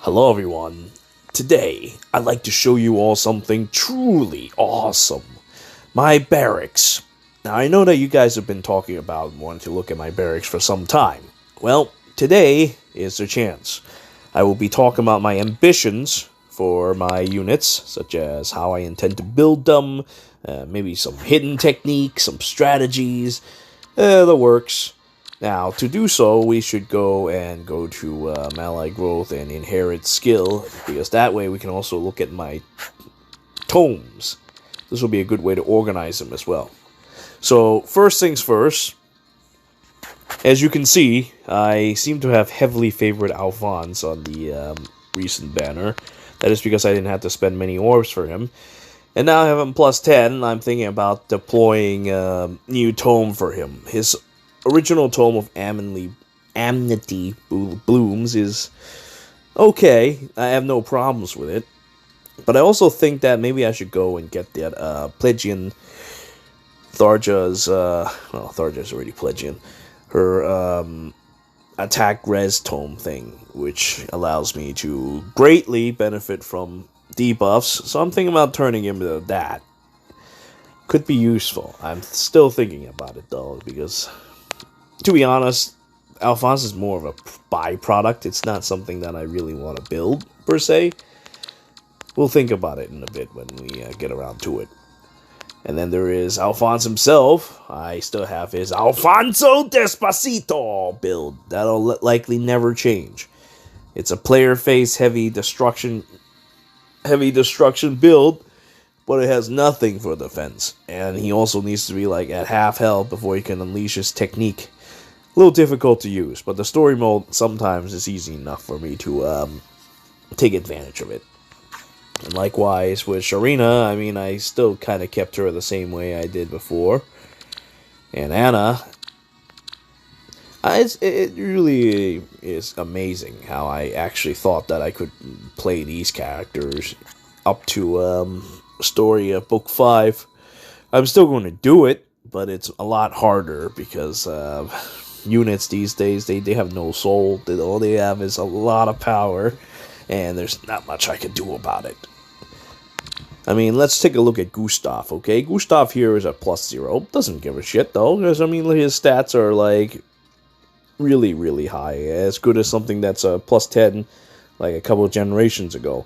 Hello everyone. Today, I'd like to show you all something truly awesome. My barracks. Now, I know that you guys have been talking about wanting to look at my barracks for some time. Well, today is the chance. I will be talking about my ambitions for my units, such as how I intend to build them, maybe some hidden techniques, some strategies, the works. Now, to do so, we should go to Ally Growth and Inherit Skill, because that way we can also look at my tomes. This will be a good way to organize them as well. So, first things first, as you can see, I seem to have heavily favored Alphonse on the recent banner. That is because I didn't have to spend many orbs for him. And now I have him plus 10, and I'm thinking about deploying a new tome for him. His original tome of Amity Blooms is okay. I have no problems with it. But I also think that maybe I should go and get that Plegian Tharja's, Tharja's already Plegian, her attack res tome thing, which allows me to greatly benefit from debuffs. So I'm thinking about turning him into that. Could be useful. I'm still thinking about it though, because to be honest, Alphonse is more of a byproduct. It's not something that I really want to build, per se. We'll think about it in a bit when we get around to it. And then there is Alphonse himself. I still have his Alfonso Despacito build. That'll likely never change. It's a player face heavy destruction build, but it has nothing for defense. And he also needs to be like at half health before he can unleash his technique. A little difficult to use, but the story mode sometimes is easy enough for me to take advantage of it. And likewise with Sharina, I mean, I still kind of kept her the same way I did before. And Anna, it really is amazing how I actually thought that I could play these characters up to story of book 5. I'm still going to do it, but it's a lot harder because units these days, they have no soul. All they have is a lot of power, and there's not much I can do about it. I mean, let's take a look at Gustav, okay? Gustav here is a +0. Doesn't give a shit, though, because, I mean, his stats are, like, really, really high. As good as something that's a +10, like, a couple of generations ago.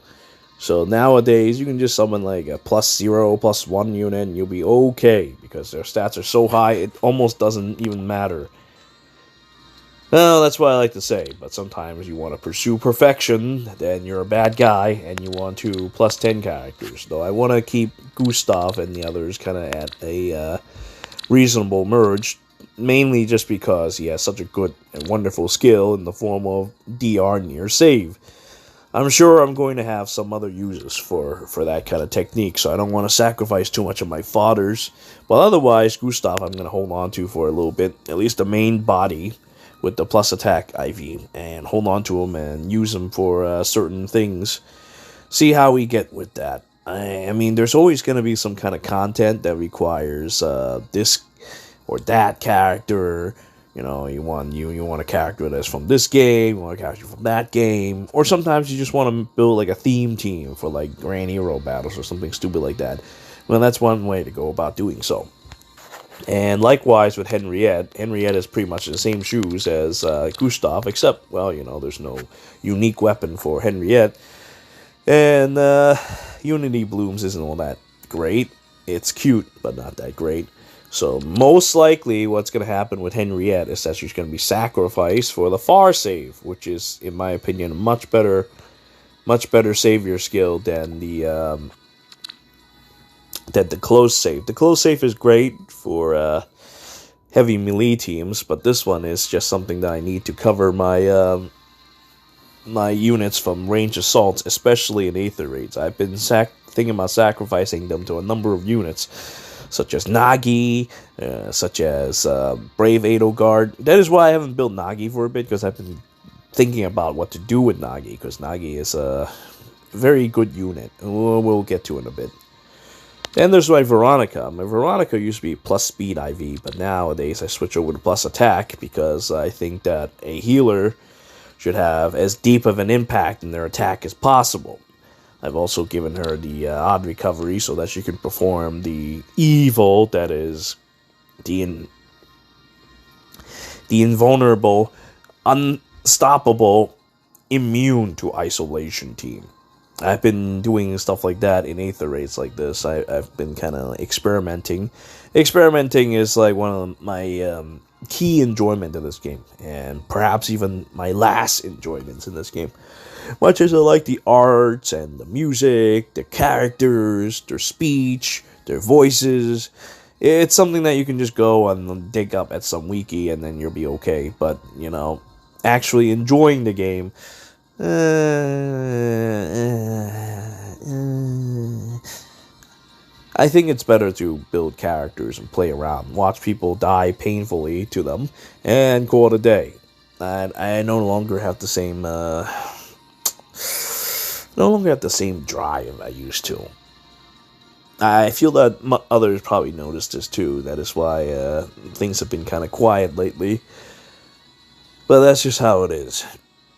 So, nowadays, you can just summon, like, a +0, +1 unit, and you'll be okay, because their stats are so high, it almost doesn't even matter. Well, that's what I like to say, but sometimes you want to pursue perfection, then you're a bad guy, and you want to +10 characters. Though I want to keep Gustav and the others kind of at a reasonable merge, mainly just because he has such a good and wonderful skill in the form of DR near save. I'm sure I'm going to have some other uses for that kind of technique, so I don't want to sacrifice too much of my fodders. But otherwise, Gustav I'm going to hold on to for a little bit, at least the main body, with the plus attack IV, and hold on to him and use him for certain things. See how we get with that. I mean, there's always going to be some kind of content that requires this or that character. You know, you want a character that's from this game, you want a character from that game, or sometimes you just want to build like a theme team for like Grand Hero battles or something stupid like that. Well, that's one way to go about doing so. And likewise with Henriette. Henriette is pretty much in the same shoes as Gustav, except, well, you know, there's no unique weapon for Henriette. And Unity Blooms isn't all that great. It's cute, but not that great. So most likely what's going to happen with Henriette is that she's going to be sacrificed for the far save, which is, in my opinion, a much better savior skill than the close save. The close save is great for heavy melee teams, but this one is just something that I need to cover my my units from range assaults, especially in Aether Raids. I've been thinking about sacrificing them to a number of units, such as Nagi, such as Brave Edelgard. That is why I haven't built Nagi for a bit, because I've been thinking about what to do with Nagi, because Nagi is a very good unit. We'll get to it in a bit. Then there's my Veronica. My Veronica used to be plus speed IV, but nowadays I switch over to plus attack because I think that a healer should have as deep of an impact in their attack as possible. I've also given her the odd recovery so that she can perform the evil that is the invulnerable, unstoppable, immune to isolation team. I've been doing stuff like that in Aether Raids like this. I've been kind of experimenting. Experimenting is like one of my key enjoyment in this game, and perhaps even my last enjoyments in this game. Much as I like the arts and the music, the characters, their speech, their voices, it's something that you can just go and dig up at some wiki and then you'll be okay. But, you know, actually enjoying the game, I think it's better to build characters and play around, watch people die painfully to them, and call it a day. And I no longer have the same, drive I used to. I feel that others probably noticed this too. That is why things have been kind of quiet lately. But that's just how it is.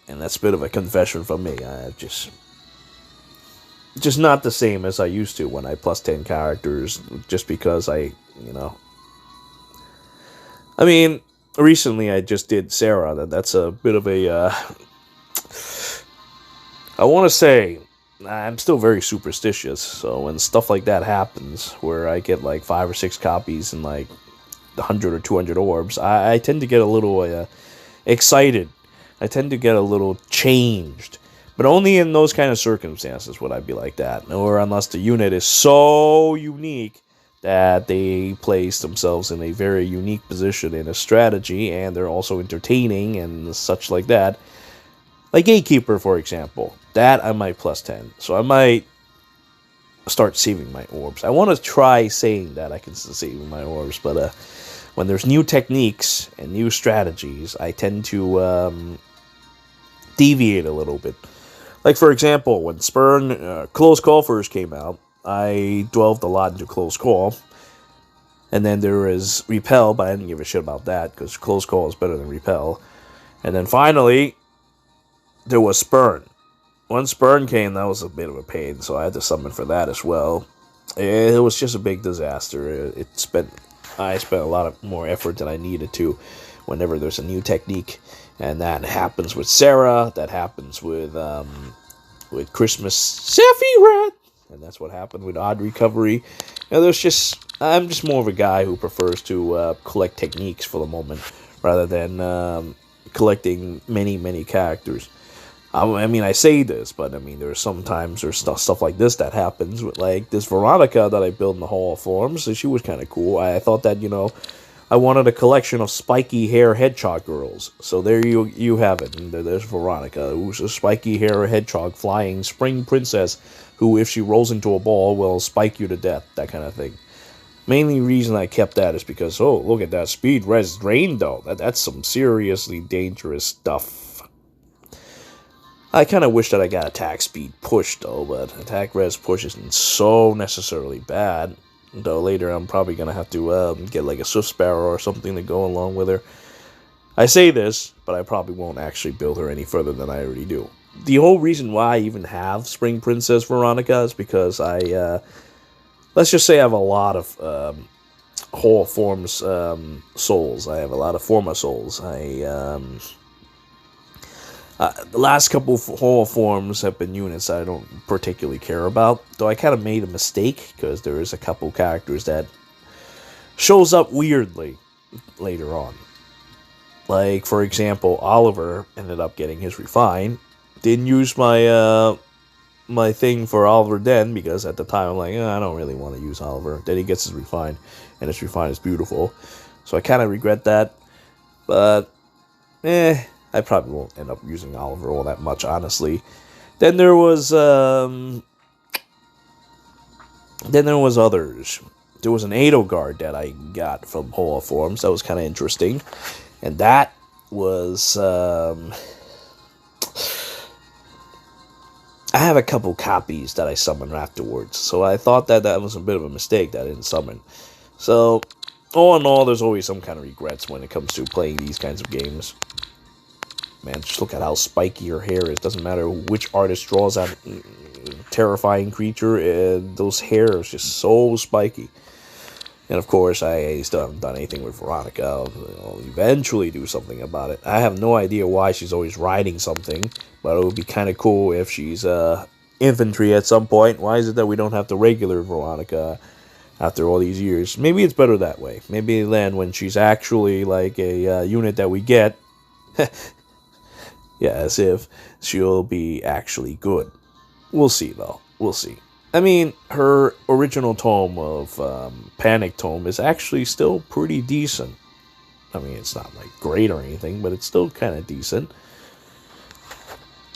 And that's a bit of a confession from me. I just not the same as I used to when I plus 10 characters, just because I mean, recently I just did Sarah. That's a bit of a, I want to say, I'm still very superstitious, so when stuff like that happens, where I get like 5 or 6 copies and like 100 or 200 orbs, I tend to get a little excited. I tend to get a little changed. But only in those kind of circumstances would I be like that. Or unless the unit is so unique that they place themselves in a very unique position in a strategy, and they're also entertaining and such like that. Like Gatekeeper, for example. That I might plus 10. So I might start saving my orbs. I want to try saying that I can save my orbs, but when there's new techniques and new strategies, I tend to deviate a little bit. Like, for example, when Spurn Close Call first came out, I delved a lot into Close Call. And then there is Repel, but I didn't give a shit about that, because Close Call is better than Repel. And then finally, there was Spurn. When Spurn came, that was a bit of a pain, so I had to summon for that as well. It was just a big disaster. I spent a lot more effort than I needed to whenever there's a new technique. And that happens with Sarah, that happens with Christmas Sephiroth, and that's what happened with Odd Recovery. I'm just more of a guy who prefers to collect techniques for the moment, rather than collecting many characters. I mean, I say this, but I mean, there's stuff like this that happens with, like, this Veronica that I built in the Hall of Forms, so she was kind of cool. I thought that, I wanted a collection of spiky hair hedgehog girls. So there you have it. And there's Veronica, who's a spiky hair hedgehog flying spring princess who, if she rolls into a ball, will spike you to death. That kind of thing. Mainly reason I kept that is because, oh, look at that speed res drain, though. That's some seriously dangerous stuff. I kind of wish that I got attack speed push, though, but attack res push isn't so necessarily bad. Though later I'm probably going to have to get like a Swift Sparrow or something to go along with her. I say this, but I probably won't actually build her any further than I already do. The whole reason why I even have Spring Princess Veronica is because let's just say I have a lot of Hall of Forms souls. I have a lot of Forma souls. The last couple of Hall of Forms have been units I don't particularly care about, though I kind of made a mistake, because there is a couple characters that shows up weirdly later on. Like, for example, Oliver ended up getting his Refine. Didn't use my my thing for Oliver then, because at the time I'm like, I don't really want to use Oliver. Then he gets his Refine, and his Refine is beautiful. So I kind of regret that, but I probably won't end up using Oliver all that much, honestly. Then there was others. There was an Edelgard that I got from Hall of Forms. That was kind of interesting. And that was I have a couple copies that I summoned afterwards. So I thought that was a bit of a mistake that I didn't summon. So all in all, there's always some kind of regrets when it comes to playing these kinds of games. Man, just look at how spiky her hair is. Doesn't matter which artist draws that terrifying creature, those hair is just so spiky. And of course, I still haven't done anything with Veronica. I'll eventually do something about it. I have no idea why she's always riding something, but it would be kind of cool if she's infantry at some point. Why is it that we don't have the regular Veronica after all these years? Maybe it's better that way. Maybe then when she's actually like a unit that we get, yeah, as if she'll be actually good. We'll see, though. We'll see. I mean, her original tome of Panic Tome is actually still pretty decent. I mean, it's not, like, great or anything, but it's still kind of decent.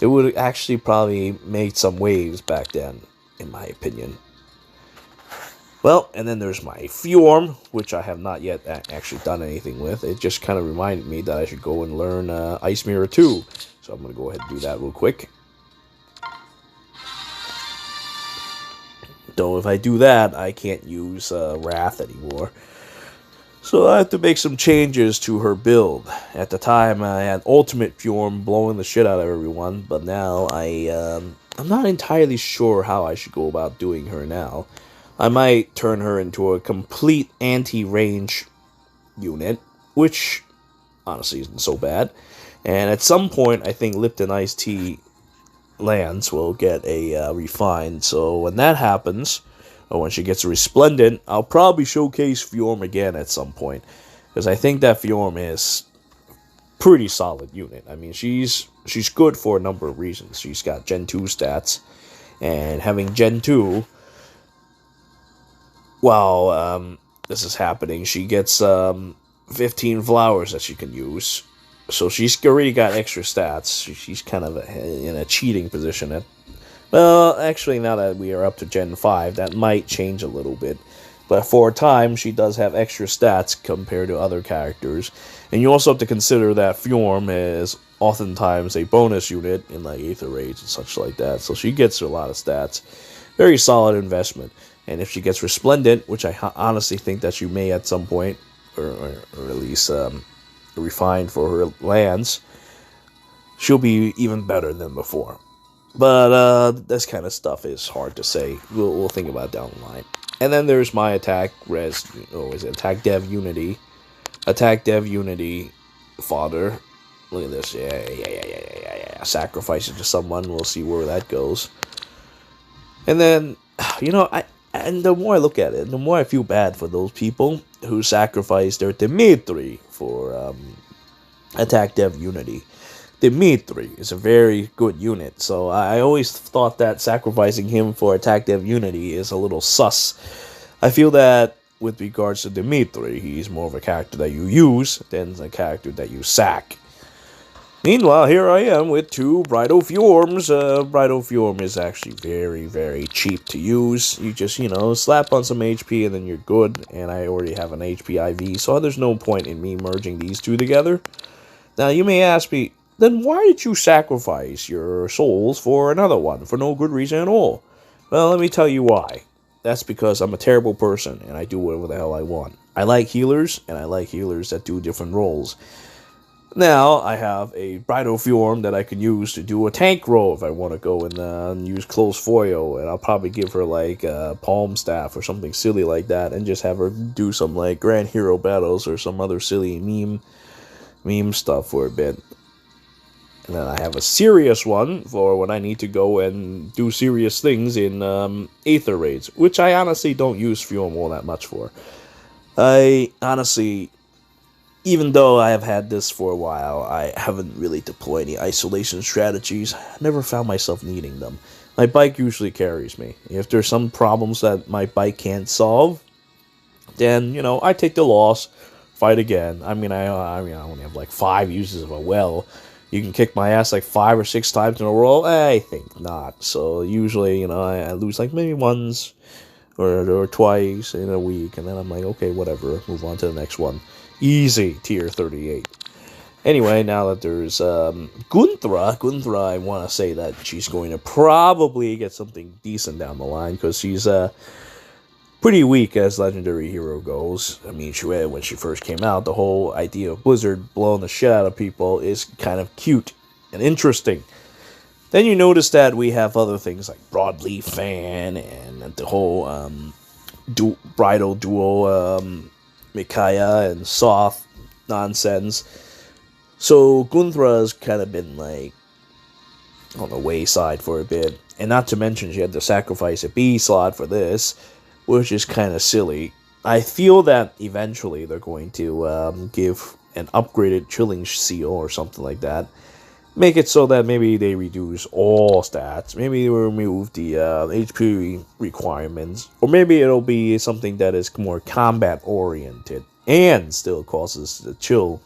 It would actually probably make some waves back then, in my opinion. Well, and then there's my Fjorm, which I have not yet actually done anything with. It just kind of reminded me that I should go and learn Ice Mirror 2. So I'm going to go ahead and do that real quick. Though if I do that, I can't use Wrath anymore. So I have to make some changes to her build. At the time, I had Ultimate Fjorm blowing the shit out of everyone. But now, I'm not entirely sure how I should go about doing her now. I might turn her into a complete anti-range unit, which honestly isn't so bad. And at some point, I think Lipton Iced Tea Lance will get a refined. So when that happens, or when she gets a Resplendent, I'll probably showcase Fjorm again at some point. Because I think that Fjorm is pretty solid unit. I mean, she's good for a number of reasons. She's got Gen 2 stats. And having Gen 2, while this is happening, she gets 15 flowers that she can use. So she's already got extra stats. She's kind of in a cheating position. Well, actually, now that we are up to Gen 5, that might change a little bit. But for a time, she does have extra stats compared to other characters. And you also have to consider that Fjorm is oftentimes a bonus unit in like Aether Raids and such like that. So she gets a lot of stats. Very solid investment. And if she gets Resplendent, which I honestly think that she may at some point, or at least refined for her lands, she'll be even better than before. But this kind of stuff is hard to say. We'll think about it down the line. And then there's my attack dev unity. Attack dev unity fodder. Look at this. Yeah. Sacrifice it to someone. We'll see where that goes. And then, and the more I look at it, the more I feel bad for those people who sacrifice their Dimitri for attack dev unity. Dimitri is a very good unit, so I always thought that sacrificing him for attack dev unity is a little sus. I feel that with regards to Dimitri, he's more of a character that you use than a character that you sack. Meanwhile, here I am with two Bridal Fjorms. Bridal Fjorm is actually very, very cheap to use. You just, slap on some HP and then you're good. And I already have an HP IV, so there's no point in me merging these two together. Now, you may ask me, then why did you sacrifice your souls for another one for no good reason at all? Well, let me tell you why. That's because I'm a terrible person and I do whatever the hell I want. I like healers, and I like healers that do different roles. Now, I have a Bridal Fjorm that I can use to do a tank role if I want to go and use Close Foil, and I'll probably give her, like, Palm Staff or something silly like that, and just have her do some, like, Grand Hero Battles or some other silly meme stuff for a bit. And then I have a serious one for when I need to go and do serious things in Aether Raids, which I honestly don't use Fjorm all that much for. I honestly, even though I have had this for a while, I haven't really deployed any isolation strategies. I never found myself needing them. My bike usually carries me. If there's some problems that my bike can't solve, then, I take the loss, fight again. I only have like 5 uses of a well. You can kick my ass like 5 or 6 times in a row? I think not. So usually, I lose like maybe once or twice in a week, and then I'm like, okay, whatever, move on to the next one. Easy, tier 38. Anyway, now that there's Gunthra, I want to say that she's going to probably get something decent down the line, because she's pretty weak as legendary hero goes. I mean, when she first came out, the whole idea of Blizzard blowing the shit out of people is kind of cute and interesting. Then you notice that we have other things like Broadleaf Fan and the whole bridal duo Micaiah and Soth nonsense. So Gunthra has kind of been like on the wayside for a bit. And not to mention she had to sacrifice a B slot for this, which is kind of silly. I feel that eventually they're going to give an upgraded Chilling Seal or something like that. Make it so that maybe they reduce all stats. Maybe they remove the HP requirements. Or maybe it'll be something that is more combat-oriented and still causes the chill.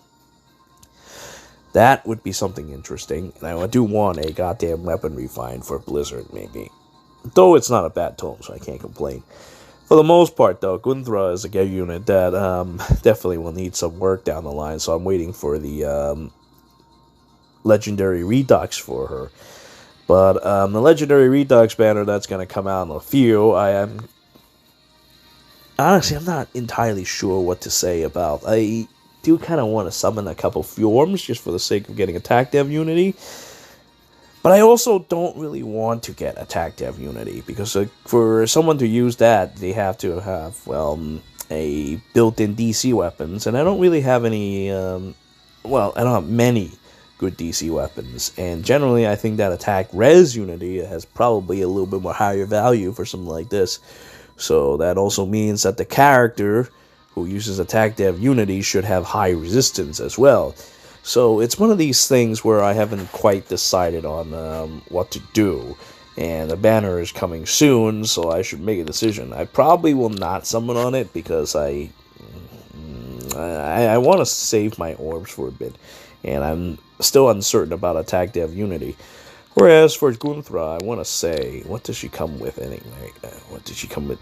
That would be something interesting. And I do want a goddamn weapon refine for Blizzard, maybe. Though it's not a bad tome, so I can't complain. For the most part, though, Gunthra is a gear unit that definitely will need some work down the line. So I'm waiting for the Legendary Redux for her. But the Legendary Redux banner that's going to come out in a few, honestly, I'm not entirely sure what to say about. I do kind of want to summon a couple Fjorms just for the sake of getting Attack Dev Unity. But I also don't really want to get Attack Dev Unity, because for someone to use that, they have to have, well, a built-in DC weapons, and I don't really have any, I don't have many good DC weapons, and generally I think that Attack Res Unity has probably a little bit more higher value for something like this. So that also means that the character who uses Attack Dev Unity should have high resistance as well. So it's one of these things where I haven't quite decided on what to do. And the banner is coming soon, so I should make a decision. I probably will not summon on it because I want to save my orbs for a bit. And I'm still uncertain about Attack Dev Unity. Whereas for Gunthra, I want to say, what does she come with anyway? What did she come with?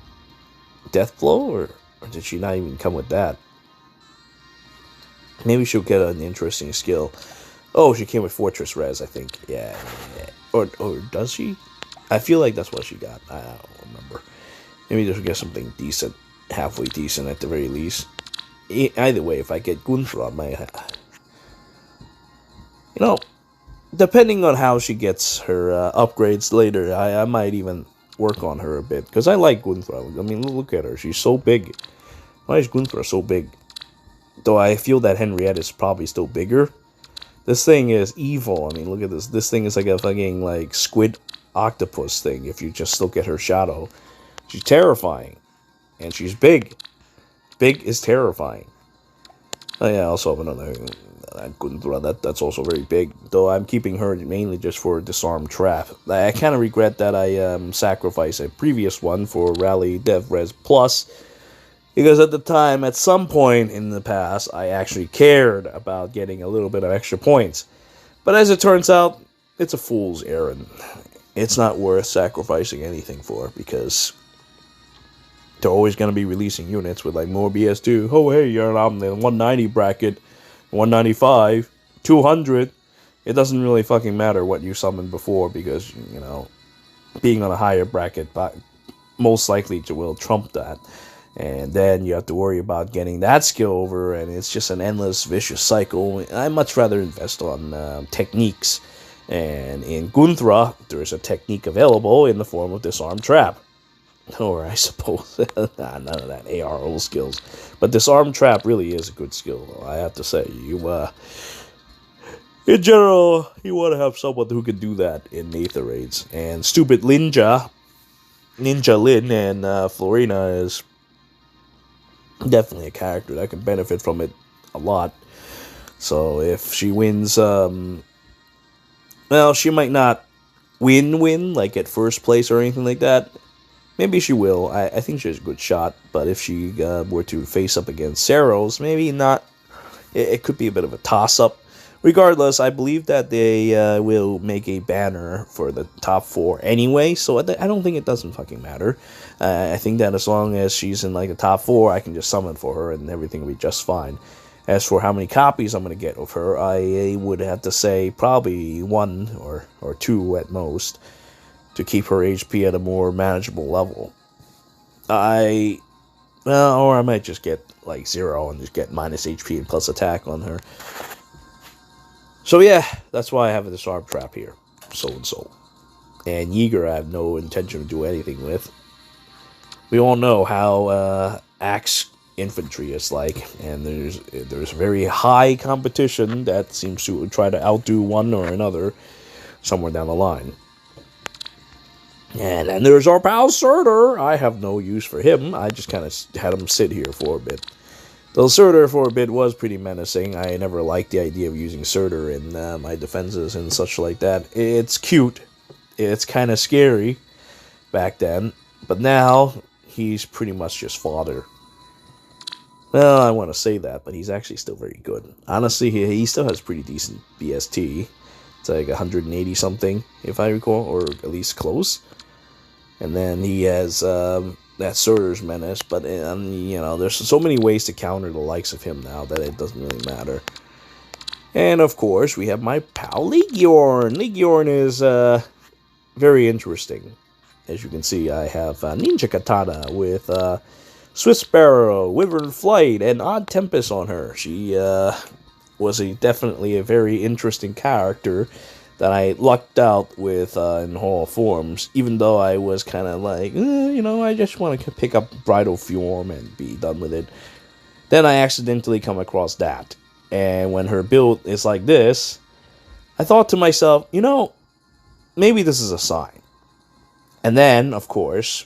Death Blow? Or did she not even come with that? Maybe she'll get an interesting skill. Oh, she came with Fortress Res, I think. Yeah. Or does she? I feel like that's what she got. I don't remember. Maybe she'll get something decent. Halfway decent at the very least. Either way, if I get Gunthra, depending on how she gets her upgrades later, I might even work on her a bit. Because I like Gunthra. I mean, look at her. She's so big. Why is Gunthra so big? Though I feel that Henriette is probably still bigger. This thing is evil. I mean, look at this. This thing is like a fucking, squid octopus thing, if you just look at her shadow. She's terrifying. And she's big. Big is terrifying. Oh yeah, I also have another Gunthra. That's also very big. Though I'm keeping her mainly just for Disarm Trap. I kind of regret that I sacrificed a previous one for Rally Dev Res Plus. Because at the time, at some point in the past, I actually cared about getting a little bit of extra points. But as it turns out, it's a fool's errand. It's not worth sacrificing anything for, because they're always going to be releasing units with more BS2. Oh, hey, you're on the 190 bracket, 195, 200. It doesn't really fucking matter what you summoned before, because, being on a higher bracket most likely will trump that. And then you have to worry about getting that skill over, and it's just an endless, vicious cycle. I'd much rather invest on techniques. And in Gunthra, there's a technique available in the form of Disarm Trap. Or I suppose, none of that ARO skills. But Disarm Trap really is a good skill, though, I have to say. In general, you want to have someone who can do that in Aether Raids. And Stupid Ninja Lin, and Florina is definitely a character that can benefit from it a lot. So if she wins, she might not win, like at first place or anything like that. Maybe she will. I think she has a good shot. But if she were to face up against Saros, maybe not. It could be a bit of a toss-up. Regardless, I believe that they will make a banner for the top 4 anyway, so I don't think it doesn't fucking matter. I think that as long as she's in the top 4, I can just summon for her and everything will be just fine. As for how many copies I'm going to get of her, I would have to say probably 1 or 2 at most to keep her HP at a more manageable level. Well, or I might just get like 0 and just get minus HP and plus attack on her. So yeah, that's why I have this arm trap here. So and so. And Yeager I have no intention to do anything with. We all know how axe infantry is like, and there's very high competition that seems to try to outdo one or another somewhere down the line. And then there's our pal Surtr. I have no use for him. I just kind of had him sit here for a bit. Though Surtr for a bit was pretty menacing. I never liked the idea of using Surtr in my defenses and such like that. It's cute. It's kind of scary back then. But now, he's pretty much just fodder. Well, I want to say that, but he's actually still very good. Honestly, he still has pretty decent BST. It's like 180 something, if I recall, or at least close. And then he has that Surtr's menace, but you know, there's so many ways to counter the likes of him now that it doesn't really matter. And of course, we have my pal Legiorn. Legiorn is very interesting. As you can see, I have Ninja Katana with Swift Sparrow, Wyvern Flight, and Odd Tempest on her. She was definitely a very interesting character that I lucked out with in Hall of Forms, even though I was kind of like, you know, I just want to pick up Bridal Fjorm and be done with it. Then I accidentally come across that. And when her build is like this, I thought to myself, you know, maybe this is a sign. And then, of course,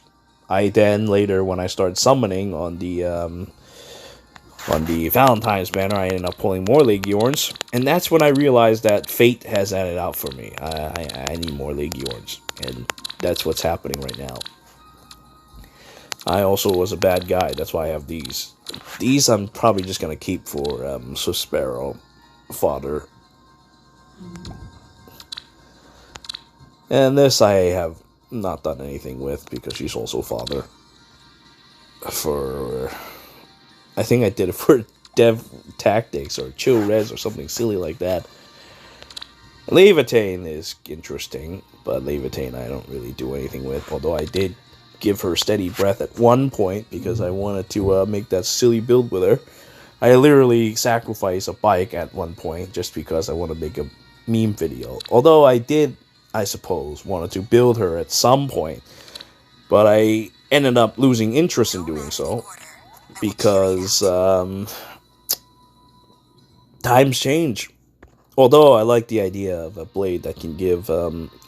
I then later, when I started summoning on the Valentine's banner, I ended up pulling more Legiorns, and that's when I realized that fate has added out for me. I need more Legiorns, and that's what's happening right now. I also was a bad guy, that's why I have these. These I'm probably just going to keep for Swift Sparrow fodder. And this I have not done anything with, because she's also fodder. I think I did it for Dev Tactics or Chill Res or something silly like that. Levitain is interesting, but Levitain I don't really do anything with, although I did give her Steady Breath at one point because I wanted to make that silly build with her. I literally sacrificed a bike at one point just because I want to make a meme video. Although I did, I suppose, wanted to build her at some point, but I ended up losing interest in doing so. Because times change. Although I like the idea of a blade that can give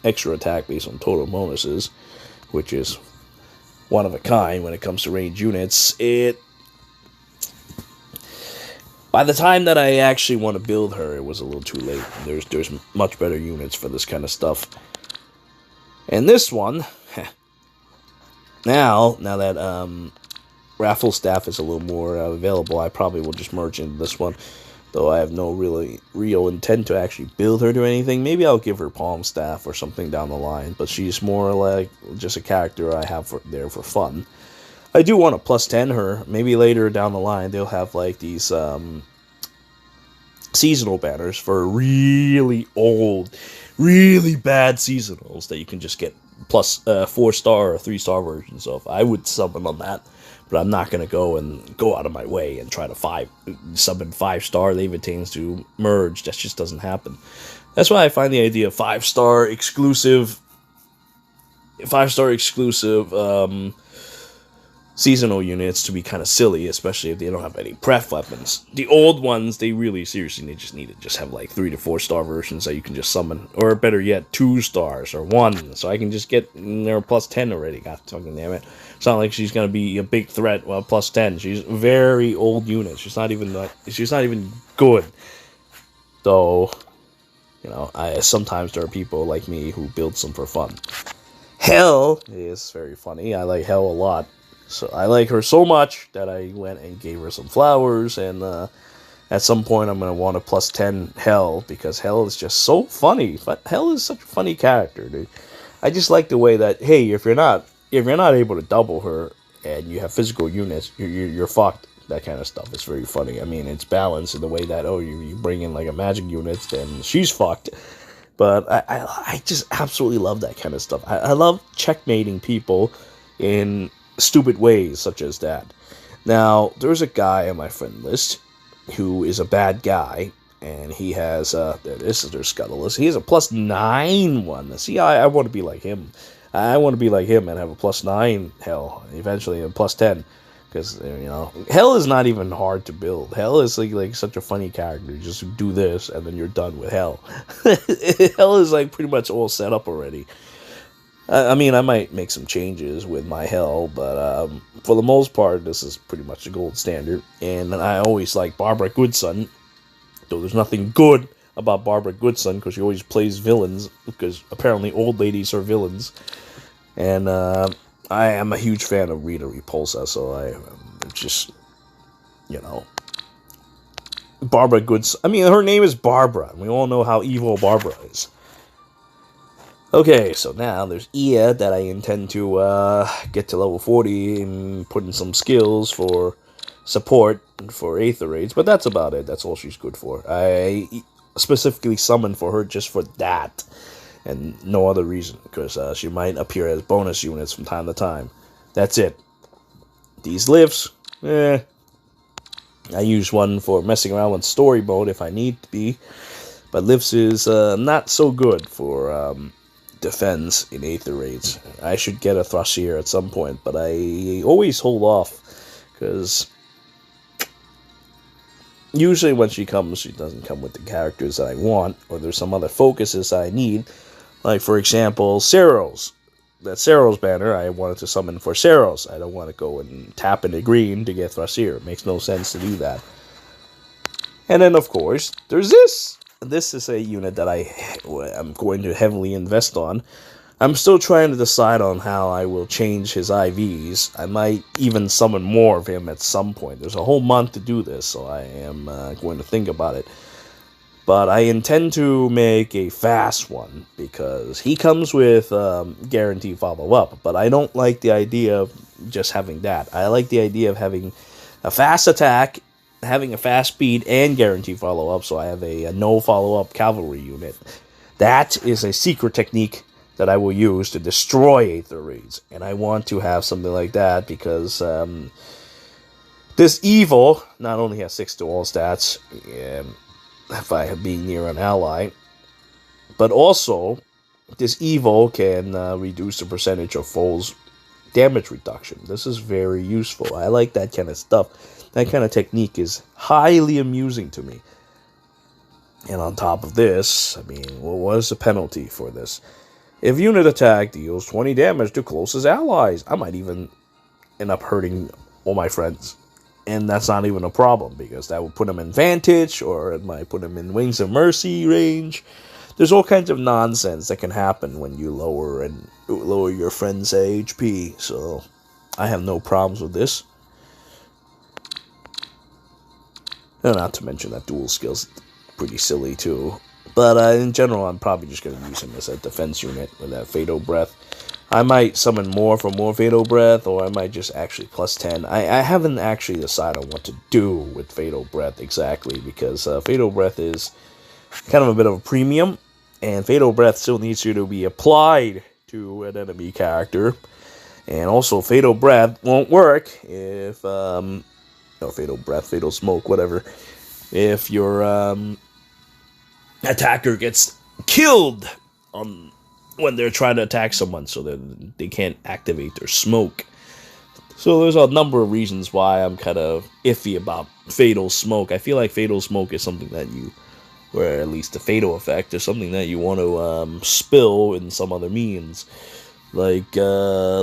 extra attack based on total bonuses, which is one of a kind when it comes to ranged units. By the time that I actually want to build her, it was a little too late. There's much better units for this kind of stuff. And this one, now that Raffle Staff is a little more available, I probably will just merge into this one. Though I have no real intent to actually build her to anything. Maybe I'll give her Palm Staff or something down the line. But she's more like just a character I have there for fun. I do want to plus 10 her. Maybe later down the line they'll have like these seasonal banners for really old, really bad seasonals that you can just get plus 4-star or 3-star versions of. I would summon on that. But I'm not going to go out of my way and try to summon 5-star Levitains to merge. That just doesn't happen. That's why I find the idea of 5-star exclusive seasonal units to be kind of silly, especially if they don't have any pref weapons. The old ones, they really seriously need to just have like 3 to 4-star versions that you can just summon, or better yet, 2 stars or 1, so I can just get their plus 10 already. God fucking damn it! It's not like she's gonna be a big threat. Well, plus 10. She's a very old unit. She's not even good. Though, you know, sometimes there are people like me who build some for fun. Hell is very funny. I like Hell a lot. So I like her so much that I went and gave her some flowers, and at some point I'm going to want a plus 10 Hell, because Hell is just so funny. But Hell is such a funny character, dude. I just like the way that, hey, if you're not able to double her and you have physical units, you're fucked. That kind of stuff is very funny. I mean, it's balanced in the way that, oh, you bring in like a magic unit, then she's fucked. But I just absolutely love that kind of stuff. I love checkmating people in stupid ways such as that. Now, there's a guy on my friend list who is a bad guy, and he has, there it is, there's Scuttleless. He has a +9 one. See, I want to be like him. I want to be like him and have a +9 Hell, eventually a +10. Because, you know, Hell is not even hard to build. Hell is like such a funny character. You just do this, and then you're done with Hell. Hell is like pretty much all set up already. I mean, I might make some changes with my Hell, but for the most part, this is pretty much the gold standard. And I always like Barbara Goodson, though there's nothing good about Barbara Goodson, because she always plays villains, because apparently old ladies are villains. And I am a huge fan of Rita Repulsa, so I just, you know, Barbara Goodson. I mean, her name is Barbara, and we all know how evil Barbara is. Okay, so now there's Ia that I intend to get to level 40 and put in some skills for support for Aether Raids, but that's about it. That's all she's good for. I specifically summoned for her just for that, and no other reason, because she might appear as bonus units from time to time. That's it. These lifts, I use one for messing around with story mode if I need to be, but lifts is not so good for defense in Aether Raids. I should get a Thrasier at some point, but I always hold off, because usually when she comes, she doesn't come with the characters that I want, or there's some other focuses that I need. Like, for example, Ceros. That Ceros banner, I wanted to summon for Ceros. I don't want to go and tap into green to get Thrasier. It makes no sense to do that. And then, of course, there's this. This is a unit that I'm going to heavily invest on. I'm still trying to decide on how I will change his IVs. I might even summon more of him at some point. There's a whole month to do this, so I am going to think about it. But I intend to make a fast one, because he comes with guaranteed follow-up. But I don't like the idea of just having that. I like the idea of having a fast attack, having a fast speed, and guaranteed follow-up, so I have a no follow-up cavalry unit. That is a secret technique that I will use to destroy Aether Raids. And I want to have something like that, because this evil not only has 6 to all stats, if I have being near an ally, but also this evil can reduce the percentage of foes' damage reduction. This is very useful. I like that kind of stuff. That kind of technique is highly amusing to me. And on top of this, I mean, what is the penalty for this? If unit attack deals 20 damage to closest allies, I might even end up hurting all my friends. And that's not even a problem, because that would put them in Vantage, or it might put them in Wings of Mercy range. There's all kinds of nonsense that can happen when you lower your friend's HP, so I have no problems with this. And not to mention that dual skill's pretty silly too. But in general, I'm probably just going to use him as a defense unit with that Fatal Breath. I might summon more for more Fatal Breath, or I might just actually +10. I haven't actually decided on what to do with Fatal Breath exactly, because Fatal Breath is kind of a bit of a premium, and Fatal Breath still needs to be applied to an enemy character. And also, Fatal Breath won't work if, Fatal Breath, Fatal Smoke, whatever, if your attacker gets killed when they're trying to attack someone, so that they can't activate their smoke. So there's a number of reasons why I'm kind of iffy about Fatal Smoke. I feel like Fatal Smoke is something that or at least the Fatal Effect, is something that you want to spill in some other means. Like a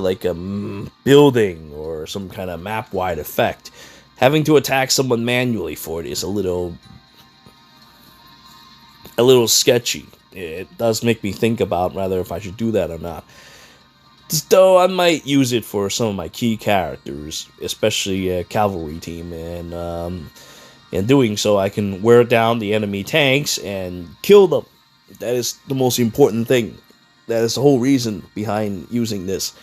building, or some kind of map-wide effect. Having to attack someone manually for it is a little sketchy. It does make me think about rather if I should do that or not. Though I might use it for some of my key characters, especially a cavalry team, and in doing so I can wear down the enemy tanks and kill them. That is the most important thing. That is the whole reason behind using this,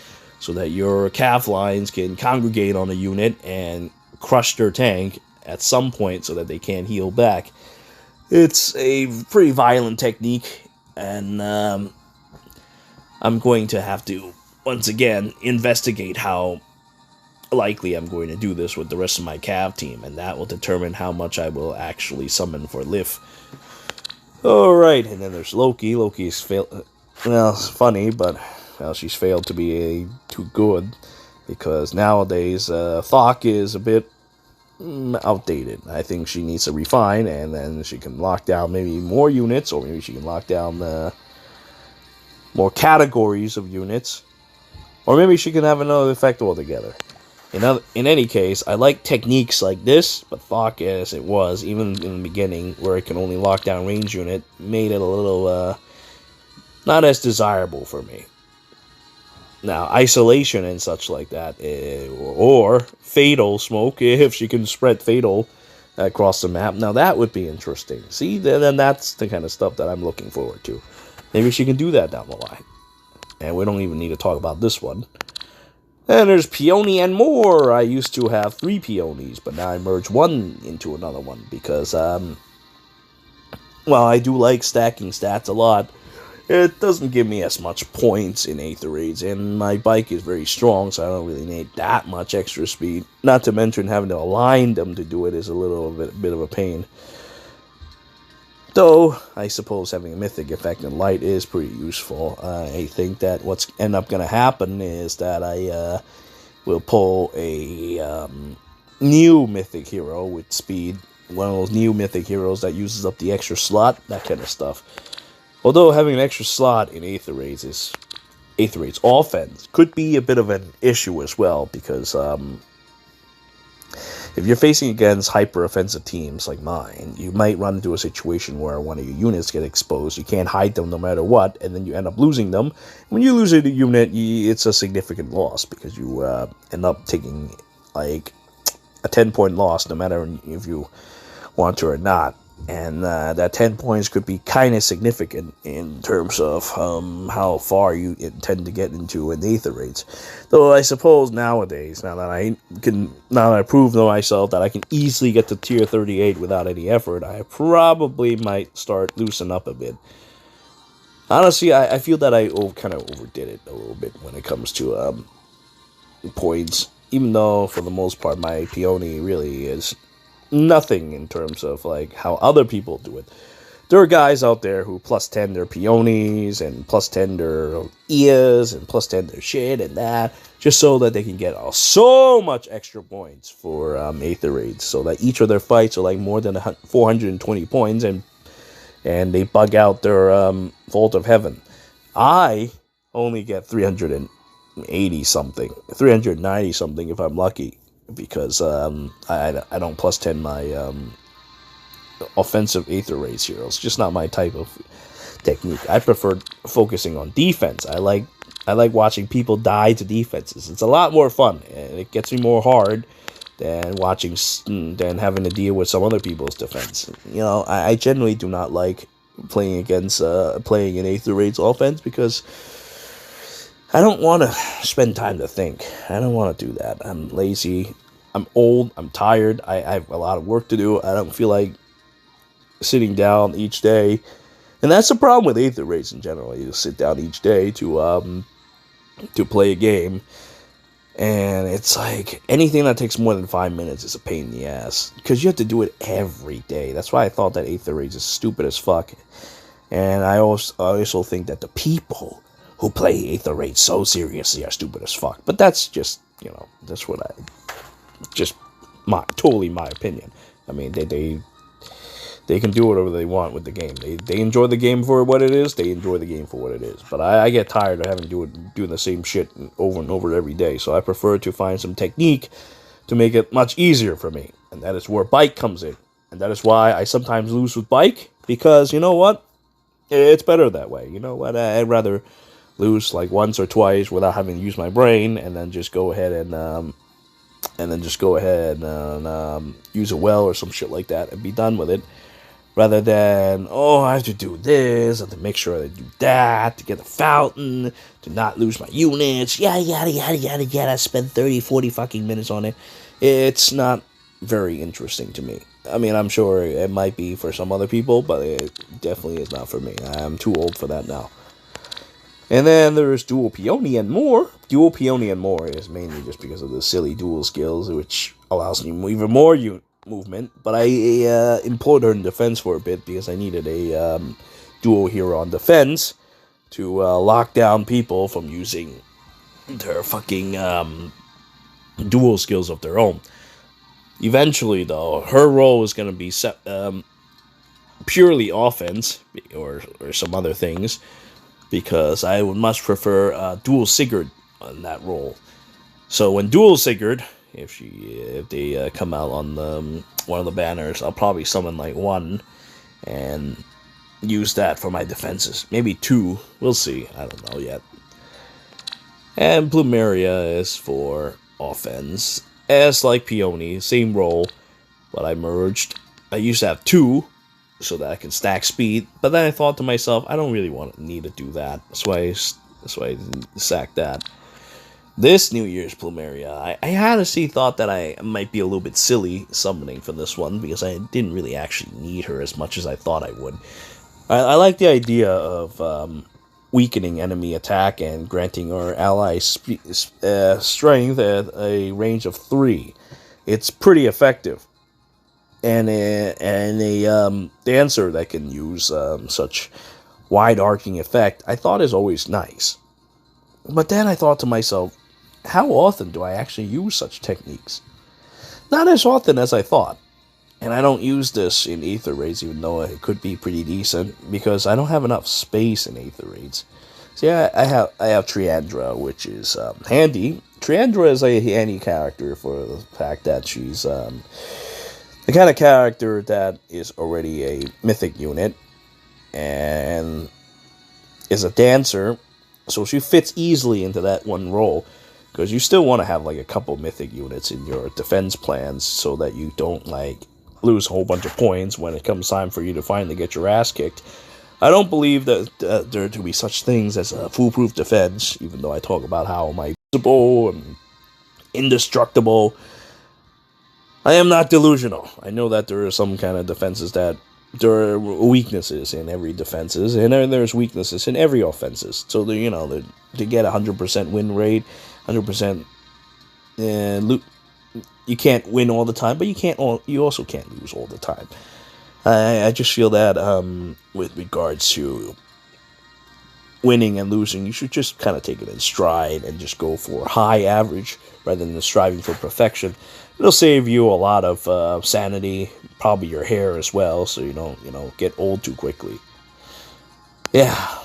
so that your cav lines can congregate on a unit and crush their tank at some point so that they can't heal back. It's a pretty violent technique, and I'm going to have to, once again, investigate how likely I'm going to do this with the rest of my Cav team, and that will determine how much I will actually summon for Lif. Alright, and then there's Loki. Loki's failed. Well, it's funny, but well, she's failed to be too good, because nowadays Thok is a bit outdated. I think she needs to refine, and then she can lock down maybe more units, or maybe she can lock down more categories of units, or maybe she can have another effect altogether. In any case, I like techniques like this, but Thok, as it was, even in the beginning, where it can only lock down range unit, made it a little not as desirable for me. Now, isolation and such like that, or fatal smoke, if she can spread fatal across the map, now that would be interesting. See, then that's the kind of stuff that I'm looking forward to. Maybe she can do that down the line. And we don't even need to talk about this one. And there's Peony and more. I used to have 3 Peonies, but now I merged one into another one because, well, I do like stacking stats a lot. It doesn't give me as much points in Aether Raids, and my bike is very strong, so I don't really need that much extra speed. Not to mention having to align them to do it is a little bit of a pain. Though, I suppose having a Mythic effect in light is pretty useful. I think that what's end up going to happen is that I will pull a new Mythic hero with speed. One of those new Mythic heroes that uses up the extra slot, that kind of stuff. Although having an extra slot in Aether Raids offense could be a bit of an issue as well, because if you're facing against hyper-offensive teams like mine, you might run into a situation where one of your units get exposed. You can't hide them no matter what, and then you end up losing them. When you lose a unit, it's a significant loss, because you end up taking like a 10-point loss, no matter if you want to or not. And that 10 points could be kind of significant in terms of how far you intend to get into an Aether Raids. Though I suppose nowadays, now that I prove to myself that I can easily get to tier 38 without any effort, I probably might start loosen up a bit. Honestly, I feel that I kind of overdid it a little bit when it comes to points. Even though, for the most part, my Peony really is nothing in terms of like how other people do it. There are guys out there who plus 10 their Peonies and plus 10 their ears and plus 10 their shit and that, just so that they can get so much extra points for Aether Raids, so that each of their fights are like more than 420 points, and they bug out their Vault of Heaven. I only get 380 something, 390 something if I'm lucky, because I don't plus 10 my offensive Aether Raids heroes. Just not my type of technique. I prefer focusing on defense. I like watching people die to defenses. It's a lot more fun, and it gets me more hard than having to deal with some other people's defense. You know, I generally do not like playing in Aether Raids offense, because I don't want to spend time to think. I don't want to do that. I'm lazy. I'm old. I'm tired. I have a lot of work to do. I don't feel like sitting down each day. And that's the problem with Aether Raids in general. You just sit down each day to play a game. And it's like anything that takes more than 5 minutes is a pain in the ass, because you have to do it every day. That's why I thought that Aether Raids is stupid as fuck. And I also think that the people who play Aether Raids so seriously are stupid as fuck. But that's just, that's what totally my opinion. I mean, they can do whatever they want with the game. They enjoy the game for what it is. They enjoy the game for what it is. But I get tired of having to doing the same shit over and over every day. So I prefer to find some technique to make it much easier for me. And that is where bike comes in. And that is why I sometimes lose with bike. Because, you know what? It's better that way. You know what? I'd rather lose like once or twice without having to use my brain, and then just go ahead and use a well or some shit like that and be done with it, rather than I have to do this, I have to make sure I do that to get the fountain, to not lose my units, yada, spend 30-40 fucking minutes on it. It's not very interesting to me. I mean, I'm sure it might be for some other people, but it definitely is not for me. I'm too old for that now. And then there's Dual Peony and More. Dual Peony and More is mainly just because of the silly dual skills, which allows me even more movement. But I employed her in defense for a bit because I needed a dual hero on defense to lock down people from using their fucking dual skills of their own. Eventually, though, her role is going to be purely offense or some other things, because I would much prefer Dual Sigurd on that role. So when Dual Sigurd, if they come out on one of the banners, I'll probably summon like one and use that for my defenses. Maybe two. We'll see. I don't know yet. And Plumeria is for offense. As like Peony, same role, but I merged. I used to have two, so that I can stack speed. But then I thought to myself, I don't really need to do that. That's why I sacked that. This New Year's Plumeria, I honestly thought that I might be a little bit silly summoning for this one, because I didn't really actually need her as much as I thought I would. I like the idea of weakening enemy attack and granting our allies strength at a range of 3. It's pretty effective. And a dancer that can use such wide-arcing effect, I thought is always nice. But then I thought to myself, how often do I actually use such techniques? Not as often as I thought. And I don't use this in Aether Raids, even though it could be pretty decent, because I don't have enough space in Aether Raids. See, I have Triandra, which is handy. Triandra is a handy character for the fact that she's the kind of character that is already a mythic unit and is a dancer, so she fits easily into that one role, because you still want to have like a couple mythic units in your defense plans so that you don't like lose a whole bunch of points when it comes time for you to finally get your ass kicked. I don't believe that there to be such things as a foolproof defense, even though I talk about how am I invisible and indestructible. I am not delusional. I know that there are some kind of defenses that there are weaknesses in every defenses, and there's weaknesses in every offenses. So to get 100% win rate, 100% loot, you can't win all the time, but you also can't lose all the time. I just feel that with regards to winning and losing, you should just kind of take it in stride and just go for high average rather than striving for perfection. It'll save you a lot of sanity, probably your hair as well, so you don't get old too quickly. Yeah,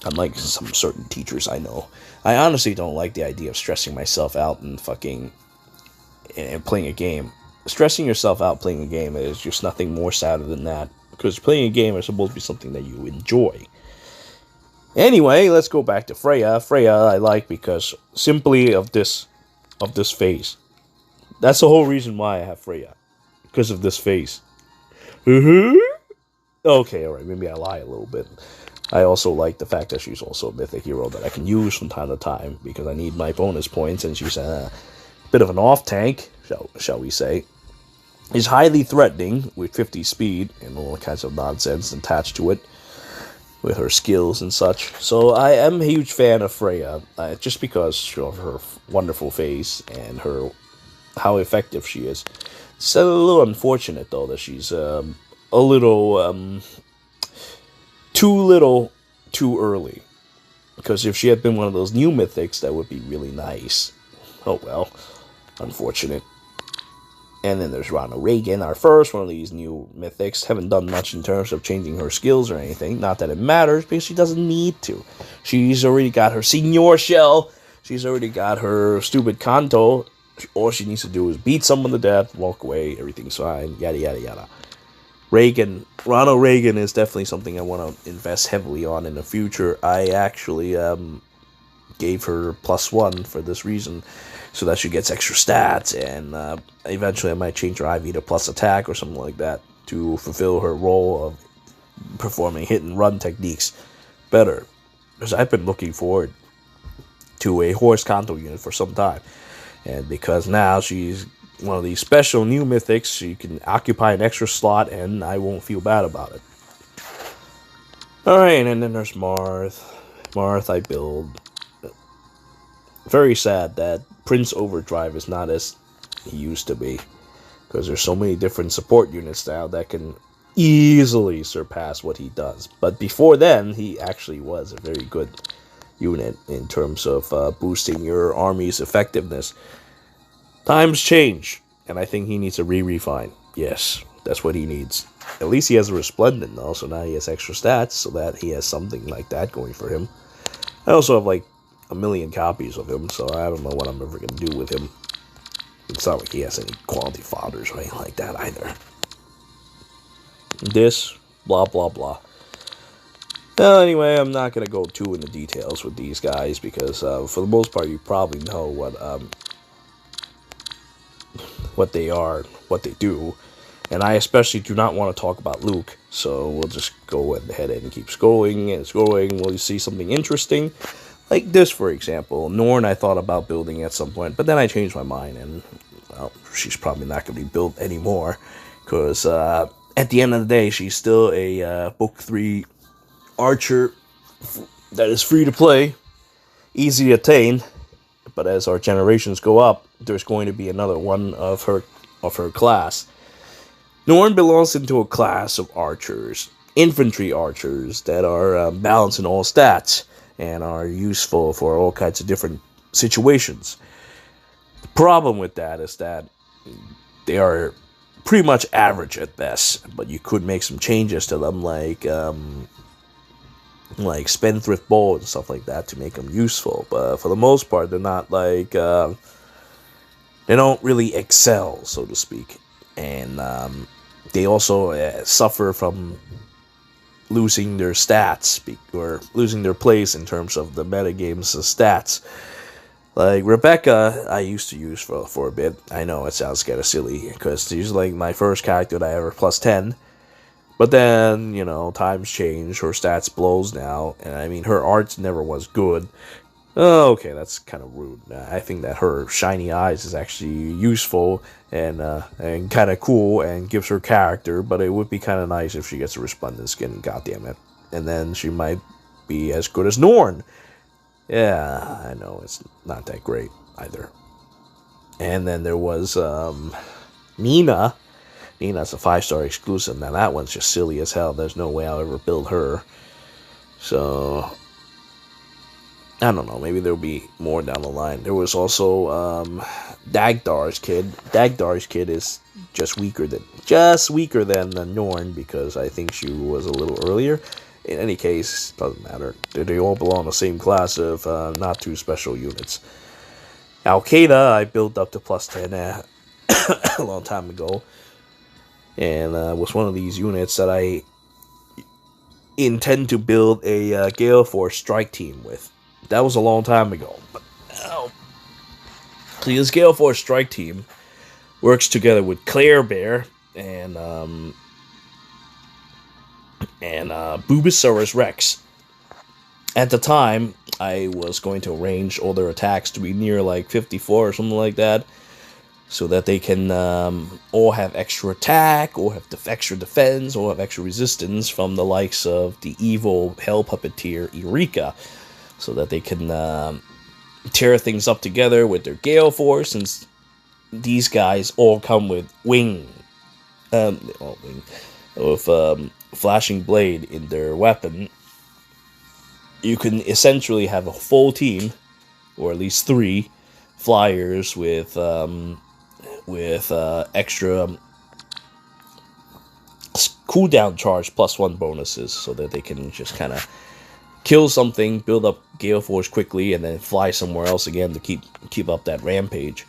unlike some certain teachers I know, I honestly don't like the idea of stressing myself out and playing a game. Stressing yourself out playing a game is just nothing more sadder than that, because playing a game is supposed to be something that you enjoy. Anyway, let's go back to Freya. Freya I like because simply of this face. That's the whole reason why I have Freya, because of this face. Okay, alright, maybe I lie a little bit. I also like the fact that she's also a mythic hero that I can use from time to time, because I need my bonus points, and she's a bit of an off-tank, shall we say. Is highly threatening with 50 speed and all kinds of nonsense attached to it with her skills and such. So I am a huge fan of Freya, just because of her wonderful face and how effective she is. It's a little unfortunate though that she's a little too early, because if she had been one of those new mythics, that would be really nice. Oh well, unfortunate. And then there's Ronald Reagan, our first one of these new mythics. Haven't done much in terms of changing her skills or anything. Not that it matters, because she doesn't need to. She's already got her Senior Shell. She's already got her stupid Kanto. All she needs to do is beat someone to death, walk away, everything's fine, yada yada yada. Ronald Reagan is definitely something I want to invest heavily on in the future. I actually gave her +1 for this reason, so that she gets extra stats, and eventually I might change her IV to plus attack or something like that to fulfill her role of performing hit and run techniques better. Because I've been looking forward to a horse Kanto unit for some time, and because now she's one of these special new mythics, she can occupy an extra slot and I won't feel bad about it. Alright, and then there's Marth. Marth I build. Very sad that Prince Overdrive is not as he used to be. Because there's so many different support units now that can easily surpass what he does. But before then, he actually was a very good unit in terms of boosting your army's effectiveness. Times change, and I think he needs a re-refine. Yes, that's what he needs. At least he has a Resplendent though, so now he has extra stats, so that he has something like that going for him. I also have like 1,000,000 copies of him, so I don't know what I'm ever going to do with him. It's not like he has any quality fodders or anything like that either. This, blah blah blah. Well, anyway, I'm not going to go too into details with these guys, because for the most part you probably know what they are, what they do. And I especially do not want to talk about Luke, so we'll just go ahead and keep scrolling and scrolling. Will you see something interesting? Like this, for example. Norn I thought about building at some point, but then I changed my mind, and, well, she's probably not going to be built anymore. Because at the end of the day, she's still a Book 3 archer that is free to play, easy to attain. But as our generations go up, there's going to be another one of her class. Norn belongs into a class of archers, infantry archers, that are balanced in all stats and are useful for all kinds of different situations. The problem with that is that they are pretty much average at best, but you could make some changes to them, like Spendthrift Bow and stuff like that, to make them useful. But for the most part, they're not like they don't really excel, so to speak, and they also suffer from losing their stats, or losing their place in terms of the metagame's stats. Like Rebecca, I used to use for a bit. I know it sounds kind of silly, because she's like my first character that I ever plus 10. But then, you know, times change, her stats blows now, and I mean, her arts never was good. Oh, okay, that's kind of rude. I think that her shiny eyes is actually useful and kind of cool and gives her character, but it would be kind of nice if she gets a resplendent skin, goddammit. And then she might be as good as Norn. Yeah, I know, it's not that great either. And then there was Nina. Nina's a 5-star exclusive. Now that one's just silly as hell. There's no way I'll ever build her. So I don't know, maybe there'll be more down the line. There was also Dagdar's kid. Dagdar's kid is just weaker than Norn, because I think she was a little earlier. In any case, doesn't matter. They all belong in the same class of not too special units. Al-Qaeda I built up to plus 10 a long time ago, and was one of these units that I intend to build a Gale Force strike team with. That was a long time ago. But now, see, this Gale Force strike team works together with Claire Bear and Bubosaurus Rex. At the time, I was going to arrange all their attacks to be near like 54 or something like that, so that they can all have extra attack, or have extra defense, or have extra resistance from the likes of the evil hell puppeteer Eureka, so that they can tear things up together with their Gale Force, since these guys all come with flashing blade in their weapon. You can essentially have a full team, or at least 3 flyers with extra cooldown charge +1 bonuses, so that they can just kind of kill something, build up Gale Force quickly, and then fly somewhere else again to keep up that rampage.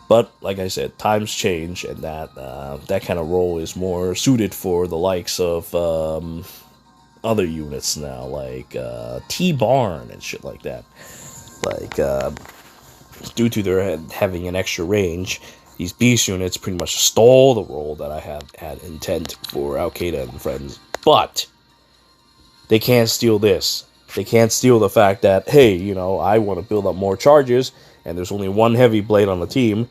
But like I said, times change, and that kind of role is more suited for the likes of other units now, like T-Barn and shit like that. Like due to their having an extra range, these beast units pretty much stole the role that I had intent for Al-Qaeda and friends. But they can't steal this. They can't steal the fact that, hey, you know, I want to build up more charges, and there's only one heavy blade on the team,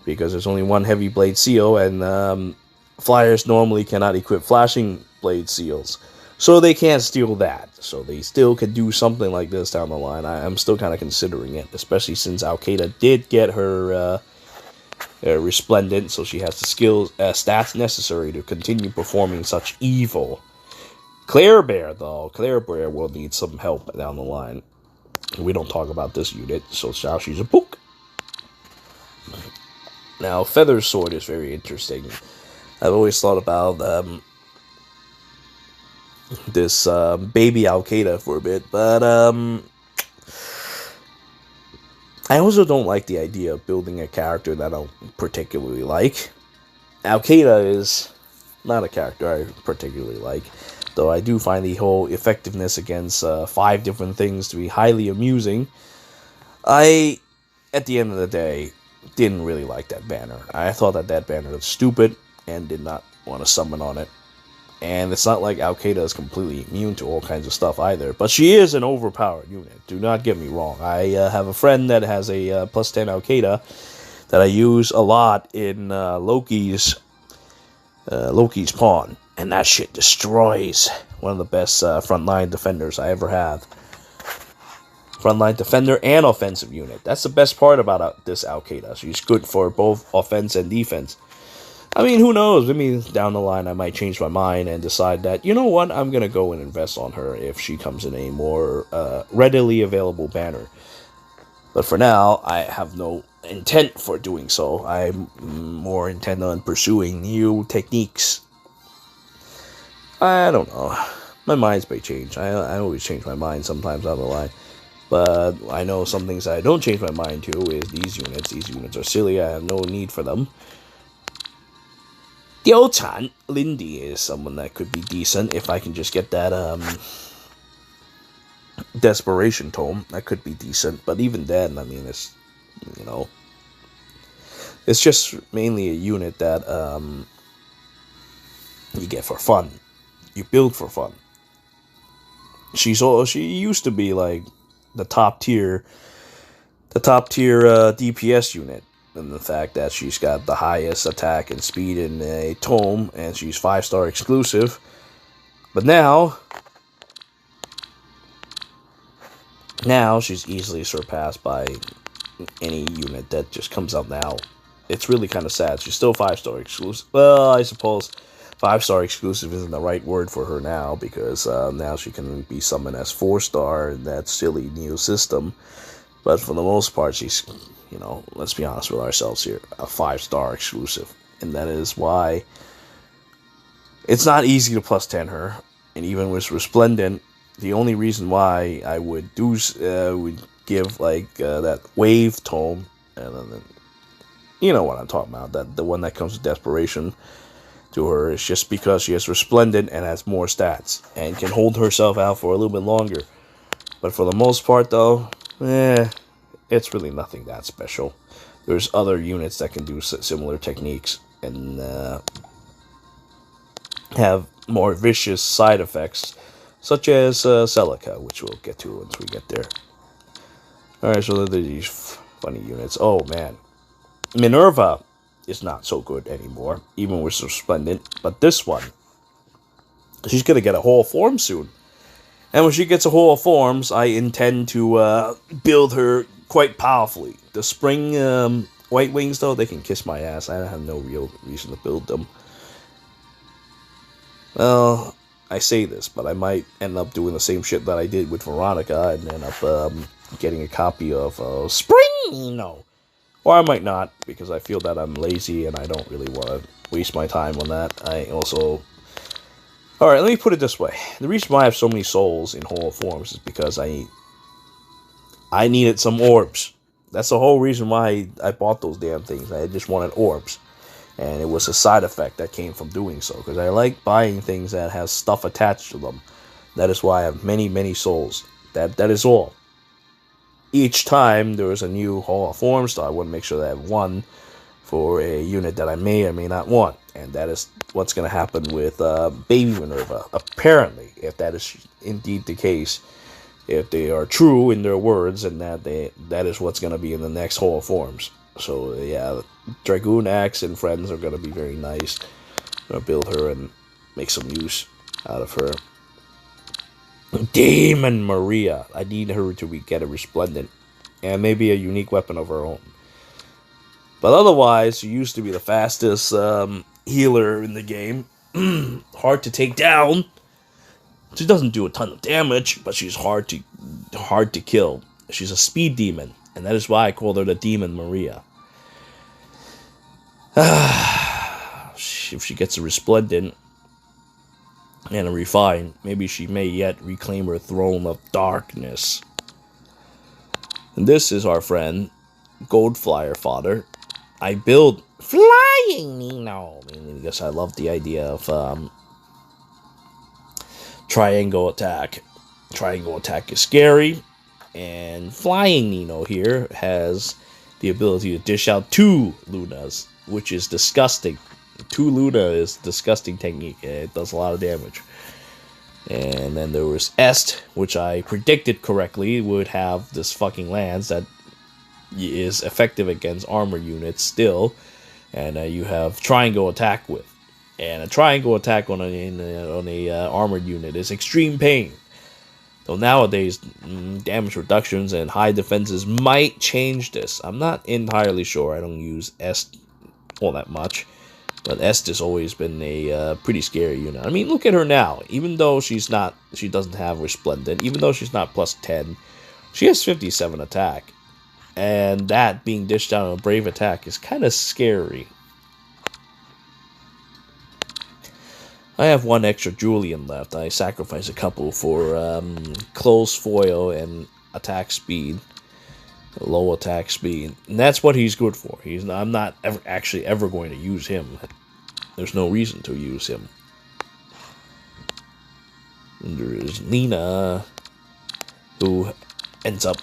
because there's only one heavy blade seal, and flyers normally cannot equip flashing blade seals. So they can't steal that. So they still could do something like this down the line. I'm still kind of considering it, especially since Al-Qaeda did get her resplendent, so she has the skills, stats necessary to continue performing such evil. Claire Bear, though, Claire Bear will need some help down the line. We don't talk about this unit, so now she's a book. Now, Feather Sword is very interesting. I've always thought about this baby Al-Qaeda for a bit, but I also don't like the idea of building a character that I don't particularly like. Al-Qaeda is not a character I particularly like, though I do find the whole effectiveness against 5 different things to be highly amusing. I, at the end of the day, didn't really like that banner. I thought that banner was stupid and did not want to summon on it. And it's not like Al-Qaeda is completely immune to all kinds of stuff either. But she is an overpowered unit. Do not get me wrong. I have a friend that has a plus 10 Al-Qaeda that I use a lot in Loki's pawn. And that shit destroys. One of the best frontline defenders I ever have. Frontline defender and offensive unit. That's the best part about this Al-Qaeda. She's good for both offense and defense. I mean, who knows? Maybe down the line I might change my mind and decide that, you know what, I'm going to go and invest on her if she comes in a more readily available banner. But for now, I have no intent for doing so. I'm more intent on pursuing new techniques. I don't know. My minds may change. I always change my mind sometimes down the line. But I know some things I don't change my mind to is these units. These units are silly. I have no need for them. Diao-chan, Lindy is someone that could be decent if I can just get that desperation tome. That could be decent, but even then, I mean, it's, you know, it's just mainly a unit that you get for fun. You build for fun. She used to be like the top tier DPS unit. And the fact that she's got the highest attack and speed in a tome, and she's 5-star exclusive. But now she's easily surpassed by any unit that just comes out now. It's really kind of sad. She's still 5-star exclusive. Well, I suppose 5-star exclusive isn't the right word for her now, because now she can be summoned as 4-star in that silly new system. But for the most part, she's, you know, let's be honest with ourselves here, a 5-star exclusive. And that is why it's not easy to plus 10 her. And even with Resplendent, the only reason why I would would give like that wave tome, and then, you know what I'm talking about, that the one that comes with desperation to her, is just because she has Resplendent and has more stats and can hold herself out for a little bit longer. But for the most part, though, it's really nothing that special. There's other units that can do similar techniques and have more vicious side effects, such as Celica, which we'll get to once we get there. Alright, so there are these funny units. Oh, man. Minerva is not so good anymore, even with Resplendent. But this one, she's going to get a whole form soon. And when she gets a whole forms, I intend to build her quite powerfully. The spring white wings, though, they can kiss my ass. I have no real reason to build them. Well, I say this, but I might end up doing the same shit that I did with Veronica and end up getting a copy of Spring! No. Or I might not, because I feel that I'm lazy and I don't really want to waste my time on that. I also... Alright, let me put it this way. The reason why I have so many souls in whole forms is because I needed some orbs. That's the whole reason why I bought those damn things. I just wanted orbs. And it was a side effect that came from doing so. Because I like buying things that has stuff attached to them. That is why I have many, many souls. That is all. Each time there is a new Hall of Forms, so I want to make sure that I have one for a unit that I may or may not want. And that is what's going to happen with Baby Minerva. Apparently, if that is indeed the case, if they are true in their words, and that is what's going to be in the next Hall of Forms. So, yeah, Dragoon Axe and friends are going to be very nice. I'm going to build her and make some use out of her. Demon Maria. I need her to get a resplendent and maybe a unique weapon of her own. But otherwise, she used to be the fastest healer in the game. Hard to take down. She doesn't do a ton of damage, but she's hard to kill. She's a speed demon, and that is why I called her the Demon Maria. If she gets a resplendent and a refine, maybe she may yet reclaim her throne of darkness. And this is our friend, Goldflyer Fodder. I build Flying Nino. I guess I love the idea of triangle attack. Triangle attack is scary, and Flying Nino here has the ability to dish out 2 Lunas, which is disgusting. 2 Luna is disgusting technique. It does a lot of damage. And then there was Est, which I predicted correctly would have this fucking lance that is effective against armor units still, and you have triangle attack with. And a triangle attack on a armored unit is extreme pain. So nowadays, damage reductions and high defenses might change this. I'm not entirely sure. I don't use Est all that much. But Est has always been a pretty scary unit. I mean, look at her now. Even though she doesn't have Resplendent, even though she's not plus 10, she has 57 attack. And that being dished out on a Brave attack is kind of scary. I have 1 extra Julian left. I sacrifice a couple for close foil and attack speed. Low attack speed. And that's what he's good for. I'm not ever going to use him. There's no reason to use him. And there is Lena, who ends up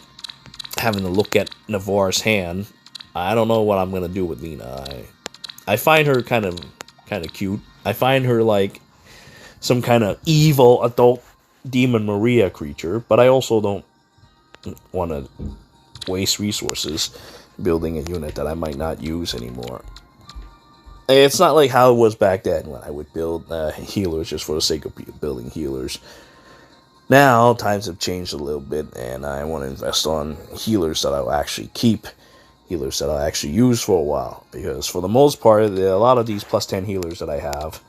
having to look at Navarre's hand. I don't know what I'm gonna do with Lena. I find her kind of cute. I find her like some kind of evil adult Demon Maria creature, but I also don't want to waste resources building a unit that I might not use anymore. It's not like how it was back then when I would build healers just for the sake of building healers. Now, times have changed a little bit, and I want to invest on healers that I'll actually keep, healers that I'll actually use for a while. Because for the most part, a lot of these plus 10 healers that I have,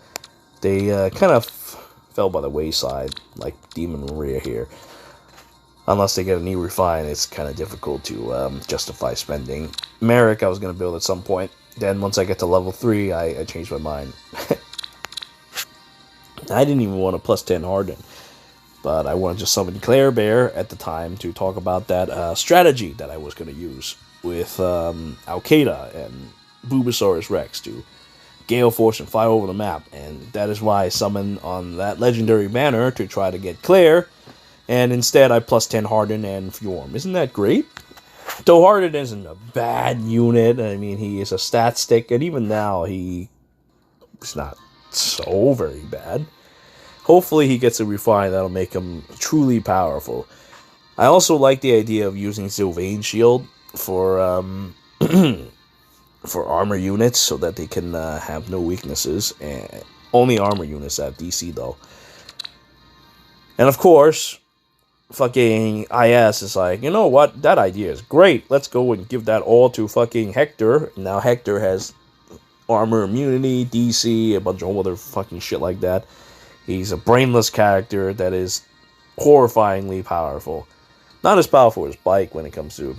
they kind of fell by the wayside, like Demon Maria here. Unless they get a new refine, it's kind of difficult to justify spending. Merrick I was going to build at some point. Then once I get to level 3, I changed my mind. I didn't even want a plus 10 Harden. But I wanted to summon Claire Bear at the time to talk about that strategy that I was going to use with Al-Qaeda and Bulbasaurus Rex to Gale Force and fly over the map. And that is why I summoned on that legendary banner to try to get Claire. And instead I plus 10 Harden and Fjorm. Isn't that great? Though Harden isn't a bad unit. I mean, he is a stat stick. And even now, he's not so very bad. Hopefully he gets a refine that'll make him truly powerful. I also like the idea of using Sylvain Shield for for armor units so that they can have no weaknesses. And only armor units have DC though. And of course, fucking IS is like, you know what? That idea is great. Let's go and give that all to fucking Hector. Now Hector has armor immunity, DC, a bunch of other fucking shit like that. He's a brainless character that is horrifyingly powerful. Not as powerful as Bike when it comes to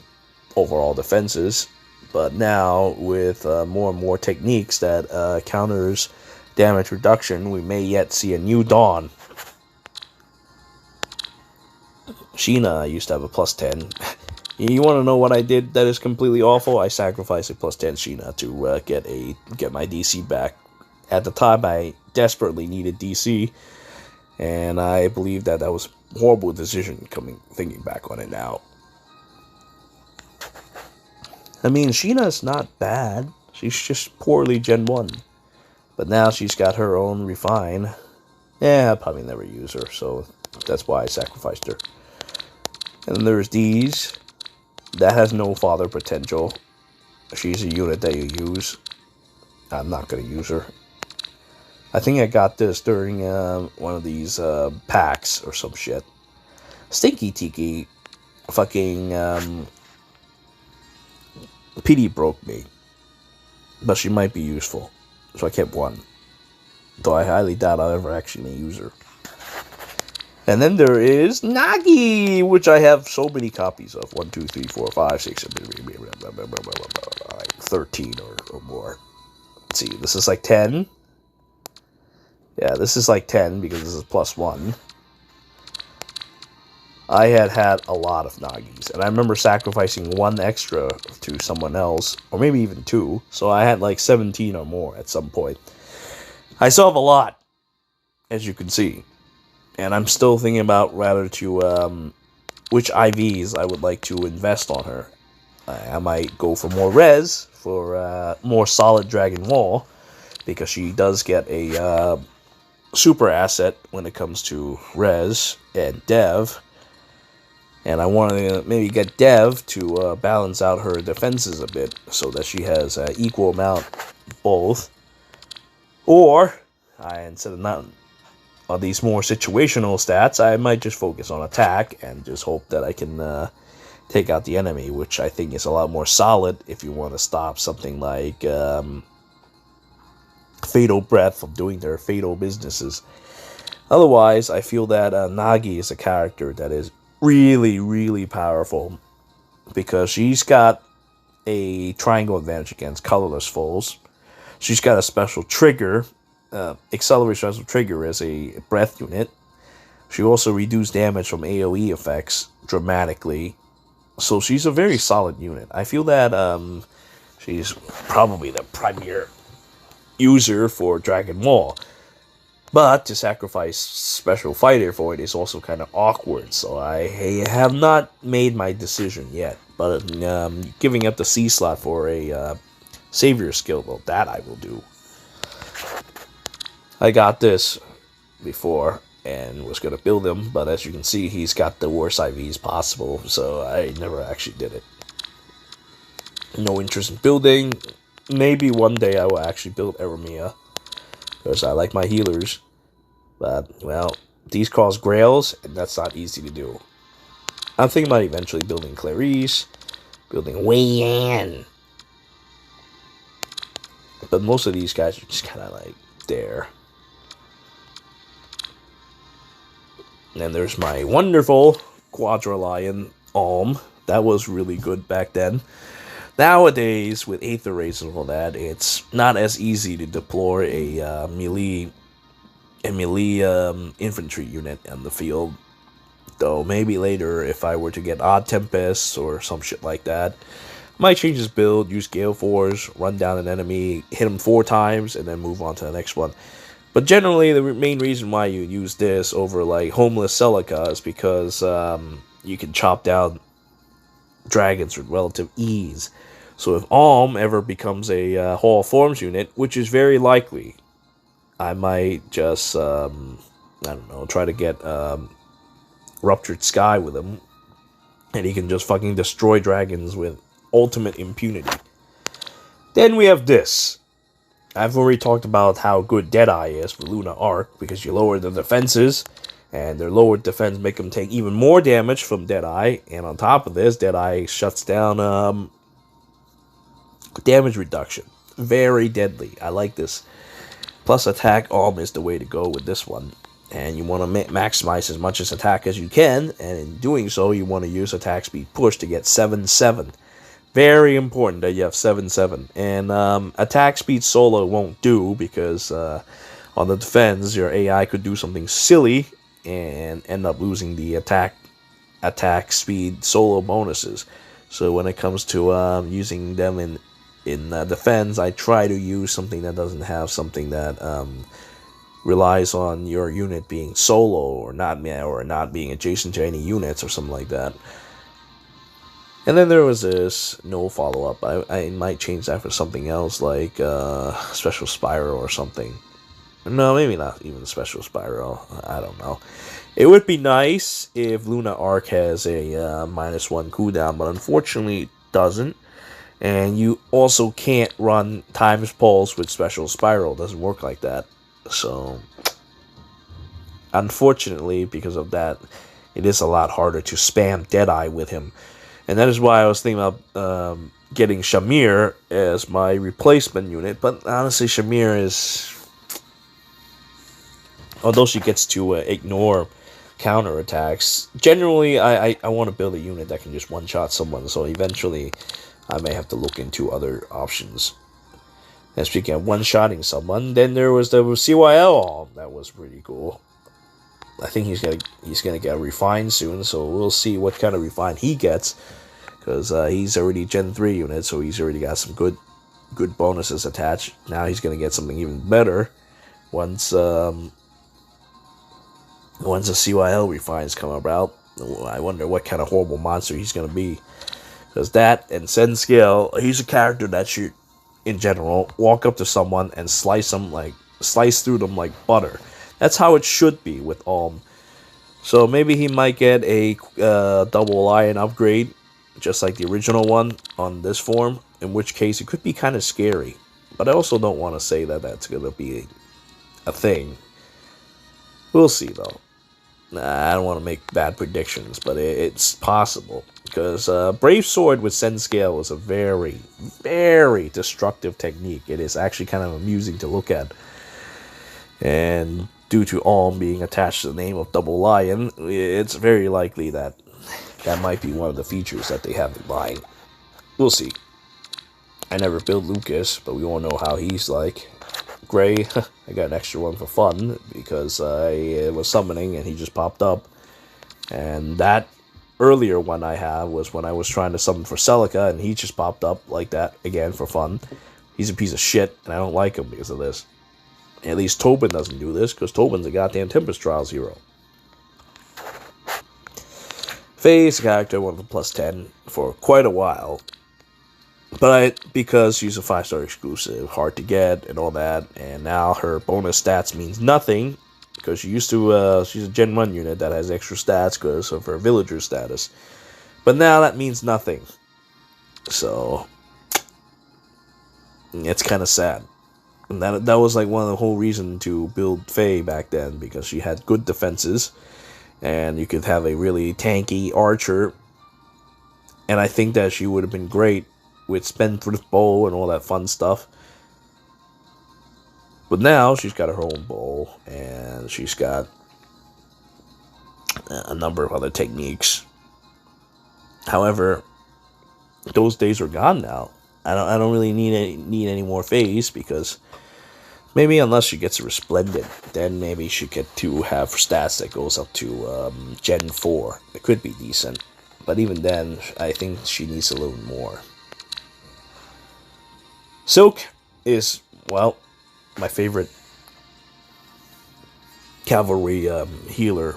overall defenses, but now with more and more techniques that counters damage reduction, we may yet see a new dawn. Sheena, I used to have a plus 10. You want to know what I did that is completely awful? I sacrificed a plus 10 Sheena to get my DC back. At the time, I desperately needed DC, and I believe that was a horrible decision thinking back on it now. I mean, Sheena's not bad. She's just poorly Gen 1. But now she's got her own refine. Yeah, I'll probably never use her, so that's why I sacrificed her. And then there's these. That has no father potential. She's a unit that you use. I'm not going to use her. I think I got this during one of these packs or some shit. Stinky Tiki fucking PD broke me. But she might be useful. So I kept one. Though I highly doubt I'll ever actually use her. And then there is Nagi, which I have so many copies of. 1, 2, 3, 4, 5, 6, 7, 13 or more. Let's see, this is like 10. Yeah, this is like 10 because this is +1. I had a lot of Nagis, and I remember sacrificing 1 extra to someone else, or maybe even 2, so I had like 17 or more at some point. I still have a lot, as you can see, and I'm still thinking about rather to, which IVs I would like to invest on her. I might go for more res, for more solid Dragon Wall, because she does get a super asset when it comes to res and dev. And I want to maybe get Dev to balance out her defenses a bit so that she has an equal amount both. Or, instead of not on these more situational stats, I might just focus on attack and just hope that I can take out the enemy, which I think is a lot more solid if you want to stop something like Fatal Breath from doing their fatal businesses. Otherwise, I feel that Nagi is a character that is really, really powerful because she's got a triangle advantage against colorless foes. She's got a special trigger, accelerate special trigger as a breath unit. She also reduces damage from AoE effects dramatically. So she's a very solid unit. I feel that she's probably the premier user for Dragon Wall. But to sacrifice Special Fighter for it is also kind of awkward, so I have not made my decision yet. But giving up the C slot for a Savior skill, well, that I will do. I got this before and was going to build him, but as you can see, he's got the worst IVs possible, so I never actually did it. No interest in building. Maybe one day I will actually build Eremia, because I like my healers. But, well, these cause grails, and that's not easy to do. I'm thinking about eventually building Clarice, building Wei Yan. But most of these guys are just kind of like there. And then there's my wonderful Quadra-Lion Alm. That was really good back then. Nowadays, with Aether Raids and all that, it's not as easy to deploy a melee infantry unit on the field. Though maybe later, if I were to get Odd Tempest or some shit like that, I might change his build, use Gale Force, run down an enemy, hit him 4 times, and then move on to the next one. But generally, the main reason why you use this over like Homeless Celica is because you can chop down dragons with relative ease. So if Alm ever becomes a Hall of Forms unit, which is very likely, I might just, I don't know, try to get Ruptured Sky with him, and he can just fucking destroy dragons with ultimate impunity. Then we have this. I've already talked about how good Deadeye is for Luna Arc, because you lower the defenses, and their lowered defense make them take even more damage from Deadeye, and on top of this, Deadeye shuts down damage reduction. Very deadly. I like this. Plus attack Alm is the way to go with this one. And you want to maximize as much as attack as you can, and in doing so, you want to use attack speed push to get 7-7. Very important that you have 7-7. And attack speed solo won't do, because on the defense, your AI could do something silly and end up losing the attack speed solo bonuses. So when it comes to using them in defense, I try to use something that doesn't have something that relies on your unit being solo or not being adjacent to any units or something like that. And then there was this no follow-up. I might change that for something else, like Special Spiral or something. No, maybe not even Special Spiral. I don't know. It would be nice if Luna Arc has a -1 cooldown, but unfortunately it doesn't. And you also can't run Times Pulse with Special Spiral. It doesn't work like that. So, unfortunately, because of that, it is a lot harder to spam Deadeye with him. And that is why I was thinking about getting Shamir as my replacement unit. But honestly, Shamir is... although she gets to ignore counterattacks, generally I want to build a unit that can just one-shot someone. So eventually I may have to look into other options. And speaking of one-shotting someone, then there was the CYL. That was pretty cool. I think he's gonna get refined soon, so we'll see what kind of refine he gets, because he's already Gen 3 unit, so he's already got some good bonuses attached. Now he's gonna get something even better once the CYL refines come about. I wonder what kind of horrible monster he's gonna be, because that and Sen Scale, he's a character that should, in general, walk up to someone and slice through them like butter. That's how it should be with Alm. So maybe he might get a double lion upgrade, just like the original one on this form, in which case it could be kind of scary. But I also don't want to say that that's going to be a thing. We'll see, though. I don't want to make bad predictions, but it's possible. Because Brave Sword with Sen Scale is a very, very destructive technique. It is actually kind of amusing to look at. And due to Alm being attached to the name of Double Lion, it's very likely that that might be one of the features that they have in mind. We'll see. I never built Lucas, but we all know how he's like. Gray, I got an extra one for fun, because I was summoning and he just popped up. And that earlier one I had was when I was trying to summon for Celica, and he just popped up like that, again, for fun. He's a piece of shit, and I don't like him because of this. At least Tobin doesn't do this, because Tobin's a goddamn Tempest Trials hero. Faye's a character, one of the plus 10 for quite a while. But because she's a 5-star exclusive, hard to get and all that, and now her bonus stats means nothing, because she's a Gen 1 unit that has extra stats because of her villager status. But now that means nothing. So it's kind of sad. And that was like one of the whole reason to build Faye back then, because she had good defenses, and you could have a really tanky archer. And I think that she would have been great with Spendthrift Bow and all that fun stuff. But now she's got her own bow, and she's got a number of other techniques. However, those days are gone now. I don't really need any more Fays, because maybe unless she gets a Resplendent, then maybe she get to have stats that goes up to Gen 4. It could be decent, but even then, I think she needs a little more. Silk is, well, my favorite cavalry healer,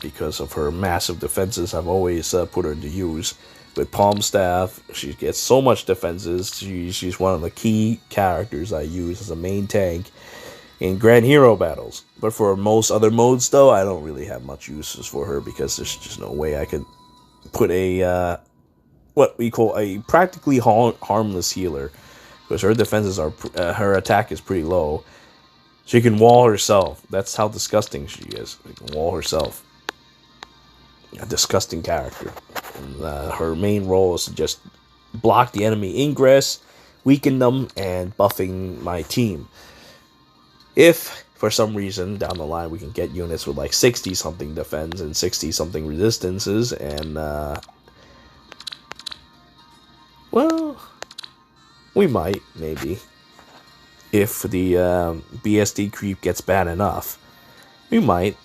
because of her massive defenses. I've always put her to use. With Palm Staff, she gets so much defenses. She's one of the key characters I use as a main tank in Grand Hero battles. But for most other modes, though, I don't really have much uses for her, because there's just no way I could put a what we call a practically harmless healer, because her defenses are her attack is pretty low. She can wall herself. That's how disgusting she is. She can wall herself. A disgusting character. And, her main role is to just block the enemy ingress, weaken them, and buffing my team. If, for some reason, down the line we can get units with like 60-something defense and 60-something resistances, and, well, we might, maybe. If the BSD creep gets bad enough, we might.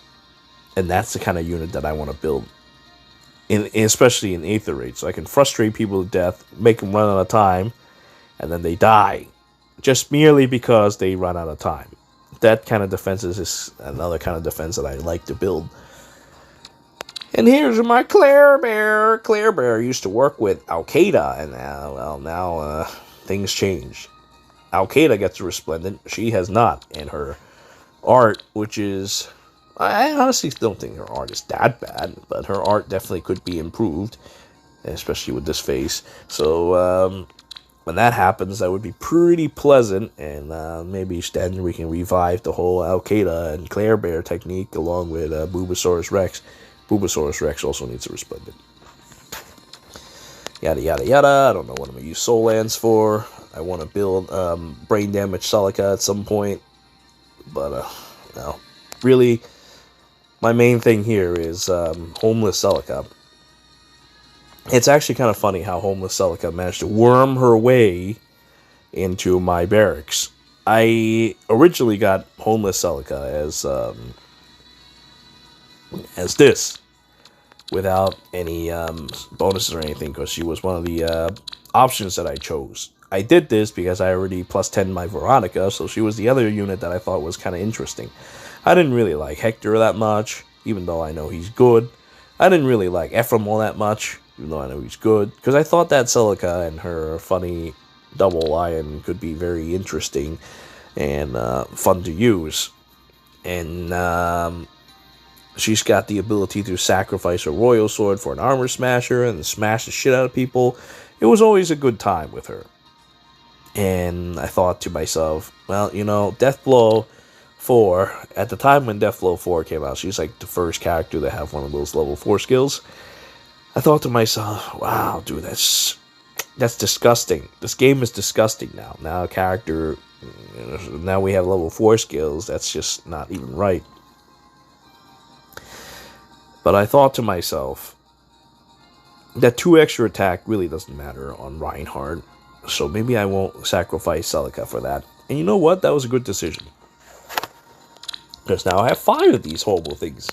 And that's the kind of unit that I want to build. Especially in Aether Raids, so I can frustrate people to death, make them run out of time, and then they die, just merely because they run out of time. That kind of defense is another kind of defense that I like to build. And here's my Claire Bear. Claire Bear used to work with Al-Qaeda, and now things changed. Al-Qaeda gets a Resplendent, she has not, and her art, which is... I honestly don't think her art is that bad, but her art definitely could be improved, especially with this face. So, when that happens, that would be pretty pleasant, and maybe then we can revive the whole Al-Qaeda and Claire Bear technique along with Bulbasaurus Rex. Bulbasaurus Rex also needs a Resplendent. Yada yada yada. I don't know what I'm going to use Soul Lands for. I want to build Brain Damage Celica at some point. But, no. Really, my main thing here is Homeless Celica. It's actually kind of funny how Homeless Celica managed to worm her way into my barracks. I originally got Homeless Celica as this, without any bonuses or anything, because she was one of the options that I chose. I did this because I already plus 10 my Veronica, so she was the other unit that I thought was kind of interesting. I didn't really like Hector that much, even though I know he's good. I didn't really like Ephraim all that much, even though I know he's good, because I thought that Celica and her funny double lion could be very interesting and fun to use. And she's got the ability to sacrifice her royal sword for an armor smasher and smash the shit out of people. It was always a good time with her. And I thought to myself, well, you know, Deathblow 4, at the time when Deathblow 4 came out, she's like the first character to have one of those level 4 skills. I thought to myself, wow, dude, that's disgusting. This game is disgusting now. Now a character, now we have level 4 skills, that's just not even right. But I thought to myself, that 2 extra attack really doesn't matter on Reinhardt. So maybe I won't sacrifice Celica for that. And you know what? That was a good decision. Because now I have 5 of these horrible things.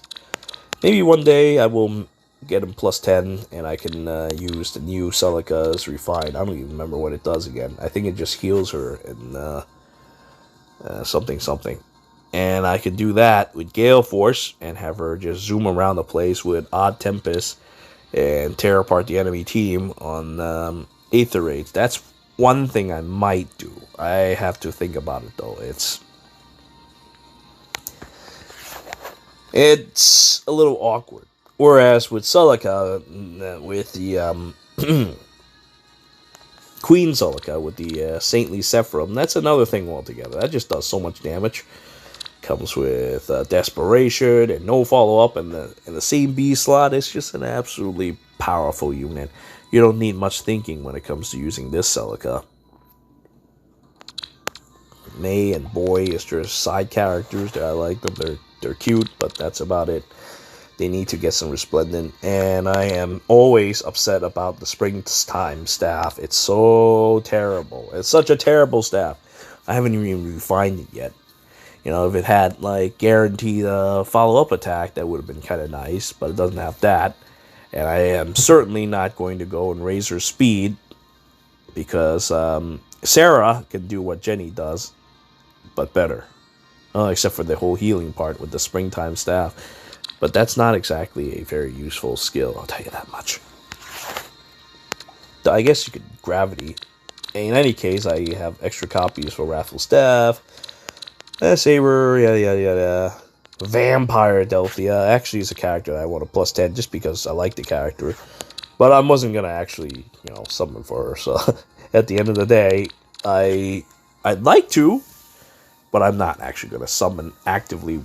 Maybe one day I will get them plus 10 and I can use the new Celica's Refine. I don't even remember what it does again. I think it just heals her and something. And I could do that with Gale Force and have her just zoom around the place with Odd Tempest and tear apart the enemy team on Aether Raids. That's one thing I might do. I have to think about it though. It's a little awkward. Whereas with Celica, with the Queen Celica, with the Saintly Sephiroth, that's another thing altogether. That just does so much damage. Comes with Desperation and no follow-up in the same B slot. It's just an absolutely powerful unit. You don't need much thinking when it comes to using this Celica. May and Boy is just side characters. I like them. They're cute, but that's about it. They need to get some Resplendent. And I am always upset about the Springtime staff. It's so terrible. It's such a terrible staff. I haven't even refined it yet. You know, if it had, like, guaranteed follow-up attack, that would have been kind of nice. But it doesn't have that. And I am certainly not going to go and raise her speed. Because Sarah can do what Jenny does, but better. Except for the whole healing part with the Springtime staff. But that's not exactly a very useful skill, I'll tell you that much. I guess you could Gravity. In any case, I have extra copies for Wrathful Staff, Saber, yada yada yada. Vampire Delphia actually is a character that I want to plus 10 just because I like the character. But I wasn't going to actually, summon for her. So at the end of the day, I'd like to, but I'm not actually going to actively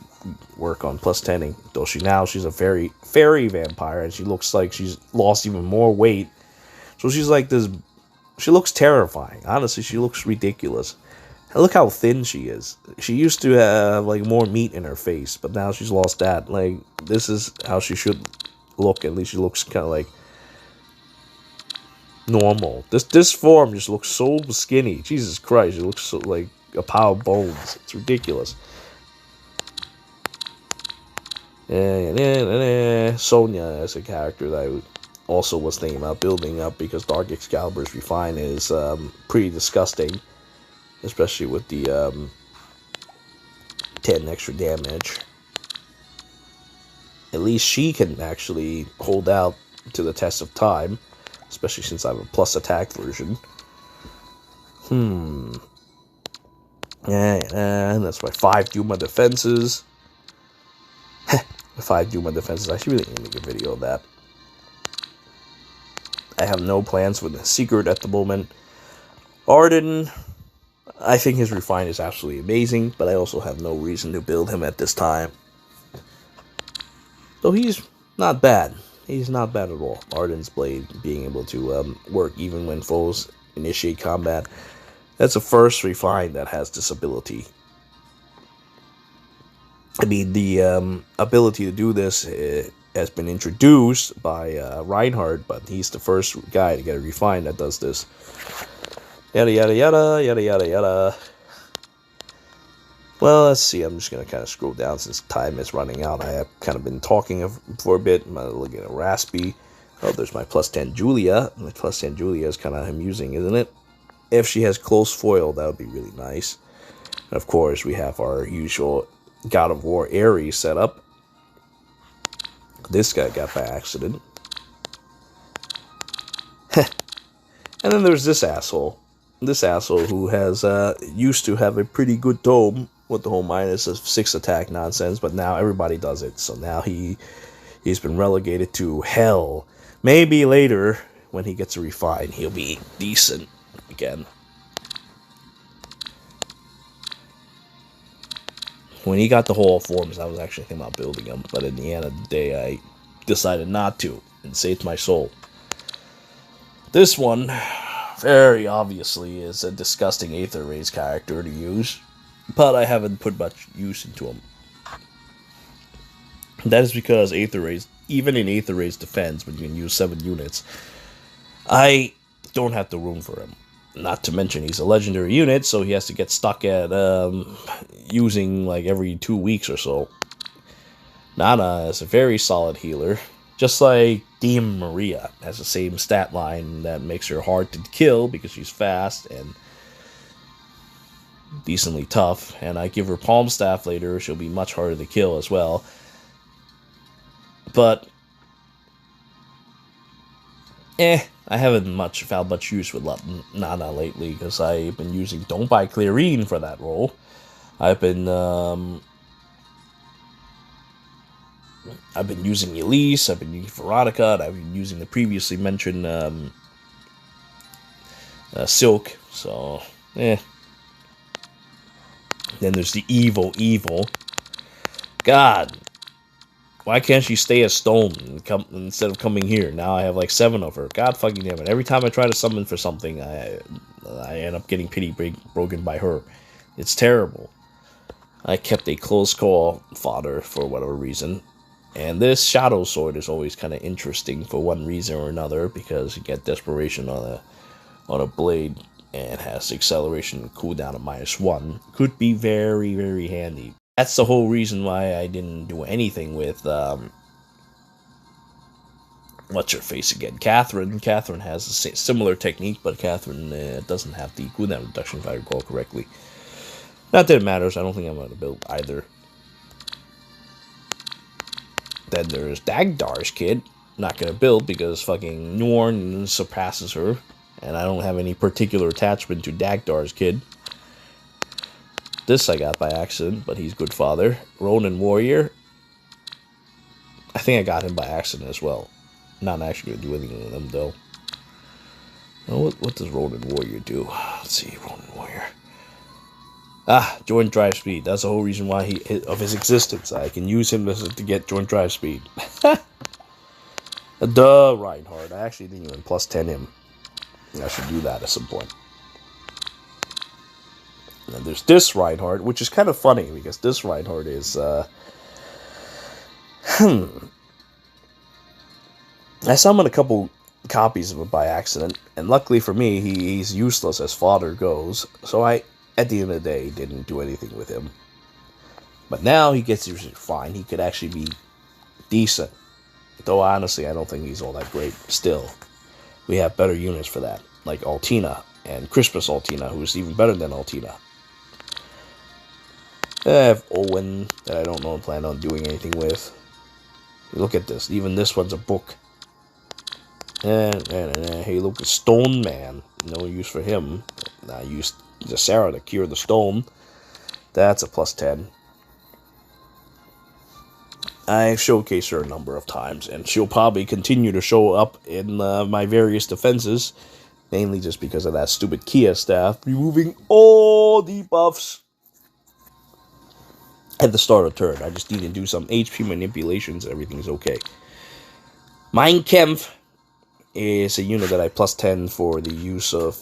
work on plus 10ing. Though she's a very fairy vampire, and she looks like she's lost even more weight. So she's like this. She looks terrifying. Honestly, she looks ridiculous. Look how thin she is. She used to have like more meat in her face, but now she's lost that. Like, this is how she should look. At least she looks kind of like normal. This form just looks so skinny. Jesus Christ, it looks so like a pile of bones. It's ridiculous. Sonya as a character that I also was thinking about building up because Dark Excalibur's Refine is pretty disgusting, especially with the 10 extra damage. At least she can actually hold out to the test of time, especially since I have a plus attack version. And that's my 5 Duma defenses. 5 Duma defenses. I should really make a video of that. I have no plans for the secret at the moment. Arden, I think his Refine is absolutely amazing, but I also have no reason to build him at this time. So he's Not bad. He's not bad at all. Arden's Blade being able to work even when foes initiate combat. That's the first refined that has this ability. I mean, the ability to do this has been introduced by Reinhardt, but he's the first guy to get a refined that does this. Yada yada yada yada yada yada. Well, let's see. I'm just going to kind of scroll down since time is running out. I have kind of been talking for a bit. I'm looking at Raspy. Oh, there's my plus 10 Julia. My plus 10 Julia is kind of amusing, isn't it? If she has close foil, that would be really nice. And of course, we have our usual God of War Ares set up. This guy got by accident. And then there's this asshole. This asshole who has used to have a pretty good dome with the whole minus of 6 attack nonsense, but now everybody does it. So now he's been relegated to hell. Maybe later, when he gets a refine, he'll be decent again. When he got the whole forms, I was actually thinking about building them, but in the end of the day, I decided not to, and saved my soul. This one, very obviously, is a disgusting Aether Raids character to use, but I haven't put much use into him. That is because Aether Raids, even in Aether Raids defense, when you can use 7 units, I don't have the room for him. Not to mention he's a legendary unit, so he has to get stuck at using like every 2 weeks or so. Nana is a very solid healer. Just like Demon Maria has the same stat line that makes her hard to kill because she's fast and decently tough. And I give her Palm Staff later, she'll be much harder to kill as well. But I haven't found much use with Nana lately because I've been using Don't Buy Clearine for that role. I've been using Elise, I've been using Veronica, and I've been using the previously mentioned Silk. So, Then there's the evil. God. Why can't she stay as stone and come instead of coming here? Now I have like 7 of her. God fucking damn it. Every time I try to summon for something, I end up getting pity broken by her. It's terrible. I kept a close call fodder for whatever reason. And this Shadow Sword is always kind of interesting for one reason or another, because you get Desperation on a blade and has acceleration cooldown of -1. Could be very, very handy. That's the whole reason why I didn't do anything with, what's her face again? Catherine. Catherine has a similar technique, but Catherine doesn't have the cooldown reduction, if I recall correctly. Not that it matters, I don't think I'm going to build either. Then there's Dagdar's kid. Not going to build because fucking Norn surpasses her, and I don't have any particular attachment to Dagdar's kid. This I got by accident, but he's good father. Ronin Warrior. I think I got him by accident as well. Not actually going to do anything with him, though. Now, what does Ronin Warrior do? Let's see, Ronin Warrior. Joint Drive Speed. That's the whole reason why of his existence. I can use him to get Joint Drive Speed. Duh, Reinhardt. I actually didn't even plus 10 him. I should do that at some point. And then there's this Reinhardt, which is kind of funny, because this Reinhardt is, I summoned a couple copies of it by accident, and luckily for me, he's useless as fodder goes, so I, at the end of the day, didn't do anything with him. But now he gets usually fine. He could actually be decent. Though honestly, I don't think he's all that great still. We have better units for that, like Altina, and Crispus Altina, who's even better than Altina. I have Owen, that I don't know and plan on doing anything with. Look at this. Even this one's a book. Hey, look, Stone Man. No use for him. I used Sarah to cure the stone. That's a plus 10. I've showcased her a number of times, and she'll probably continue to show up in my various defenses. Mainly just because of that stupid Kia staff removing all debuffs at the start of turn. I just need to do some HP manipulations. Everything's okay. Mein Kampf is a unit that I plus 10 for the use of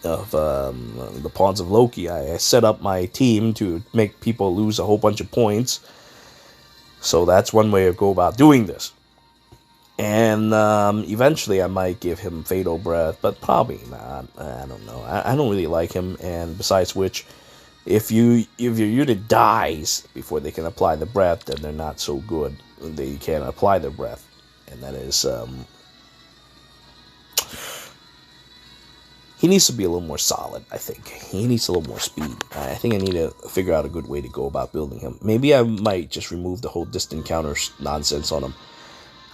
the Pawns of Loki. I set up my team to make people lose a whole bunch of points. So that's one way to go about doing this. And eventually I might give him Fatal Breath, but probably not. I don't know. I don't really like him, and besides which, if your unit dies before they can apply the breath, then they're not so good. They can't apply the breath. And that is... he needs to be a little more solid, I think. He needs a little more speed. I think I need to figure out a good way to go about building him. Maybe I might just remove the whole distant counter nonsense on him.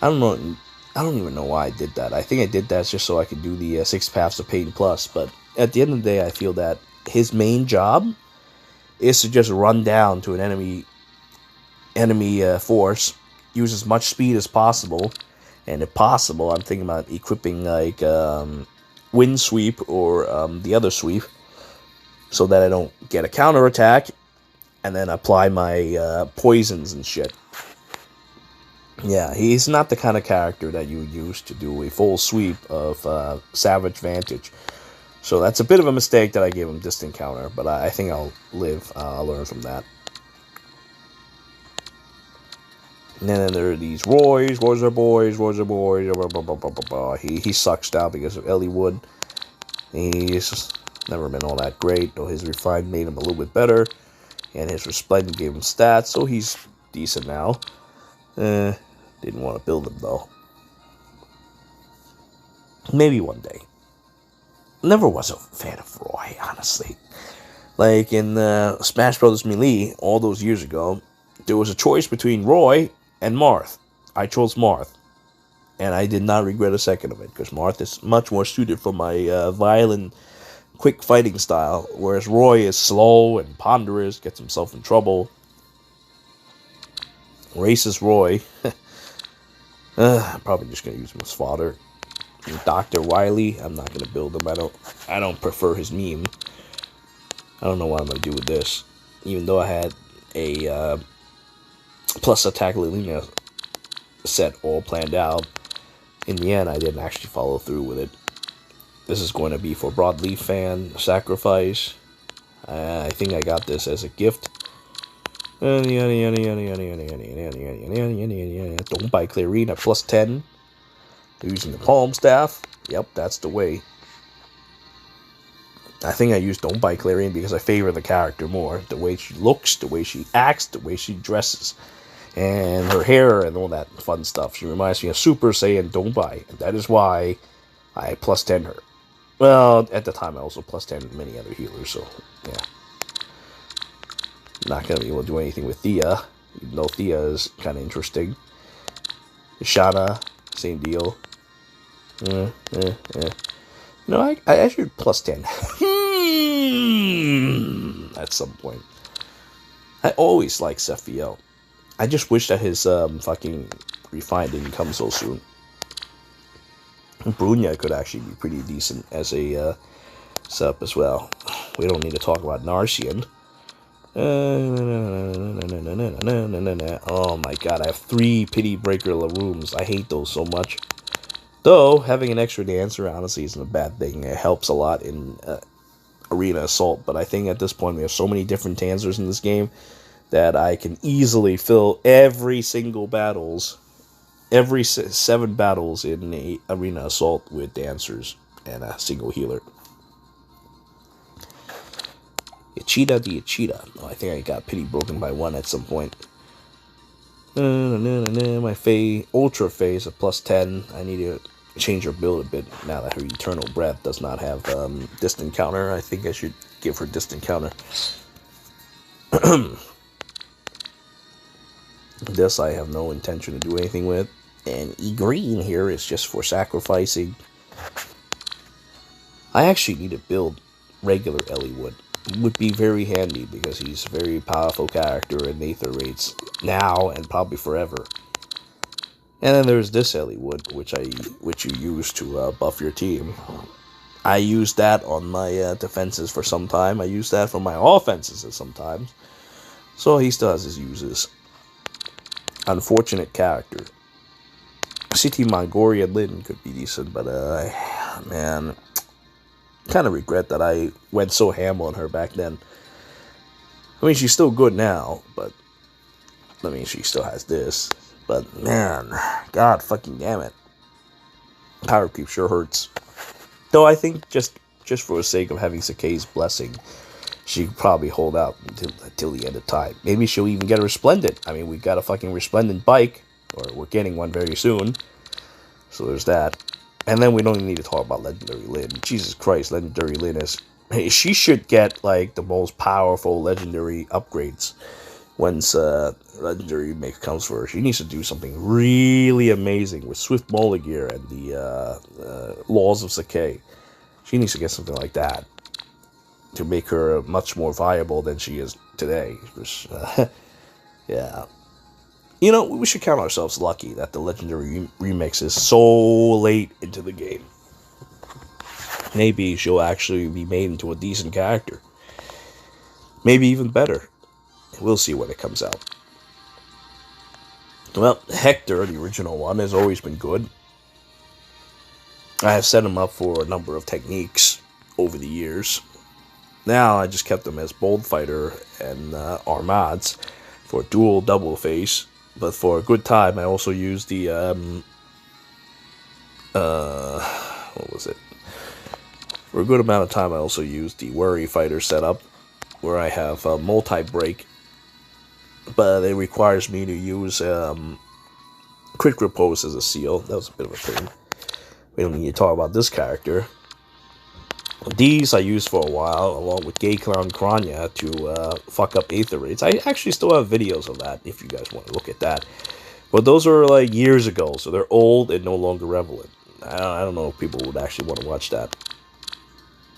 I don't know. I don't even know why I did that. I think I did that just so I could do the 6 Paths of Pain Plus. But at the end of the day, I feel that his main job is to just run down to an enemy force, use as much speed as possible, and if possible, I'm thinking about equipping like Wind Sweep or the other sweep, so that I don't get a counter attack, and then apply my poisons and shit. Yeah, he's not the kind of character that you would use to do a full sweep of Savage Vantage. So that's a bit of a mistake that I gave him distant counter, but I think I'll live. I'll learn from that. And then there are these Roys. Roys are boys. Roys are boys. Blah, blah, blah, blah. He sucks now because of Ellie Wood. He's never been all that great, though his Refined made him a little bit better. And his Resplendent gave him stats, so he's decent now. Didn't want to build him, though. Maybe one day. Never was a fan of Roy, honestly. Like in Smash Bros. Melee, all those years ago, there was a choice between Roy and Marth. I chose Marth. And I did not regret a second of it, because Marth is much more suited for my violent, quick fighting style, whereas Roy is slow and ponderous, gets himself in trouble. Racist Roy. I'm probably just going to use him as fodder. Dr. Wily, I'm not going to build him. I don't prefer his meme. I don't know what I'm going to do with this. Even though I had a plus attack Lilina set all planned out, in the end I didn't actually follow through with it. This is going to be for Broadleaf Fan, Sacrifice. I think I got this as a gift. Don't buy Clarine at plus 10. Using the Palm Staff. Yep, that's the way. I think I used Don't Buy Clarine because I favor the character more. The way she looks, the way she acts, the way she dresses. And her hair and all that fun stuff. She reminds me of Super Saiyan Don't Buy. And that is why I plus 10 her. Well, at the time I also plus 10 many other healers, so yeah. Not going to be able to do anything with Thea. Even though Thea is kind of interesting. Shana, same deal. No, I should plus 10. At some point. I always like Sephiel. I just wish that his fucking Refined didn't come so soon. Brunya could actually be pretty decent as a sub as well. We don't need to talk about Narcian. Oh my god, I have 3 Pity Breaker rooms. I hate those so much. Though, having an extra dancer honestly isn't a bad thing. It helps a lot in Arena Assault. But I think at this point we have so many different dancers in this game that I can easily fill every single battles, every 7 battles in the Arena Assault with dancers and a single healer. Ichida the Ichida. Oh, I think I got Pity broken by 1 at some point. My Ultra Phase of plus 10. I need to change her build a bit now that her Eternal Breath does not have distant counter. I think I should give her distant counter. This I have no intention to do anything with. And E-Green here is just for sacrificing. I actually need to build regular Elliewood. Would be very handy because he's a very powerful character in Aether Raids now and probably forever. And then there's this Elliewood, which you use to buff your team. I use that on my defenses for some time. I use that for my offenses at sometimes. So he still has his uses. unfortunate character. CT Mongoria Lin could be decent, but man, kind of regret that I went so ham on her back then. I mean, she's still good now, but I mean, she still has this. But man, god fucking damn it, power creep sure hurts. Though I think just for the sake of having Sakei's blessing, she could probably hold out until the end of time. Maybe she'll even get a Resplendent. I mean, we got a fucking Resplendent bike, or we're getting one very soon. So there's that. And then we don't even need to talk about Legendary Lin. Jesus Christ, Legendary Lin is... She should get, like, the most powerful Legendary upgrades once Legendary Remake comes for her. She needs to do something really amazing with Swift Moligear and the Laws of Sakei. She needs to get something like that to make her much more viable than she is today. Yeah. You know, we should count ourselves lucky that the Legendary Remix is so late into the game. Maybe she'll actually be made into a decent character. Maybe even better. We'll see when it comes out. Well, Hector, the original one, has always been good. I have set him up for a number of techniques over the years. Now I just kept him as Bold Fighter and Armads for dual double face. But for a good time, I also used the, what was it? For a good amount of time, I also used the Worry Fighter setup, where I have multi-break, but it requires me to use Crit Repose as a seal. That was a bit of a thing. We don't need to talk about this character. These I used for a while, along with Gay Clown Kranya, to fuck up Aether Raids. I actually still have videos of that, if you guys want to look at that. But those are like years ago, so they're old and no longer relevant. I don't know if people would actually want to watch that.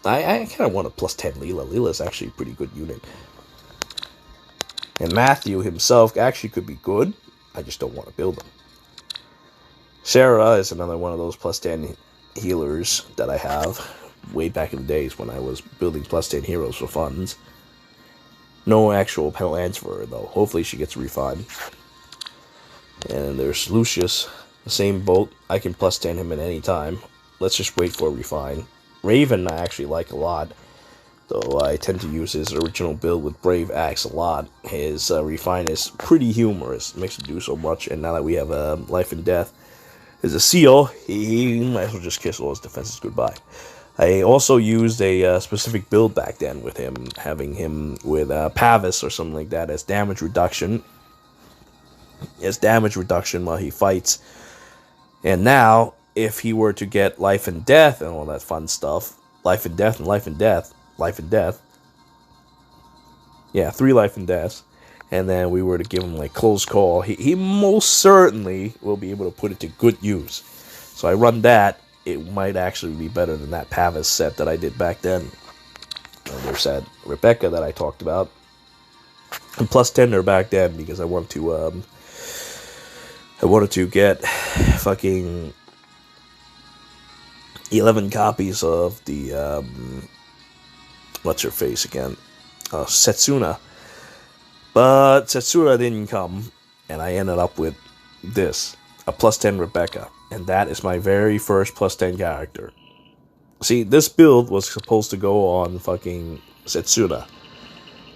I kind of want a plus 10 Leela. Leela's actually a pretty good unit. And Matthew himself actually could be good. I just don't want to build him. Sarah is another one of those plus 10 healers that I have. Way back in the days when I was building plus 10 heroes for funds. No actual plans for her though. Hopefully she gets refined. And there's Lucius. The same boat. I can plus 10 him at any time. Let's just wait for a refine. Raven I actually like a lot. Though I tend to use his original build with Brave Axe a lot. His refine is pretty humorous. It makes him do so much. And now that we have Life and Death as a seal, he might as well just kiss all his defenses goodbye. I also used a specific build back then with him, having him with Pavis or something like that as damage reduction. As damage reduction while he fights. And now, if he were to get Life and Death and all that fun stuff, Life and Death and Life and Death, Life and Death. Yeah, 3 Life and Deaths. And then we were to give him like Close Call. He most certainly will be able to put it to good use. So I run that. It might actually be better than that Pavis set that I did back then. And there's that Rebecca that I talked about. And plus 10 her back then because I wanted to get fucking 11 copies of the what's her face again? Setsuna. But Setsuna didn't come, and I ended up with this, a plus 10 Rebecca. And that is my very first plus 10 character. See, this build was supposed to go on fucking Setsuna.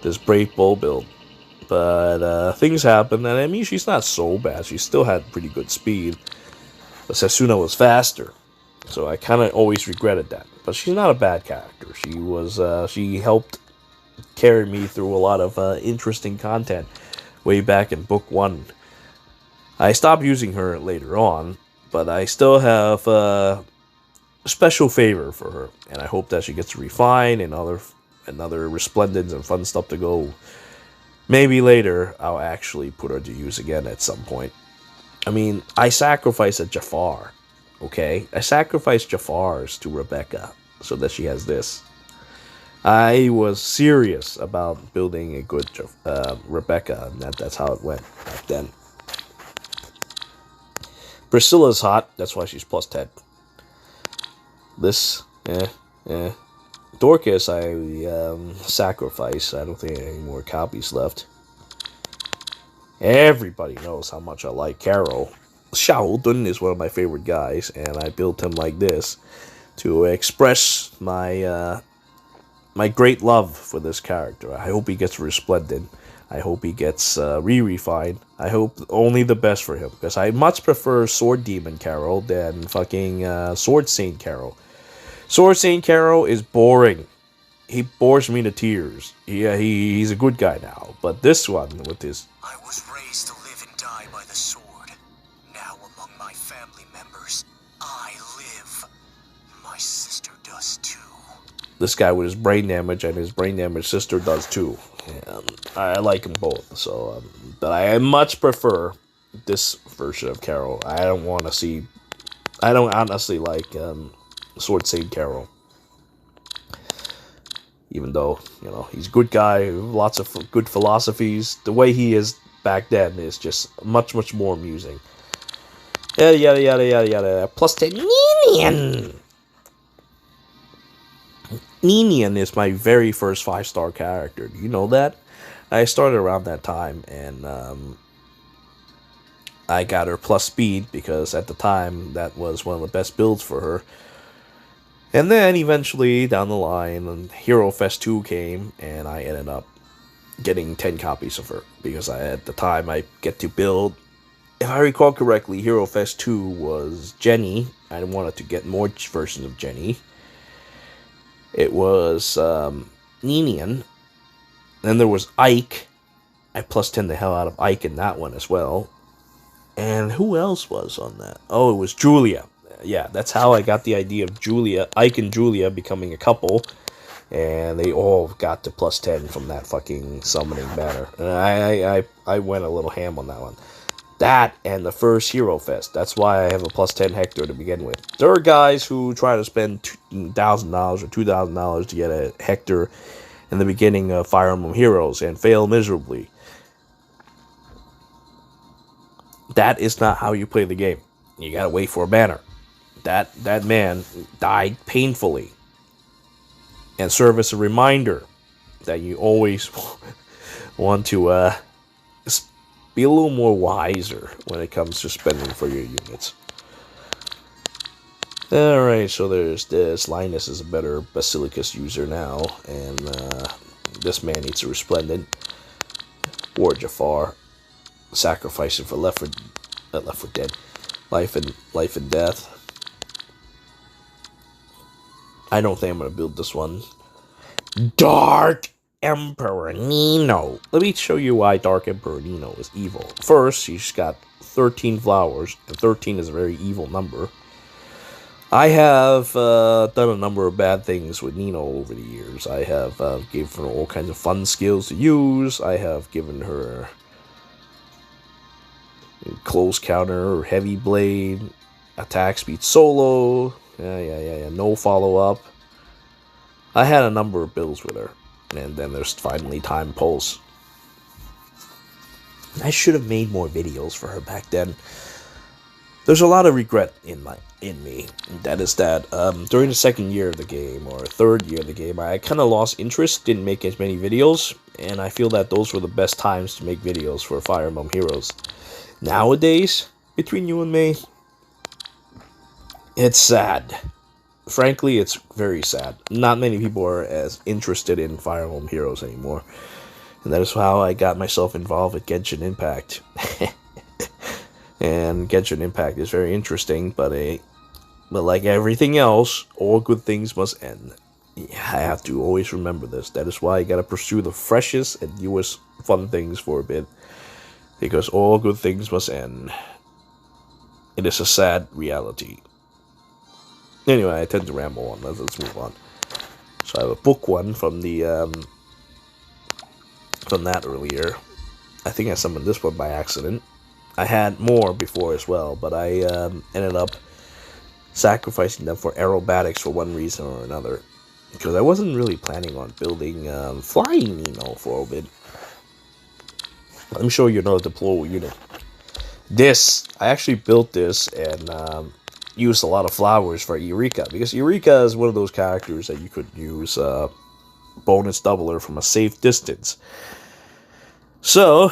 This Brave Bull build. But things happened, and I mean, she's not so bad. She still had pretty good speed. But Setsuna was faster. So I kind of always regretted that. But she's not a bad character. She helped carry me through a lot of interesting content way back in Book 1. I stopped using her later on. But I still have a special favor for her, and I hope that she gets refined and other resplendents and fun stuff to go. Maybe later I'll actually put her to use again at some point. I mean, I sacrificed a Jafar, okay? I sacrificed Jafars to Rebecca so that she has this. I was serious about building a good Rebecca, and that's how it went back then. Priscilla's hot, that's why she's plus 10. This, Dorcas, I sacrifice. I don't think I have any more copies left. Everybody knows how much I like Carol. Xiaodun is one of my favorite guys, and I built him like this to express my great love for this character. I hope he gets resplendent. I hope he gets re-refined. I hope only the best for him, because I much prefer Sword Demon Carol than fucking Sword Saint Carol. Sword Saint Carol is boring. He bores me to tears. He's a good guy now, but this one with his... I was raised to live and die by the sword. Now among my family members, I live. My sister does too. This guy with his brain damage, and his brain damage sister does too. I like them both, so but I much prefer this version of Carol. I don't honestly like Sword Saint Carol, even though he's a good guy, lots of good philosophies. The way he is back then is just much more amusing. Yada yada yada yada yada. Plus 10 Ninian. Ninian is my very first 5-star character. Do you know that? I started around that time, and I got her plus speed because at the time that was one of the best builds for her. And then eventually down the line, Hero Fest 2 came, and I ended up getting 10 copies of her because at the time I get to build. If I recall correctly, Hero Fest 2 was Jenny. I wanted to get more versions of Jenny. It was Ninian. Then there was Ike. I plus 10 the hell out of Ike in that one as well. And who else was on that? Oh, it was Julia. Yeah, that's how I got the idea of Julia, Ike and Julia becoming a couple. And they all got to plus 10 from that fucking summoning banner. And I went a little ham on that one. That and the first Hero Fest. That's why I have a plus 10 Hector to begin with. There are guys who try to spend $1,000 or $2,000 to get a Hector in the beginning of Fire Emblem Heroes and fail miserably. That is not how you play the game. You gotta wait for a banner. That man died painfully. And serve as a reminder that you always want to be a little more wiser when it comes to spending for your units. Alright, so there's this. Linus is a better Basilicus user now, and this man needs a Resplendent. War Jafar. Sacrificing for Left 4 Dead. Life and Death. I don't think I'm going to build this one. Dark Emperor Nino. Let me show you why Dark Emperor Nino is evil. First, he's got 13 flowers, and 13 is a very evil number. I have done a number of bad things with Nino over the years. I have given her all kinds of fun skills to use. I have given her close counter or heavy blade, attack speed solo, no follow-up. I had a number of builds with her. And then there's finally Time Pulse. I should have made more videos for her back then. There's a lot of regret in me. That is that during the second year of the game, or third year of the game, I kind of lost interest, didn't make as many videos, and I feel that those were the best times to make videos for Fire Emblem Heroes. Nowadays, between you and me, it's sad. Frankly, it's very sad. Not many people are as interested in Fire Emblem Heroes anymore. And that is how I got myself involved with Genshin Impact. And Genshin Impact is very interesting, but like everything else, all good things must end. I have to always remember this. That is why I gotta pursue the freshest and newest fun things for a bit. Because all good things must end. It is a sad reality. Anyway, I tend to ramble on. Let's move on. So I have a book one from the from that earlier. I think I summoned this one by accident. I had more before as well, but I ended up sacrificing them for aerobatics for one reason or another. Because I wasn't really planning on building flying Nino for a bit. I'm sure you know the deplorable unit. This, I actually built this and used a lot of flowers for Eureka, because Eureka is one of those characters that you could use bonus doubler from a safe distance. So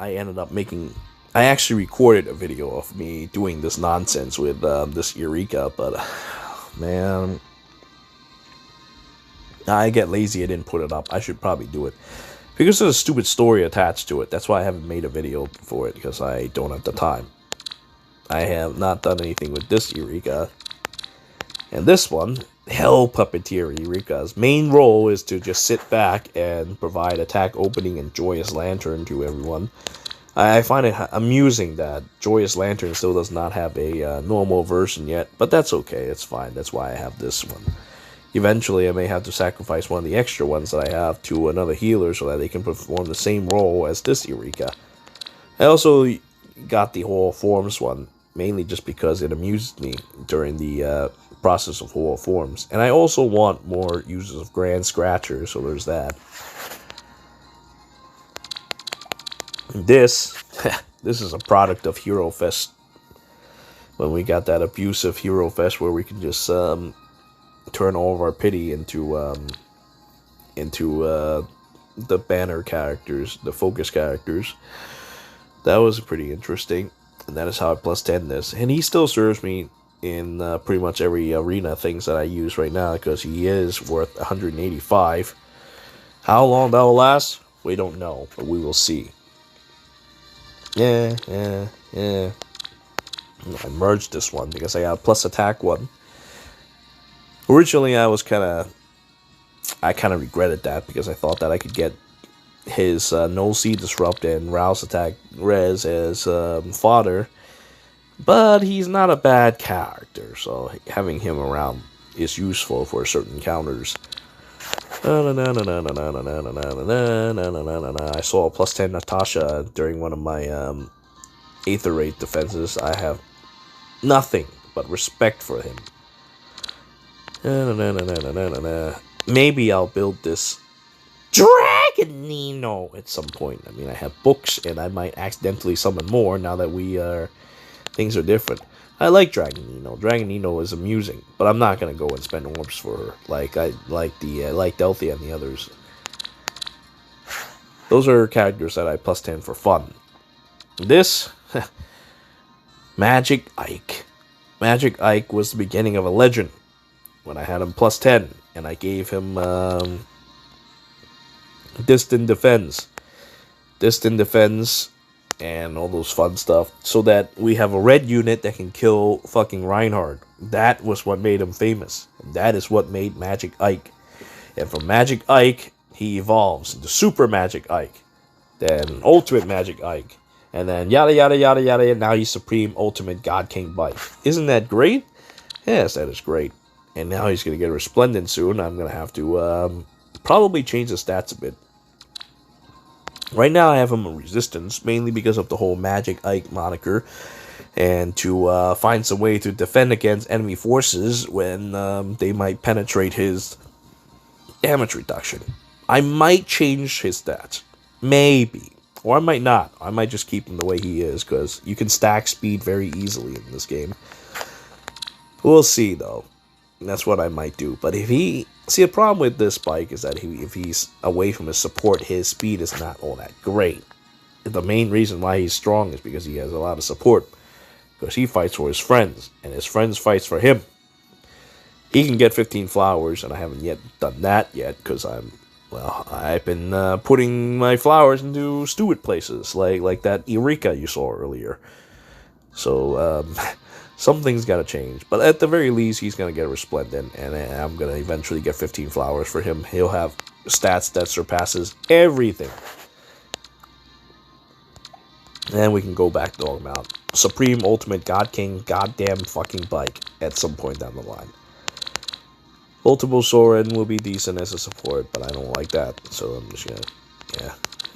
I ended up making... I actually recorded a video of me doing this nonsense with this Eureka, but man, I get lazy. I didn't put it up. I should probably do it because there's a stupid story attached to it. That's why I haven't made a video for it, because I don't have the time. I have not done anything with this Eureka. And this one, Hell Puppeteer Eureka's main role is to just sit back and provide attack opening and Joyous Lantern to everyone. I find it amusing that Joyous Lantern still does not have a normal version yet, but that's okay, it's fine, that's why I have this one. Eventually I may have to sacrifice one of the extra ones that I have to another healer so that they can perform the same role as this Eureka. I also got the Whole Forms one, mainly just because it amused me during the process of Whole Forms. And I also want more uses of Grand Scratcher, so there's that. This is a product of Hero Fest. When we got that abusive Hero Fest where we can just turn all of our pity into the banner characters, the focus characters. That was pretty interesting, and that is how I plus 10 this. And he still serves me in pretty much every arena things that I use right now, because he is worth 185. How long that will last, we don't know, but we will see. Yeah. I merged this one because I got a plus attack one. Originally, I kind of regretted that because I thought that I could get his Null Seed Disrupt and Rouse Attack Res as fodder, but he's not a bad character, so having him around is useful for certain counters. I saw a plus 10 Natasha during one of my Aether Raid defenses. I have nothing but respect for him. Maybe I'll build this Dragon Nino at some point. I mean, I have books, and I might accidentally summon more now that things are different. I like Dragon Nino. Dragon Nino is amusing, but I'm not gonna go and spend orbs for her like I like Delthea and the others. Those are characters that I plus 10 for fun. This Magic Ike. Magic Ike was the beginning of a legend when I had him plus 10, and I gave him distant defense, and all those fun stuff, so that we have a red unit that can kill fucking Reinhardt. That was what made him famous. And that is what made Magic Ike. And from Magic Ike, he evolves into Super Magic Ike, then Ultimate Magic Ike, and then yada yada yada yada, and now he's Supreme Ultimate God King Bike. Isn't that great? Yes, that is great. And now he's going to get Resplendent soon. I'm going to have to probably change the stats a bit. Right now I have him in Resistance, mainly because of the whole Magic Ike moniker, and to find some way to defend against enemy forces when they might penetrate his damage reduction. I might change his stats. Maybe. Or I might not. I might just keep him the way he is, because you can stack speed very easily in this game. We'll see, though. That's what I might do. But if he... See, the problem with this bike is that if he's away from his support, his speed is not all that great. The main reason why he's strong is because he has a lot of support. Because he fights for his friends, and his friends fights for him. He can get 15 flowers, and I haven't yet done that yet, because I've been putting my flowers into stupid places, like that Eureka you saw earlier. So, something's got to change. But at the very least, he's going to get Resplendent, and I'm going to eventually get 15 flowers for him. He'll have stats that surpasses everything. And we can go back to talking about Supreme Ultimate God King goddamn fucking Bike at some point down the line. Multiple Soren will be decent as a support, but I don't like that. So I'm just going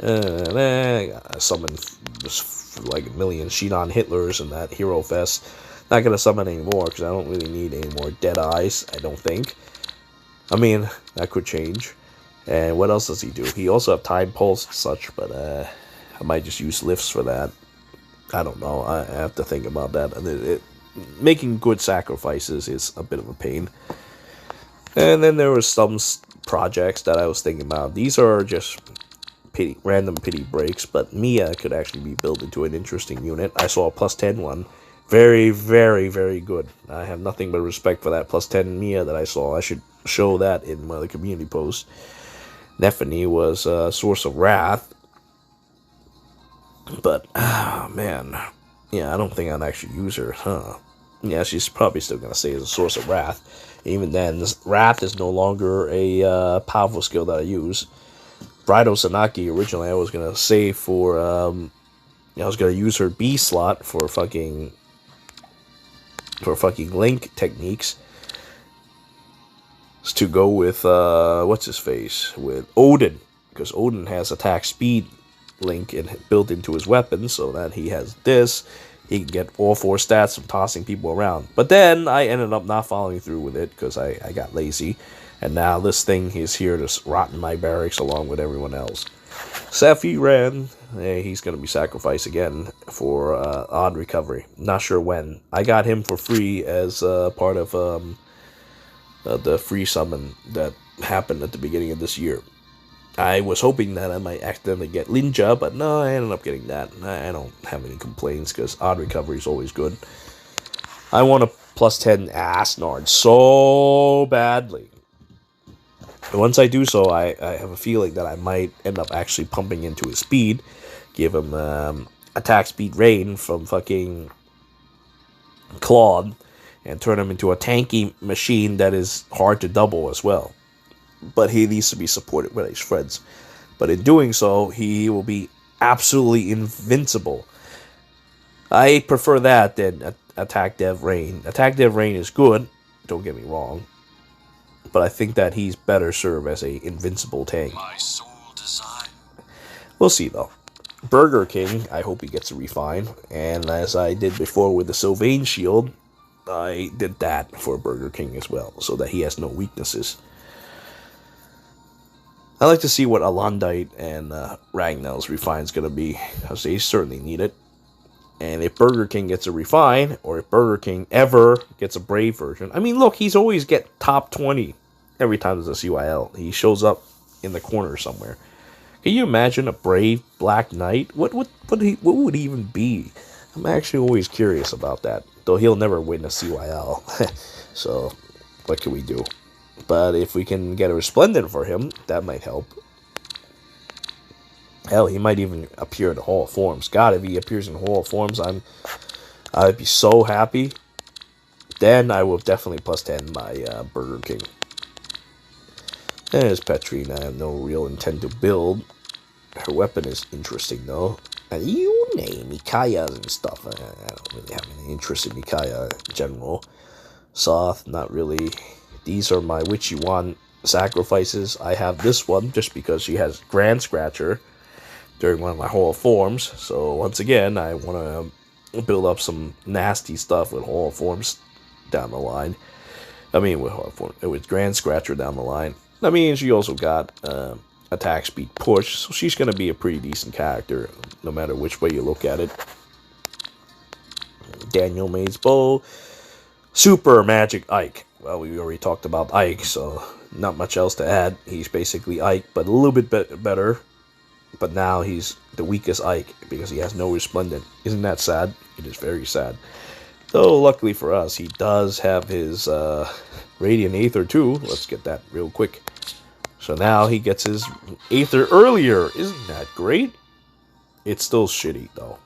to, I summon just like a million Xian Hitlers in that Hero Fest. Not going to summon anymore, because I don't really need any more Dead Eyes, I don't think. I mean, that could change. And what else does he do? He also have Time Pulse and such, but I might just use lifts for that. I don't know. I have to think about that. And making good sacrifices is a bit of a pain. And then there were some projects that I was thinking about. These are just random pity breaks, but Mia could actually be built into an interesting unit. I saw a +10 one. Very, very, very good. I have nothing but respect for that +10 Mia that I saw. I should show that in one of the community posts. Nephany was a source of wrath. But, man. Yeah, I don't think I'd actually use her, huh? Yeah, she's probably still going to stay as a source of wrath. Even then, this wrath is no longer a powerful skill that I use. Bridal Sanaki, originally I was going to save for, I was going to use her B slot for fucking link techniques. To go with, what's-his-face? With Odin. Because Odin has attack speed link built into his weapon, so that he has this. He can get all 4 stats from tossing people around. But then I ended up not following through with it because I got lazy. And now this thing is here to rot in my barracks along with everyone else. Sephiroth, he's going to be sacrificed again for odd recovery. Not sure when. I got him for free as part of the free summon that happened at the beginning of this year. I was hoping that I might accidentally get Linja, but no, I ended up getting that. I don't have any complaints, because odd recovery is always good. I want a +10 Asnard so badly. But once I do so, I have a feeling that I might end up actually pumping into his speed. Give him attack speed rain from fucking Claude, and turn him into a tanky machine that is hard to double as well. But he needs to be supported by his friends. But in doing so, he will be absolutely invincible. I prefer that than Attack Dev Rain. Attack Dev Rain is good, don't get me wrong. But I think that he's better served as a invincible tank. My sole desire. We'll see though. Burger King, I hope he gets a refine. And as I did before with the Sylvain Shield, I did that for Burger King as well, so that he has no weaknesses. I like to see what Alondite and Ragnell's refine is going to be, because they certainly need it. And if Burger King gets a refine, or if Burger King ever gets a Brave version, I mean, look, he's always get top 20 every time there's a CYL. He shows up in the corner somewhere. Can you imagine a Brave Black Knight? What would he even be? I'm actually always curious about that, though he'll never win a CYL. So, what can we do? But if we can get a Resplendent for him, that might help. Hell, he might even appear in the Hall of Forms. God, if he appears in the Hall of Forms, I'd be so happy. Then I will definitely +10 my Burger King. There's Petrina. I have no real intent to build. Her weapon is interesting, though. And you name Mikaya and stuff. I don't really have any interest in Mikaya in general. Soth, not really. These are my Witchy Wand sacrifices. I have this one just because she has Grand Scratcher during one of my Hall of Forms. So once again, I want to build up some nasty stuff with Hall of Forms down the line. I mean, with Grand Scratcher down the line. I mean, she also got attack speed push, so she's going to be a pretty decent character, no matter which way you look at it. Daniel Maid's Bow. Super Magic Ike. Well, we already talked about Ike, so not much else to add. He's basically Ike, but a little bit better. But now he's the weakest Ike, because he has no Resplendent. Isn't that sad? It is very sad. Though, luckily for us, he does have his Radiant Aether too. Let's get that real quick. So now he gets his Aether earlier. Isn't that great? It's still shitty, though.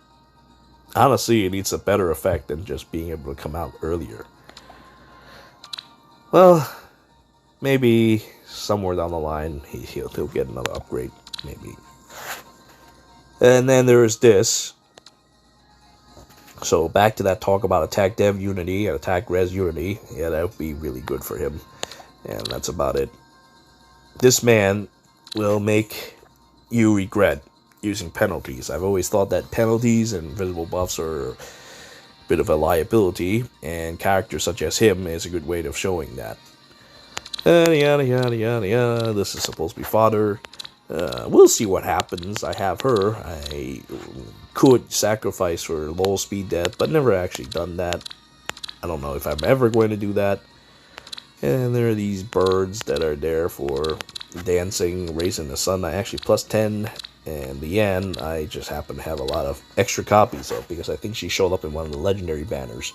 Honestly, it needs a better effect than just being able to come out earlier. Well, maybe somewhere down the line he'll get another upgrade, maybe. And then there's this. So back to that talk about attack dev unity and attack res unity. Yeah, that would be really good for him. And that's about it. This man will make you regret using penalties. I've always thought that penalties and invisible buffs are a bit of a liability, and characters such as him is a good way of showing that. Yada yada yada yada. This is supposed to be fodder. We'll see what happens. I have her. I could sacrifice for low speed death, but never actually done that. I don't know if I'm ever going to do that. And there are these birds that are there for dancing, raising the sun. I actually +10 And the end, I just happen to have a lot of extra copies of, because I think she showed up in one of the legendary banners.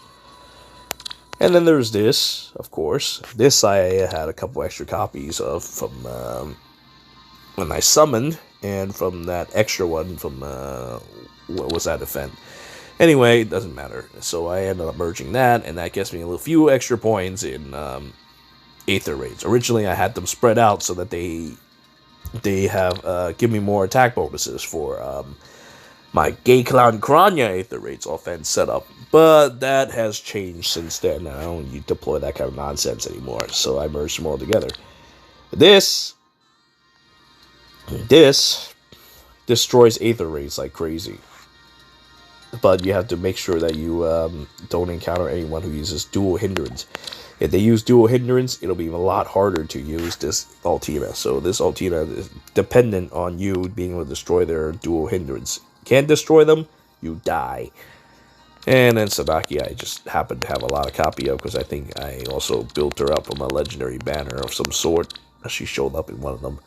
And then there's this, of course. This I had a couple extra copies of from when I summoned, and from that extra one from, what was that event? Anyway, it doesn't matter. So I ended up merging that, and that gets me a few extra points in Aether Raids. Originally, I had them spread out so that they have give me more attack bonuses for my Gay Clown Kranya Aether Raids offense setup. But that has changed since then. I don't deploy that kind of nonsense anymore, so I merged them all together. This destroys Aether Raids like crazy. But you have to make sure that you don't encounter anyone who uses dual hindrance. If they use dual hindrance, it'll be a lot harder to use this Ultima. So this Ultima is dependent on you being able to destroy their dual hindrance. Can't destroy them, you die. And then Sabaki, I just happen to have a lot of copy of, because I think I also built her up from a legendary banner of some sort. She showed up in one of them.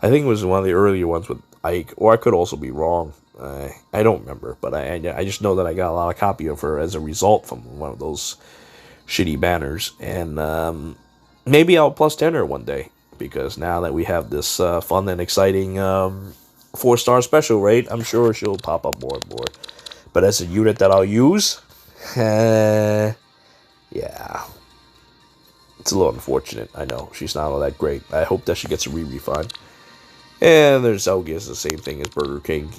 I think it was one of the earlier ones with Ike, or I could also be wrong. I don't remember, but I just know that I got a lot of copy of her as a result from one of those shitty banners. And maybe I'll plus 10 her one day, because now that we have this fun and exciting 4-star special raid, I'm sure she'll pop up more and more. But as a unit that I'll use, yeah, it's a little unfortunate. I know she's not all that great. I hope that she gets a refund. And there's Elgis, the same thing as Burger King.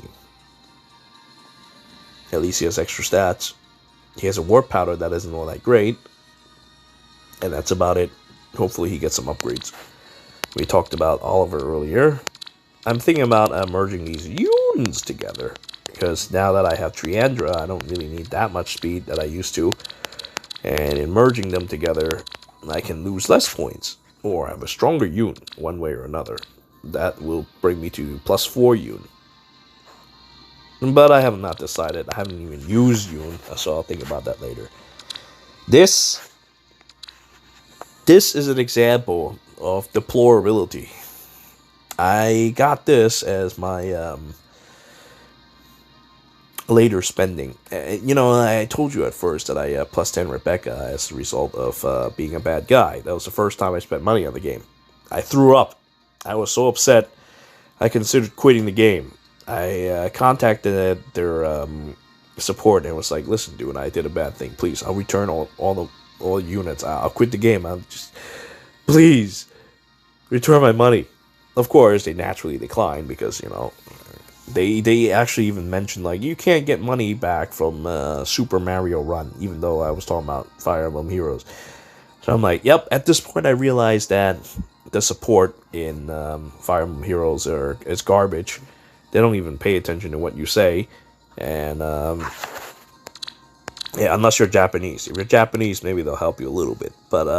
At least he has extra stats. He has a warp powder that isn't all that great. And that's about it. Hopefully he gets some upgrades. We talked about Oliver earlier. I'm thinking about merging these units together. Because now that I have Triandra, I don't really need that much speed that I used to. And in merging them together, I can lose less points. Or have a stronger unit, one way or another. That will bring me to +4 unit. But I have not decided. I haven't even used Yun, so I'll think about that later. This is an example of deplorability. I got this as my later spending. I told you at first that I +10 Rebecca as a result of being a bad guy. That was the first time I spent money on the game. I threw up. I was so upset, I considered quitting the game. I contacted their support and was like, "Listen, dude, I did a bad thing. Please, I'll return all units. I'll quit the game. Please, return my money." Of course, they naturally declined because they actually even mentioned like you can't get money back from Super Mario Run, even though I was talking about Fire Emblem Heroes. So I'm like, yep. At this point, I realized that the support in Fire Emblem Heroes is garbage. They don't even pay attention to what you say. And, unless you're Japanese. If you're Japanese, maybe they'll help you a little bit. But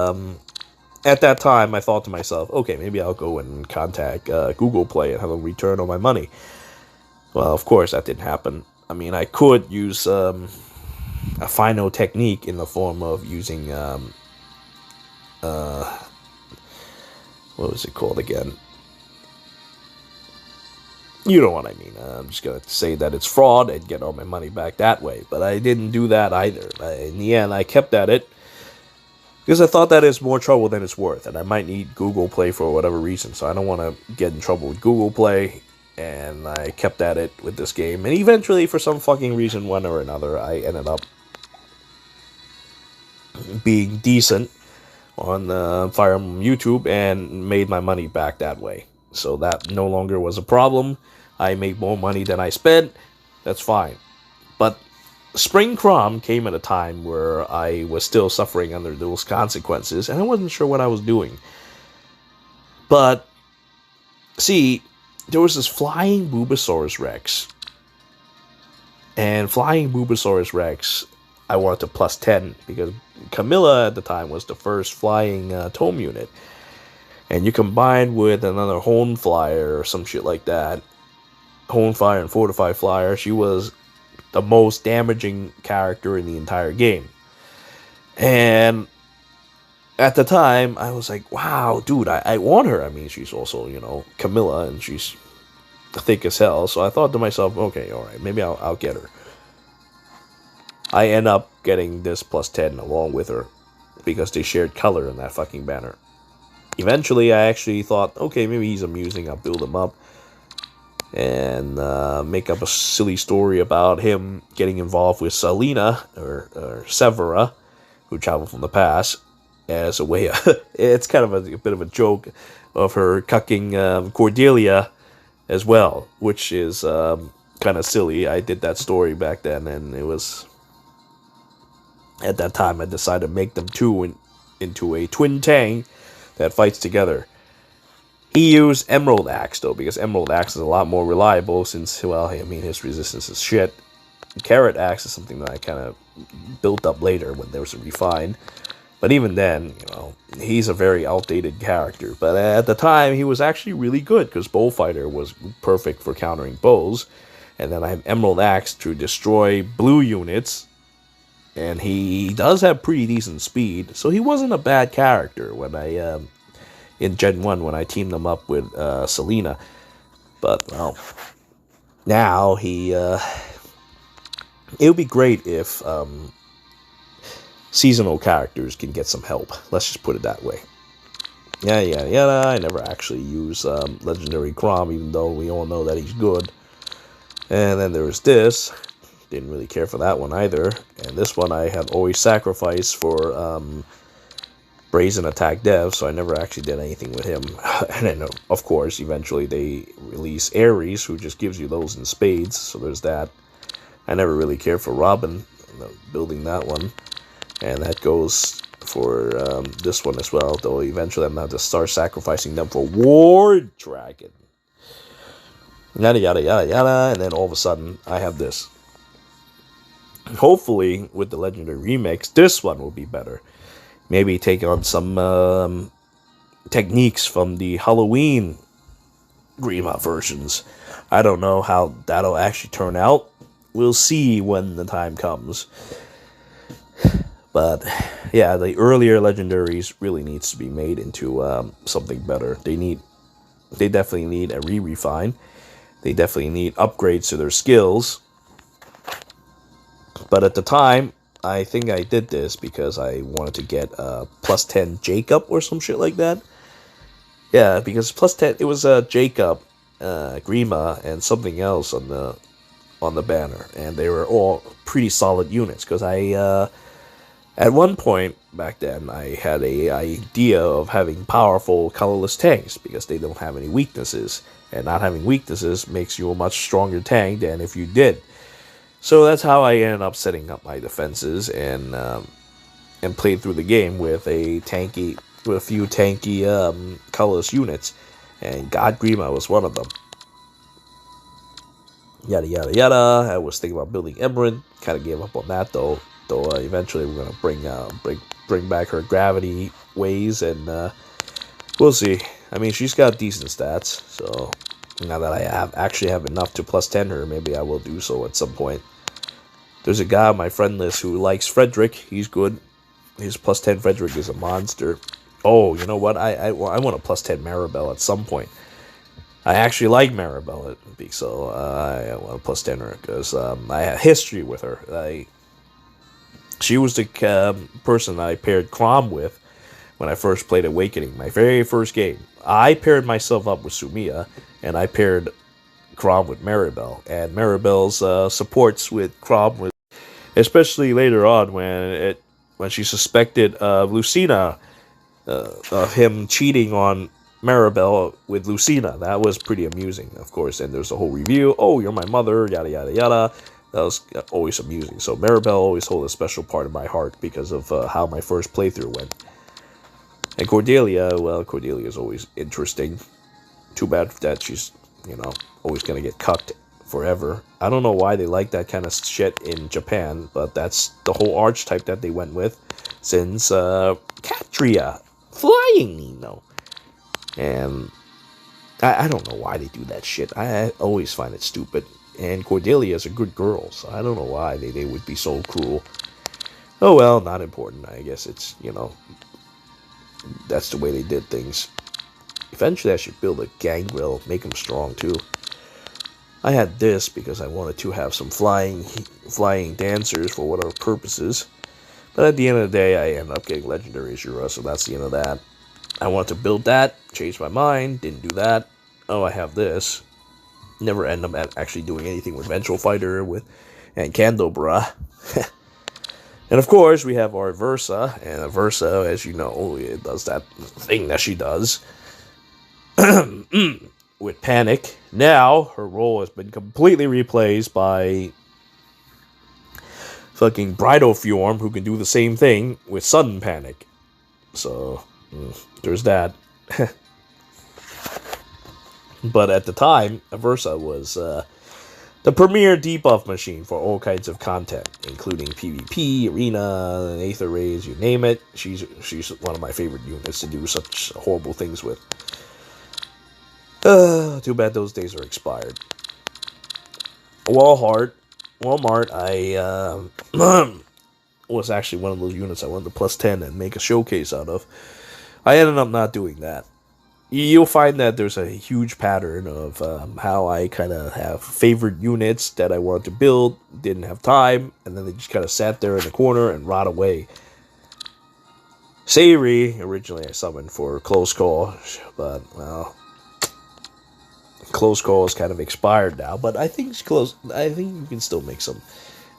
at that time, I thought to myself, okay, maybe I'll go and contact Google Play and have them return all my money. Well, of course, that didn't happen. I mean, I could use a final technique in the form of using... what was it called again? You know what I mean. I'm just going to say that it's fraud and get all my money back that way. But I didn't do that either. In the end, I kept at it because I thought that it's more trouble than it's worth. And I might need Google Play for whatever reason. So I don't want to get in trouble with Google Play. And I kept at it with this game. And eventually, for some fucking reason, one or another, I ended up being decent on Fire Emblem YouTube and made my money back that way. So that no longer was a problem. I made more money than I spent. That's fine. But Spring Crom came at a time where I was still suffering under those consequences, and I wasn't sure what I was doing. But, see, there was this Flying Bulbasaurus Rex. And Flying Bulbasaurus Rex, I wanted to +10, because Camilla at the time was the first flying tome unit. And you combined with another Hone Flyer or some shit like that, Hone Flyer and Fortify Flyer, she was the most damaging character in the entire game. And at the time, I was like, wow, dude, I want her. I mean, she's also, Camilla, and she's thick as hell. So I thought to myself, okay, alright, maybe I'll get her. I end up getting this plus 10 along with her, because they shared color in that fucking banner. Eventually, I actually thought, okay, maybe he's amusing, I'll build him up. And make up a silly story about him getting involved with Selena, or Severa, who traveled from the past, as a way of, it's kind of a bit of a joke of her cucking Cordelia as well, which is kind of silly. I did that story back then, and it was, at that time, I decided to make them two into a twin tank that fights together. He used Emerald Axe, though, because Emerald Axe is a lot more reliable since, well, I mean, his resistance is shit. Carrot Axe is something that I kind of built up later when there was a refine. But even then, you know, he's a very outdated character. But at the time, he was actually really good, because Bullfighter was perfect for countering bows. And then I have Emerald Axe to destroy blue units. And he does have pretty decent speed, so he wasn't a bad character when I... in Gen 1 when I teamed them up with Selena. But, well, now he... it would be great if seasonal characters can get some help. Let's just put it that way. Yeah. I never actually use Legendary Crom, even though we all know that he's good. And then there was this. Didn't really care for that one either. And this one I had always sacrificed for... Brazen Attack Dev, so I never actually did anything with him. And then, of course, eventually they release Ares, who just gives you those in spades, so there's that. I never really cared for Robin, building that one. And that goes for this one as well, though eventually I'm going to have to start sacrificing them for Ward Dragon. Yada, yada, yada, yada, and then all of a sudden, I have this. Hopefully, with the Legendary Remix, this one will be better. Maybe take on some techniques from the Halloween Grima versions. I don't know how that'll actually turn out. We'll see when the time comes. But, yeah, the earlier legendaries really needs to be made into something better. They definitely need a re-refine. They definitely need upgrades to their skills. But at the time... I think I did this because I wanted to get plus 10 Jacob or some shit like that. Yeah, because plus 10, it was Jacob, Grima, and something else on the banner, and they were all pretty solid units. Because I, at one point back then, I had a idea of having powerful colorless tanks because they don't have any weaknesses, and not having weaknesses makes you a much stronger tank than if you did. So that's how I ended up setting up my defenses and played through the game with a few tanky colorless units, and God Grima was one of them. Yada yada yada. I was thinking about building Emerald, kind of gave up on that though. Eventually we're gonna bring back her gravity ways, and we'll see. I mean, she's got decent stats, so now that I actually have enough to plus 10 her, maybe I will do so at some point. There's a guy on my friend list who likes Frederick. He's good. His plus 10 Frederick is a monster. Oh, you know what? I want a plus 10 Maribel at some point. I actually like Maribel, so I want a plus 10 her because I have history with her. She was the person I paired Crom with when I first played Awakening, my very first game. I paired myself up with Sumiya, and I paired Crom with Maribel, and Maribel's supports with Crom was, especially later on when she suspected Lucina of him cheating on Maribel with Lucina. That was pretty amusing, of course. And there's a whole review. Oh, you're my mother, yada yada yada. That was always amusing. So Maribel always holds a special part of my heart because of how my first playthrough went. And Cordelia, well, Cordelia is always interesting. Too bad that she's, always gonna get cucked forever. I don't know why they like that kind of shit in Japan, but that's the whole archetype that they went with since Catria, flying, And I don't know why they do that shit. I always find it stupid. And Cordelia is a good girl, so I don't know why they would be so cruel. Oh well, not important. I guess it's, that's the way they did things. Eventually I should build a Gangrel, make him strong too. I had this because I wanted to have some flying dancers for whatever purposes. But at the end of the day, I ended up getting legendary Azura, so that's the end of that. I wanted to build that, changed my mind, didn't do that. Oh, I have this. Never end up actually doing anything with Vengeful Fighter and Candobra. And of course, we have our Versa, and Versa, as you know, it does that thing that she does. With Panic. Now, her role has been completely replaced by fucking Bridal Fjorm, who can do the same thing with Sudden Panic. So, there's that. But at the time, Versa was the premier debuff machine for all kinds of content, including PvP, Arena, and Aether Raids, you name it. She's one of my favorite units to do such horrible things with. Too bad those days are expired. Walmart, I was actually one of those units I wanted to plus 10 and make a showcase out of. I ended up not doing that. You'll find that there's a huge pattern of how I kind of have favorite units that I wanted to build, didn't have time, and then they just kind of sat there in the corner and rot away. Sayori, originally I summoned for Close Call, but, well, Close Call is kind of expired now, but I think you can still make some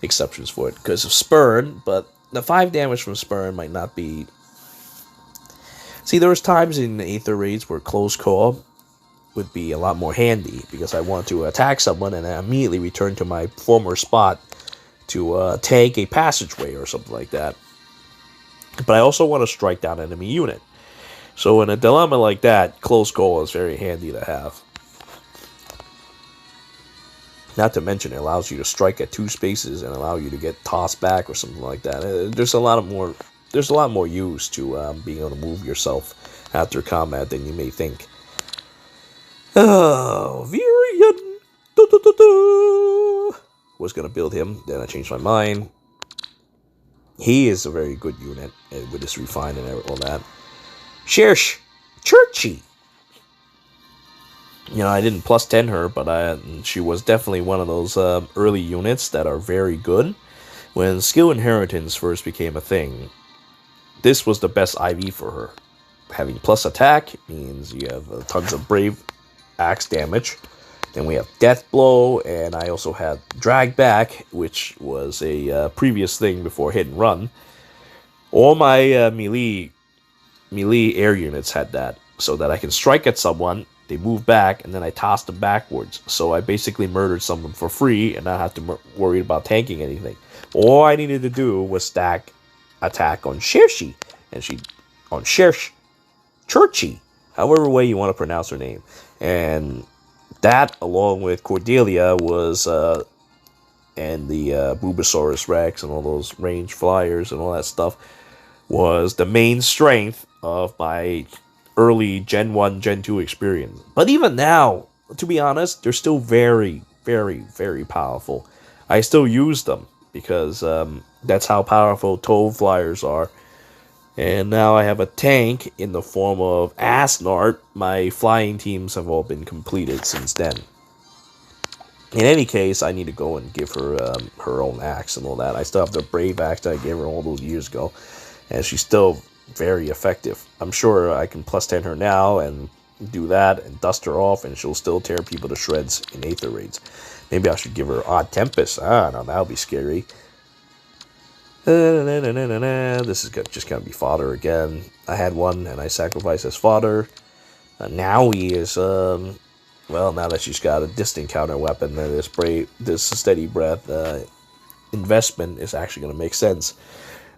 exceptions for it because of Spurn, but the 5 damage from Spurn might not be... See, there was times in Aether Raids where Close Call would be a lot more handy because I want to attack someone and I immediately return to my former spot to tank a passageway or something like that. But I also want to strike down enemy unit. So in a dilemma like that, Close Call is very handy to have. Not to mention, it allows you to strike at 2 spaces and allow you to get tossed back or something like that. There's a lot more use to being able to move yourself after combat than you may think. Oh, Virion! Was going to build him, then I changed my mind. He is a very good unit with this refine and all that. Shirsh! Churchy! You know, I didn't plus 10 her, but she was definitely one of those early units that are very good. When skill inheritance first became a thing, this was the best IV for her. Having plus attack means you have tons of brave axe damage. Then we have Death Blow, and I also had Drag Back, which was a previous thing before Hit and Run. All my melee air units had that, so that I can strike at someone, they move back, and then I toss them backwards. So I basically murdered someone for free and not have to worry about tanking anything. All I needed to do was stack attack on Shirshi, and on Shirsh, Churchy, however way you want to pronounce her name. And that, along with Cordelia, was, and the Bulbasaurus Rex and all those range flyers and all that stuff, was the main strength of my early Gen 1, Gen 2 experience. But even now, to be honest, they're still very, very, very powerful. I still use them because that's how powerful Tove flyers are. And now I have a tank in the form of Asnart. My flying teams have all been completed since then. In any case, I need to go and give her her own axe and all that. I still have the Brave axe that I gave her all those years ago. And she's still very effective. I'm sure I can plus 10 her now and do that and dust her off, and she'll still tear people to shreds in Aether Raids. Maybe I should give her Odd Tempest. I don't know, that'll be scary. This is just going to be fodder again. I had one and I sacrificed as fodder. Now he is, well, now that she's got a distant counter weapon, then this steady breath investment is actually going to make sense.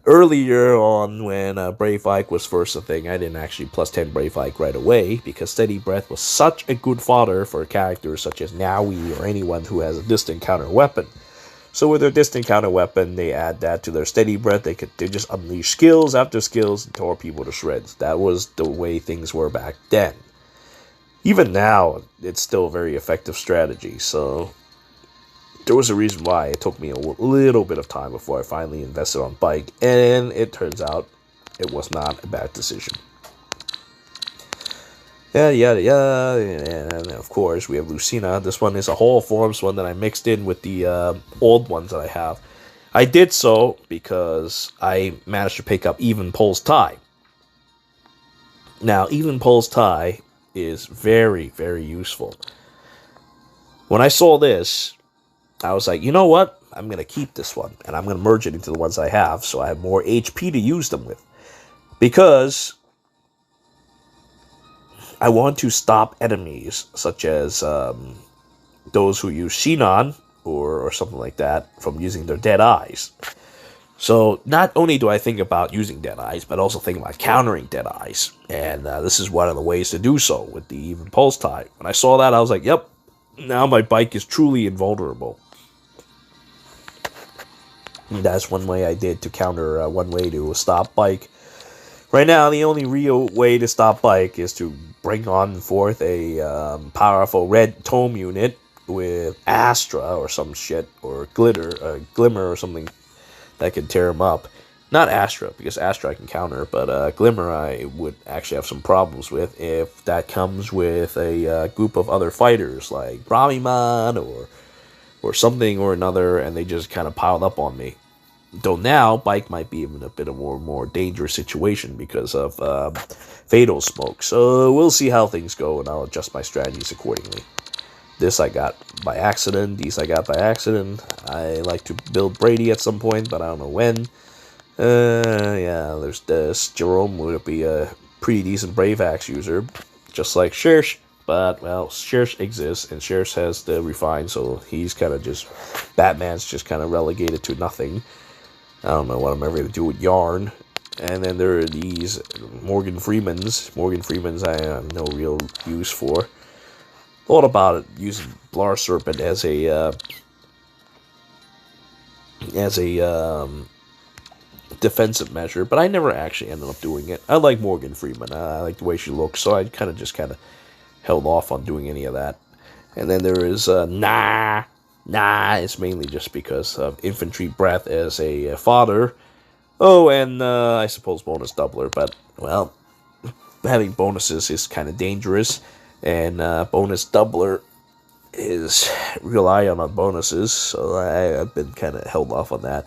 Earlier on, when Brave Ike was first a thing, I didn't actually plus 10 Brave Ike right away, because Steady Breath was such a good fodder for characters such as Naui or anyone who has a distant counter weapon. So with their distant counter weapon, they add that to their Steady Breath. They just unleash skills after skills and tore people to shreds. That was the way things were back then. Even now, it's still a very effective strategy, so there was a reason why it took me a little bit of time before I finally invested on Bike, and it turns out it was not a bad decision. Yeah, yeah, yeah, and of course we have Lucina. This one is a whole forms one that I mixed in with the old ones that I have. I did so because I managed to pick up Even Pulse Tie. Now, Even Pulse Tie is very, very useful. When I saw this, I was like, you know what? I'm going to keep this one, and I'm going to merge it into the ones I have, so I have more HP to use them with. Because I want to stop enemies, such as those who use Xian, or something like that, from using their dead eyes. So not only do I think about using dead eyes, but also think about countering dead eyes. And this is one of the ways to do so with the Even Pulse Tie. When I saw that, I was like, yep, now my bike is truly invulnerable. And that's one way I did to counter, one way to stop bike. Right now, the only real way to stop bike is to bring on forth a powerful red tome unit with Astra or some shit, or Glimmer or something that can tear him up. Not Astra, because Astra I can counter, but Glimmer I would actually have some problems with if that comes with a group of other fighters, like Brahmiman or something or another, and they just kind of piled up on me. Though now, Bike might be in a bit of a more dangerous situation because of Fatal Smoke. So we'll see how things go, and I'll adjust my strategies accordingly. This I got by accident. These I got by accident. I like to build Brady at some point, but I don't know when. Yeah, there's this. Jerome would be a pretty decent Brave Axe user, just like Shirsh. But, well, Shirsh exists, and Shirsh has the Refine, so he's kind of just... Batman's just kind of relegated to nothing. I don't know what I'm ever going to do with Yarn. And then there are these Morgan Freemans. Morgan Freemans I have no real use for. Thought about it, using Blar Serpent as a defensive measure, but I never actually ended up doing it. I like Morgan Freeman. I like the way she looks, so I kind of held off on doing any of that. And then there is Nah. It's mainly just because of Infantry Breath as a fodder. Oh, and I suppose bonus doubler, but, well, having bonuses is kind of dangerous, and bonus doubler is rely on bonuses, so I've been kind of held off on that.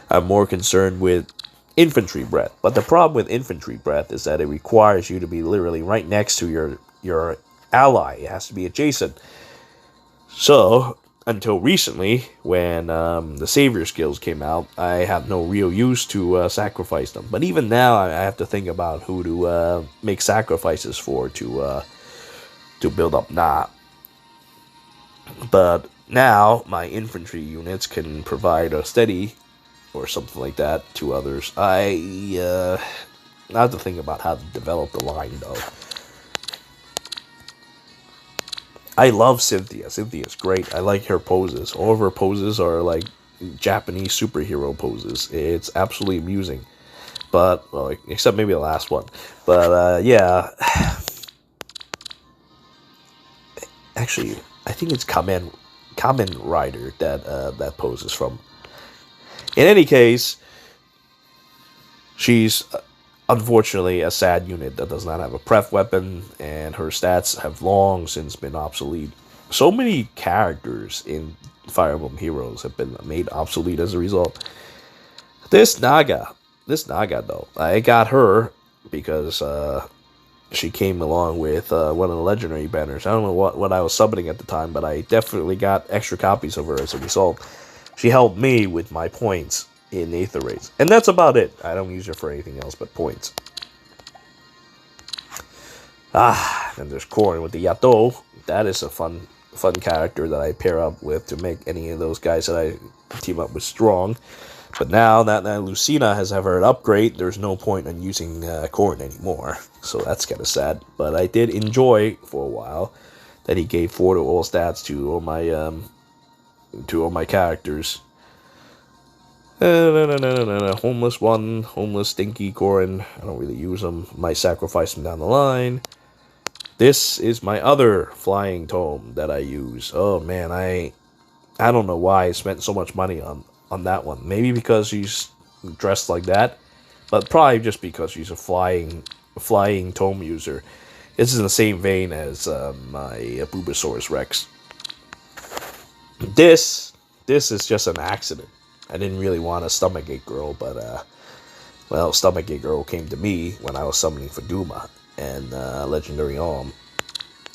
I'm more concerned with Infantry Breath, but the problem with Infantry Breath is that it requires you to be literally right next to your ally. It has to be adjacent. So, until recently, when the Savior skills came out, I have no real use to sacrifice them. But even now, I have to think about who to make sacrifices for to build up Nah. But now, my infantry units can provide a steady or something like that to others. I have to think about how to develop the line, though. I love Cynthia. Cynthia's great. I like her poses. All of her poses are like Japanese superhero poses. It's absolutely amusing. But, well, except maybe the last one. But, yeah. Actually, I think it's Kamen Rider that poses from. In any case, she's unfortunately a sad unit that does not have a pref weapon, and her stats have long since been obsolete. So many characters in Fire Emblem Heroes have been made obsolete as a result. This Naga though, I got her because she came along with one of the legendary banners. I don't know what I was subbing at the time, but I definitely got extra copies of her as a result. She helped me with my points in Aether Raids. And that's about it. I don't use her for anything else but points. And there's Corrin with the Yato. That is a fun character that I pair up with to make any of those guys that I team up with strong. But now that Lucina has ever an upgrade, there's no point in using Corrin anymore. So that's kind of sad. But I did enjoy for a while that he gave 4 to all stats to all my characters. Homeless Stinky Corrin. I don't really use them. Might sacrifice them down the line. This is my other flying tome that I use. Oh man, I don't know why I spent so much money on that one. Maybe because she's dressed like that, but probably just because she's a flying tome user. It's in the same vein as my Bulbasaurus Rex. This is just an accident. I didn't really want a Stomachache Girl, but well, Stomachache Girl came to me when I was summoning for Duma and Legendary Arm.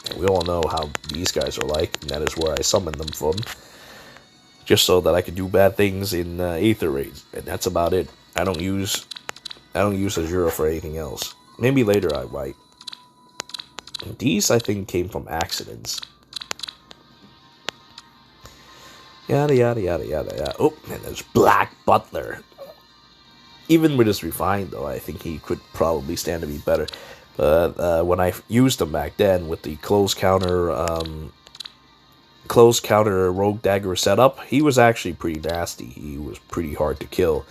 And we all know how these guys are like, and that is where I summoned them from. Just so that I could do bad things in Aether Raids, and that's about it. I don't use Azura for anything else. Maybe later I might. These, I think, came from accidents. Yada, yada, yada, yada, yada. Oh, and there's Black Butler. Even with his refined, though, I think he could probably stand to be better. But when I used him back then with the close counter rogue dagger setup, he was actually pretty nasty. He was pretty hard to kill.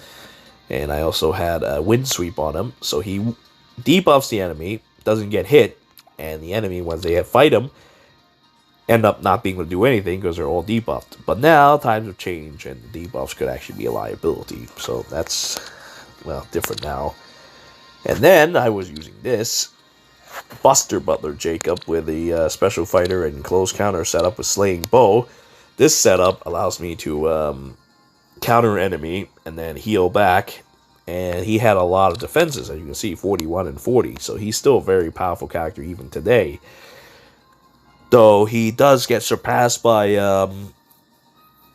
And I also had a wind sweep on him, so he debuffs the enemy, doesn't get hit, and the enemy, once they fight him, end up not being able to do anything because they're all debuffed. But now times have changed, and the debuffs could actually be a liability. So that's, well, different now. And then I was using this Buster Butler Jacob with the special fighter and close counter setup with Slaying Bow. This setup allows me to counter enemy and then heal back. And he had a lot of defenses, as you can see, 41 and 40. So he's still a very powerful character even today. Though he does get surpassed by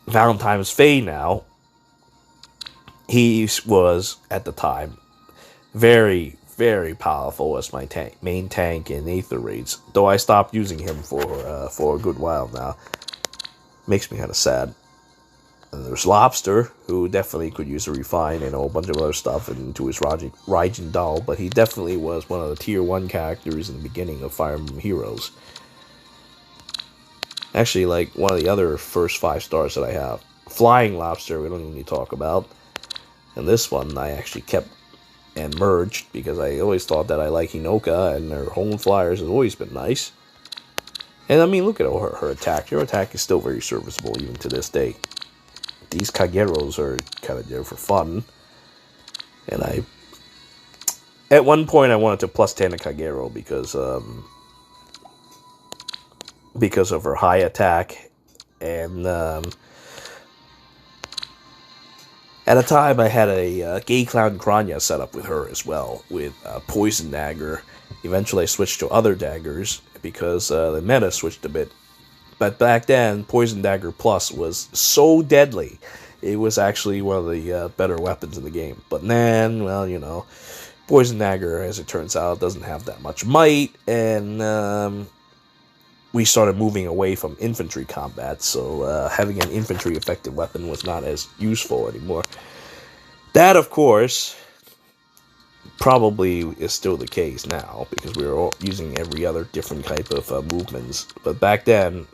Valentine's Faye now. He was, at the time, very, very powerful as my main tank in Aether Raids. Though I stopped using him for a good while now. Makes me kind of sad. And there's Lobster, who definitely could use a refine and a whole bunch of other stuff into his Raijin Doll, but he definitely was one of the tier 1 characters in the beginning of Fire Emblem Heroes. Actually, like, one of the other first 5 stars that I have. Flying Lobster, we don't even need to talk about. And this one I actually kept and merged, because I always thought that I like Hinoka, and her home flyers has always been nice. And I mean, look at her attack. Her attack is still very serviceable even to this day. These Kageros are kind of there for fun. And at one point I wanted to plus 10 a Kagero because of her high attack. And at a time I had a Gay Clown Kranya set up with her as well, with Poison Dagger. Eventually I switched to other daggers because the meta switched a bit. But back then, Poison Dagger Plus was so deadly. It was actually one of the better weapons in the game. But then, well, you know, Poison Dagger, as it turns out, doesn't have that much might. And we started moving away from infantry combat. So having an infantry effective weapon was not as useful anymore. That, of course, probably is still the case now, because we were all using every other different type of movements. But back then,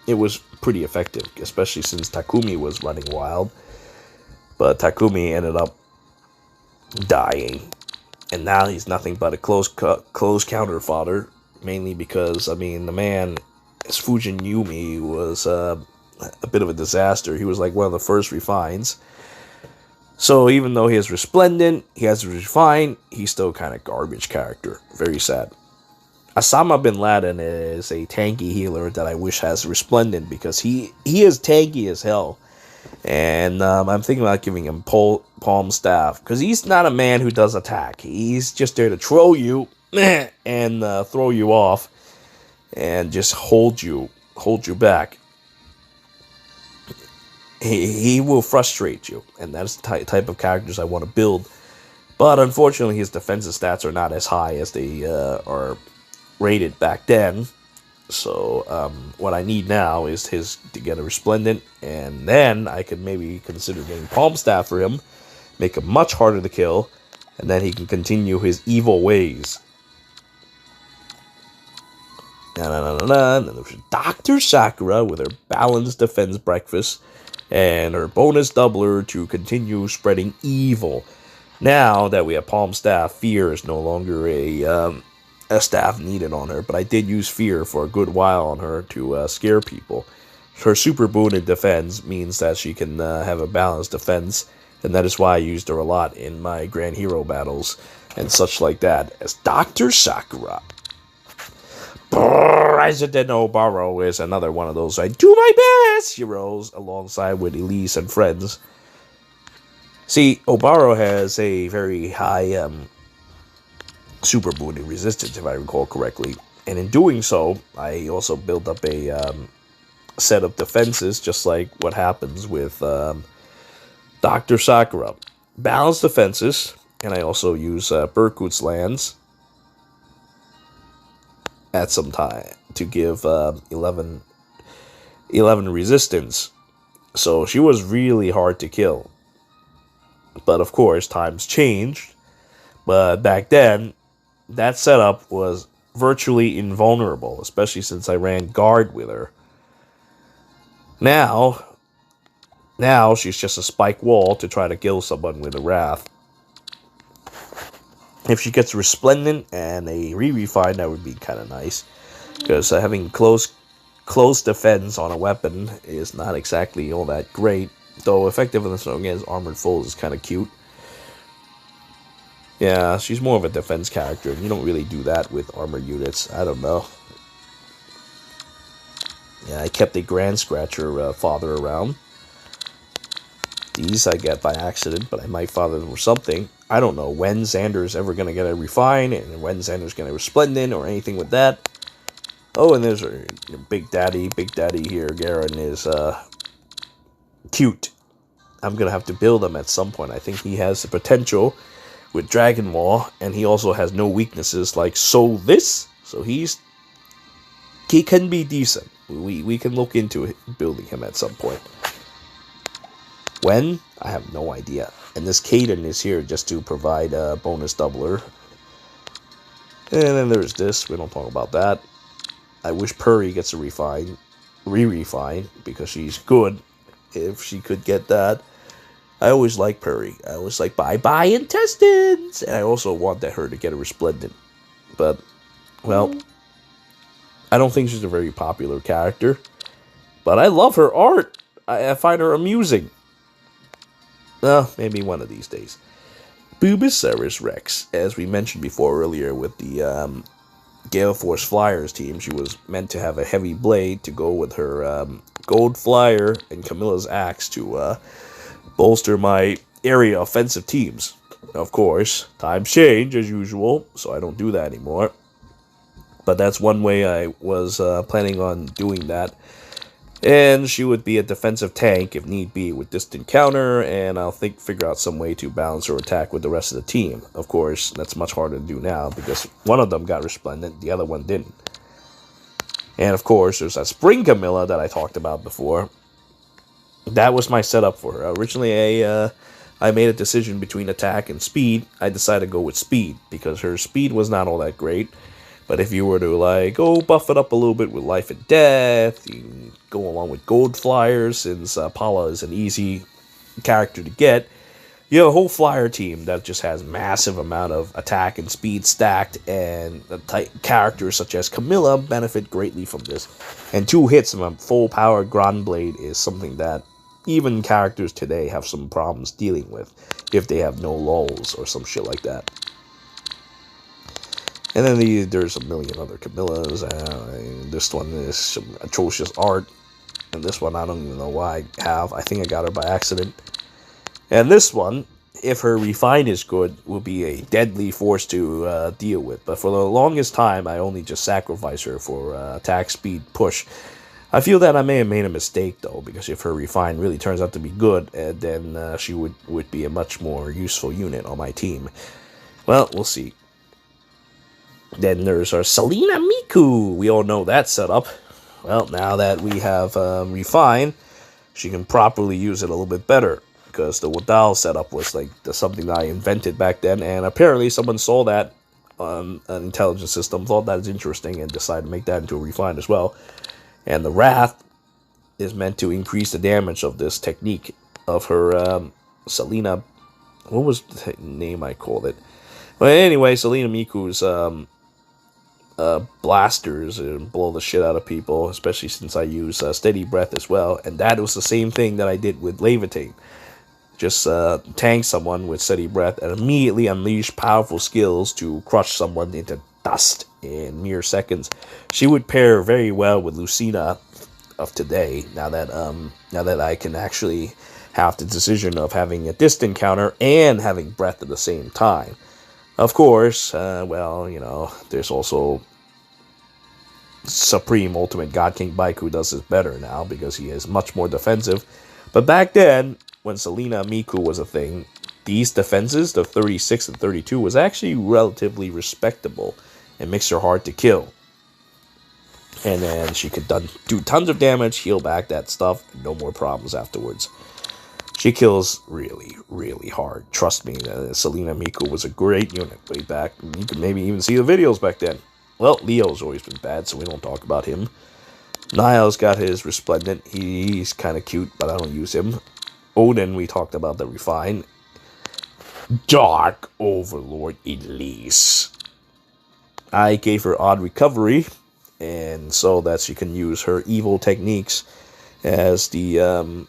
it was pretty effective, especially since Takumi was running wild. But Takumi ended up dying, and now he's nothing but a close counter fodder, mainly because, I mean, the man, his Fujin Yumi, was a bit of a disaster. He was like one of the first refines. So even though he is resplendent, he has a refine, he's still kind of garbage character. Very sad. Osama Bin Laden is a tanky healer that I wish has Resplendent, because he is tanky as hell. And I'm thinking about giving him Palm Staff, because he's not a man who does attack. He's just there to troll you and throw you off and just hold you back. He will frustrate you, and that's the type of characters I want to build. But unfortunately, his defensive stats are not as high as they are rated back then. So what I need now is to get a Resplendent, and then I could maybe consider getting Palm Staff for him, make him much harder to kill, and then he can continue his evil ways. And then there's Dr. Sakura with her balanced defense breakfast and her bonus doubler to continue spreading evil. Now that we have Palm Staff, Fear is no longer a staff needed on her, but I did use Fear for a good while on her to scare people. Her super boon in defense means that she can have a balanced defense, and that is why I used her a lot in my Grand Hero battles. and such like that as Dr. Sakura. President Obaro is another one of those I do my best heroes alongside with Elise and friends. See, Obaro has a very high super wounding resistance, if I recall correctly. And in doing so, I also built up a set of defenses, just like what happens with Dr. Sakura. Balanced defenses, and I also use Berkut's lands at some time to give 11 resistance. So she was really hard to kill. But of course, times changed. But back then, that setup was virtually invulnerable, especially since I ran guard with her. Now she's just a spike wall to try to kill someone with a wrath. If she gets Resplendent and a re-refine, that would be kind of nice. Because having close defense on a weapon is not exactly all that great. Though effectiveness against armored foes is kind of cute. Yeah, she's more of a defense character, and you don't really do that with armored units. I don't know. Yeah, I kept a Grand Scratcher father around. These I get by accident, but I might father them or something. I don't know when Xander's ever going to get a Refine, and when Xander's going to Resplendent, or anything with that. Oh, and there's a Big Daddy here. Garen is cute. I'm going to have to build him at some point. I think he has the potential with Dragon Maw, and he also has no weaknesses like So he can be decent. We can look into building him at some point. When? I have no idea. And this Caden is here just to provide a bonus doubler. And then there's this. We don't talk about that. I wish Purry gets a refine, because she's good. If she could get that. I always like Purry. I always like bye-bye intestines. And I also want her to get a Resplendent. But, well, I don't think she's a very popular character. But I love her art. I find her amusing. Maybe one of these days. Bulbasaurus Rex, as we mentioned before earlier with the Gale Force Flyers team, she was meant to have a heavy blade to go with her Gold Flyer and Camilla's Axe to bolster my area offensive teams. Of course, times change as usual, so I don't do that anymore. But that's one way I was planning on doing that. And she would be a defensive tank if need be with distant counter, and I'll figure out some way to balance her attack with the rest of the team. Of course, that's much harder to do now because one of them got Resplendent, the other one didn't. And of course, there's that Spring Camilla that I talked about before. That was my setup for her. Originally, I made a decision between attack and speed. I decided to go with speed because her speed was not all that great. But if you were to, buff it up a little bit with Life and Death, you can go along with Gold Flyers, since Paula is an easy character to get. You have a whole flyer team that just has massive amount of attack and speed stacked, and characters such as Camilla benefit greatly from this. And 2 hits of a full-powered Grand Blade is something that even characters today have some problems dealing with, if they have no lulls or some shit like that. And then there's a million other Camillas. This one is some atrocious art. And this one I don't even know why I have. I think I got her by accident. And this one, if her refine is good, will be a deadly force to deal with. But for the longest time, I only just sacrifice her for attack, speed, push. I feel that I may have made a mistake, though, because if her refine really turns out to be good, then she would be a much more useful unit on my team. Well, we'll see. Then there's our Selena Miku. We all know that setup. Well, now that we have Refine, she can properly use it a little bit better. Because the Wadal setup was something that I invented back then. And apparently someone saw that on an intelligence system, thought that was interesting, and decided to make that into a Refine as well. And the Wrath is meant to increase the damage of this technique of her Selena. What was the name I called it? Well, anyway, Selena Miku's blasters and blow the shit out of people, especially since I use Steady Breath as well. And that was the same thing that I did with Levitate. just tank someone with steady breath and immediately unleash powerful skills to crush someone into dust in mere seconds. She would pair very well with Lucina of today, now that I can actually have the decision of having a distant counter and having breath at the same time. Of course, well, you know, there's also Supreme Ultimate God King Bike who does this better now because he is much more defensive. But back then, when Selena Miku was a thing, these defenses, the 36 and 32, was actually relatively respectable and makes her hard to kill. And then she could do tons of damage, heal back that stuff, and no more problems afterwards. She kills really, really hard. Trust me, Selena Miku was a great unit way back. You could maybe even see the videos back then. Well, Leo's always been bad, so we don't talk about him. Niall's got his Resplendent. He's kind of cute, but I don't use him. Odin, we talked about the Refine. Dark Overlord Elise. I gave her Odd Recovery, and so that she can use her evil techniques as the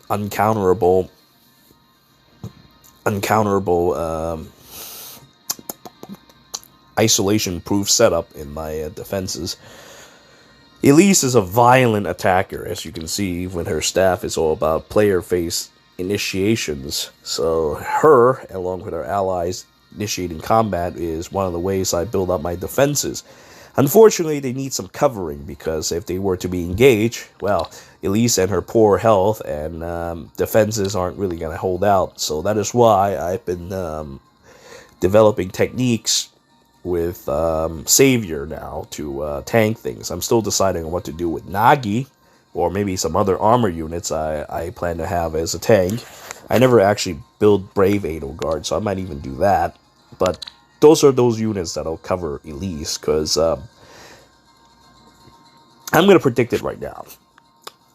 uncounterable isolation-proof setup in my defenses. Elise is a violent attacker, as you can see when her staff is all about player face initiations. So her, along with her allies, initiating combat is one of the ways I build up my defenses. Unfortunately, they need some covering, because if they were to be engaged, well, Elise and her poor health and defenses aren't really going to hold out. So that is why I've been developing techniques with Savior now to tank things. I'm still deciding on what to do with Nagi, or maybe some other armor units I plan to have as a tank. I never actually build Brave Edelgard, so I might even do that. But those are those units that'll cover Elise, because I'm going to predict it right now.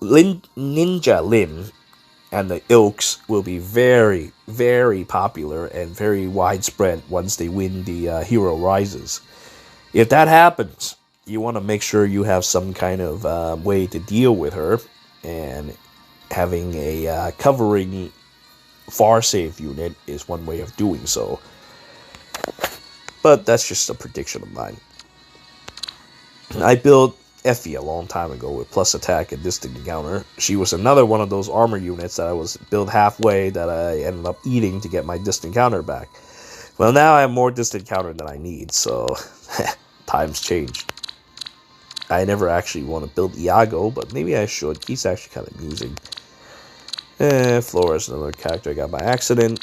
Ninja Lin and the Ilks will be very, very popular and very widespread once they win the Hero Rises. If that happens, you want to make sure you have some kind of way to deal with her, and having a covering far-save unit is one way of doing so. But that's just a prediction of mine. I built Effie a long time ago with plus attack and distant encounter. She was another one of those armor units that I was built halfway that I ended up eating to get my distant counter back. Well, now I have more distant counter than I need, so times changed. I never actually want to build Iago, but maybe I should. He's actually kind of amusing. Flora's another character I got by accident.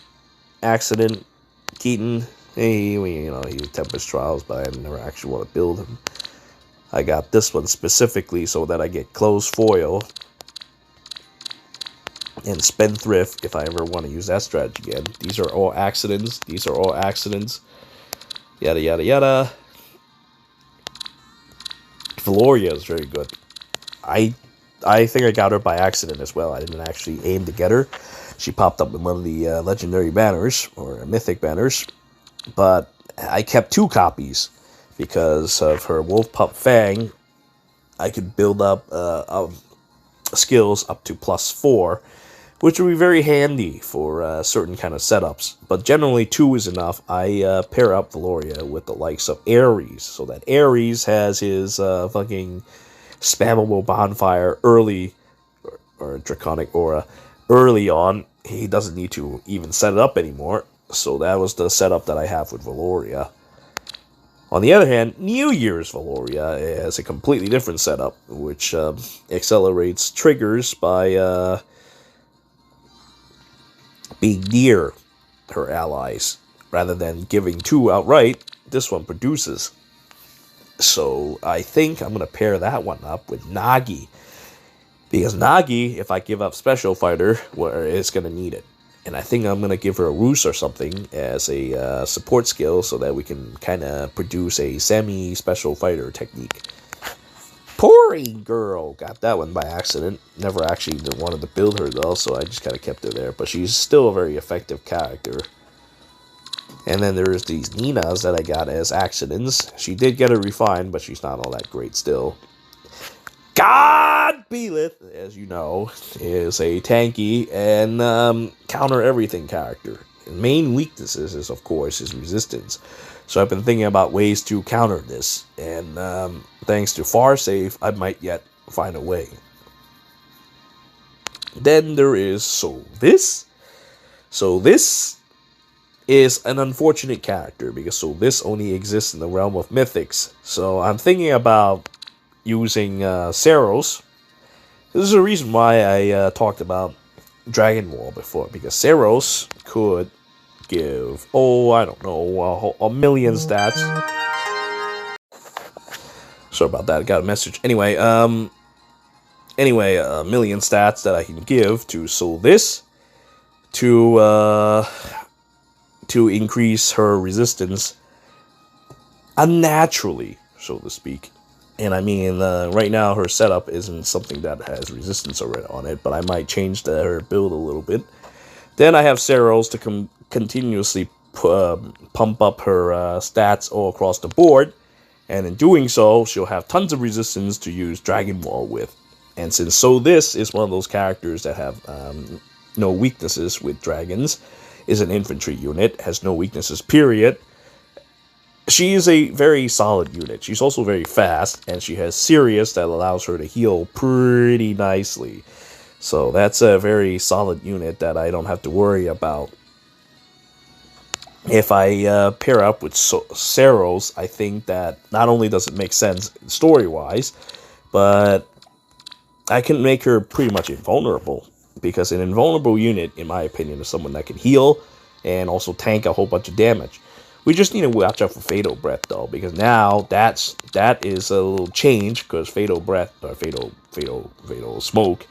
Keaton. He was Tempest Trials, but I never actually want to build him. I got this one specifically so that I get closed foil and Spendthrift if I ever want to use that strategy again. These are all accidents. Yada, yada, yada. Valoria is very good. I think I got her by accident as well. I didn't actually aim to get her. She popped up in one of the legendary banners, or mythic banners. But I kept 2 copies because of her wolf pup Feng. I could build up skills up to +4, which would be very handy for certain kind of setups. But generally 2 is enough. I pair up Valoria with the likes of Ares, so that Ares has his fucking spammable bonfire early, or draconic aura early on. He doesn't need to even set it up anymore. So that was the setup that I have with Valoria. On the other hand, New Year's Valoria has a completely different setup, which accelerates triggers by being near her allies. Rather than giving 2 outright, this one produces. So I think I'm going to pair that one up with Nagi. Because Nagi, if I give up Special Fighter, it's going to need it. And I think I'm going to give her a Roost or something as a support skill so that we can kind of produce a semi-special fighter technique. Pouring Girl! Got that one by accident. Never actually wanted to build her though, so I just kind of kept her there. But she's still a very effective character. And then there's these Ninas that I got as accidents. She did get a Refine, but she's not all that great still. God Beelith, as you know, is a tanky and counter everything character. And main weaknesses is, of course, his resistance. So I've been thinking about ways to counter this, and thanks to Farsave, I might yet find a way. Then there is this. So this is an unfortunate character, because this only exists in the realm of mythics. So I'm thinking about using Saros. This is a reason why I talked about Dragon Wall before, because Saros could give, I don't know, a million stats. Sorry about that, I got a message. Anyway, a million stats that I can give to this to increase her resistance unnaturally, so to speak. And I mean, right now her setup isn't something that has resistance already on it, but I might change her build a little bit. Then I have Saros to continuously pump up her stats all across the board, and in doing so, she'll have tons of resistance to use Dragon Wall with. And since this is one of those characters that have no weaknesses with dragons, is an infantry unit, has no weaknesses, period, she is a very solid unit. She's also very fast, and she has Sirius that allows her to heal pretty nicely. So that's a very solid unit that I don't have to worry about. If I pair up with Saros, I think that not only does it make sense story-wise, but I can make her pretty much invulnerable. Because an invulnerable unit, in my opinion, is someone that can heal and also tank a whole bunch of damage. We just need to watch out for Fatal Breath, though, because now that is a little change, because Fatal Breath, or Fatal Smoke,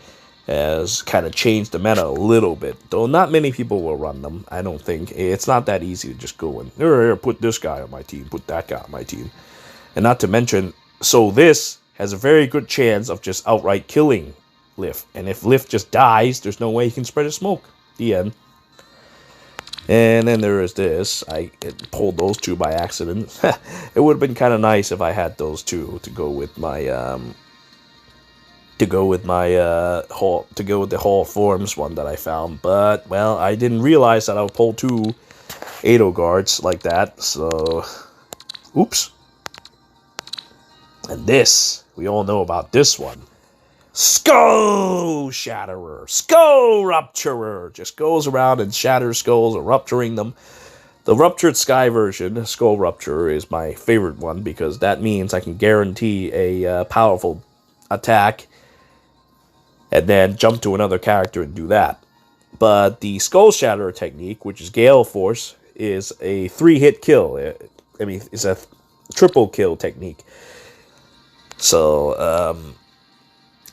has kind of changed the meta a little bit. Though not many people will run them, I don't think. It's not that easy to just go and, here, put this guy on my team, put that guy on my team. And not to mention, this has a very good chance of just outright killing Lif. And if Lif just dies, there's no way he can spread his smoke. The end. And then there is this. I pulled those two by accident. It would have been kind of nice if I had those two to go with my the Hall of Forms one that I found. But well, I didn't realize that I would pull two Ado guards like that. So, oops. And this, we all know about this one. Skull Shatterer, Skull Rupturer, just goes around and shatters skulls or rupturing them. The Ruptured Sky version, Skull Rupturer, is my favorite one because that means I can guarantee a powerful attack and then jump to another character and do that. But the Skull Shatterer technique, which is Gale Force, is a 3-hit kill. It's a triple kill technique. So,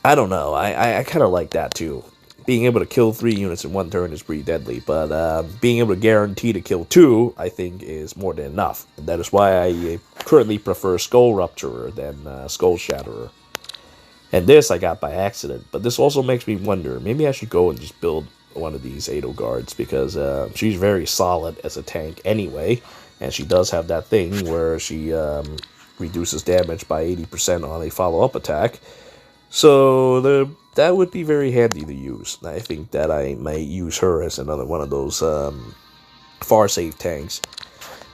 I don't know. I kind of like that too. Being able to kill 3 units in one turn is pretty deadly, but being able to guarantee to kill 2, I think, is more than enough. And that is why I currently prefer Skull Rupturer than Skull Shatterer. And this I got by accident, but this also makes me wonder, maybe I should go and just build one of these Ado guards, because she's very solid as a tank anyway, and she does have that thing where she reduces damage by 80% on a follow-up attack. So that would be very handy to use. I think that I might use her as another one of those far-save tanks.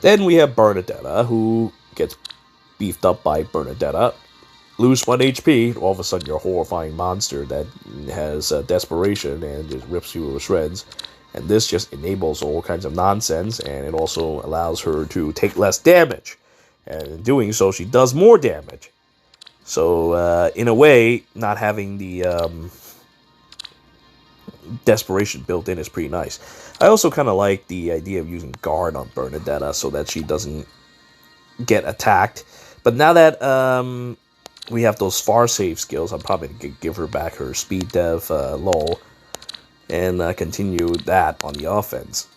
Then we have Bernadetta, who gets beefed up by Bernadetta. Lose 1 HP, all of a sudden you're a horrifying monster that has desperation and just rips you to shreds. And this just enables all kinds of nonsense, and it also allows her to take less damage. And in doing so, she does more damage. So, in a way, not having the desperation built in is pretty nice. I also kind of like the idea of using guard on Bernadetta so that she doesn't get attacked. But now that we have those far save skills, I'm probably going to give her back her speed dev lull and continue that on the offense.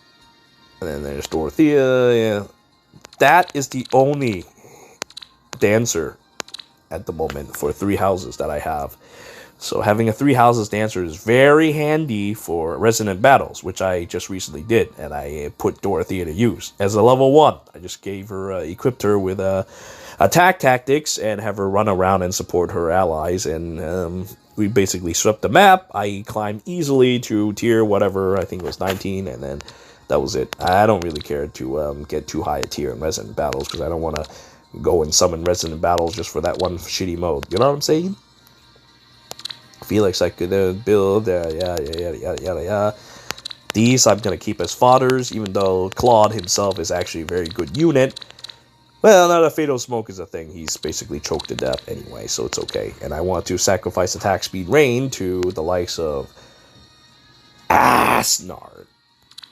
And then there's Dorothea. Yeah. That is the only dancer at the moment for 3 houses that I have. So having a 3 houses dancer is very handy for resonant battles, which I just recently did, and I put Dorothea to use as a level 1. I just gave her, equipped her with attack tactics and have her run around and support her allies. And we basically swept the map. I climbed easily to tier whatever, I think it was 19, and then that was it. I don't really care to get too high a tier in Resident Battles, because I don't want to go and summon Resident Battles just for that one shitty mode. You know what I'm saying? Felix, I could build, yada. These I'm going to keep as fodders, even though Claude himself is actually a very good unit. Well, now that Fatal Smoke is a thing, he's basically choked to death anyway, so it's okay. And I want to sacrifice attack speed rain to the likes of Asnard.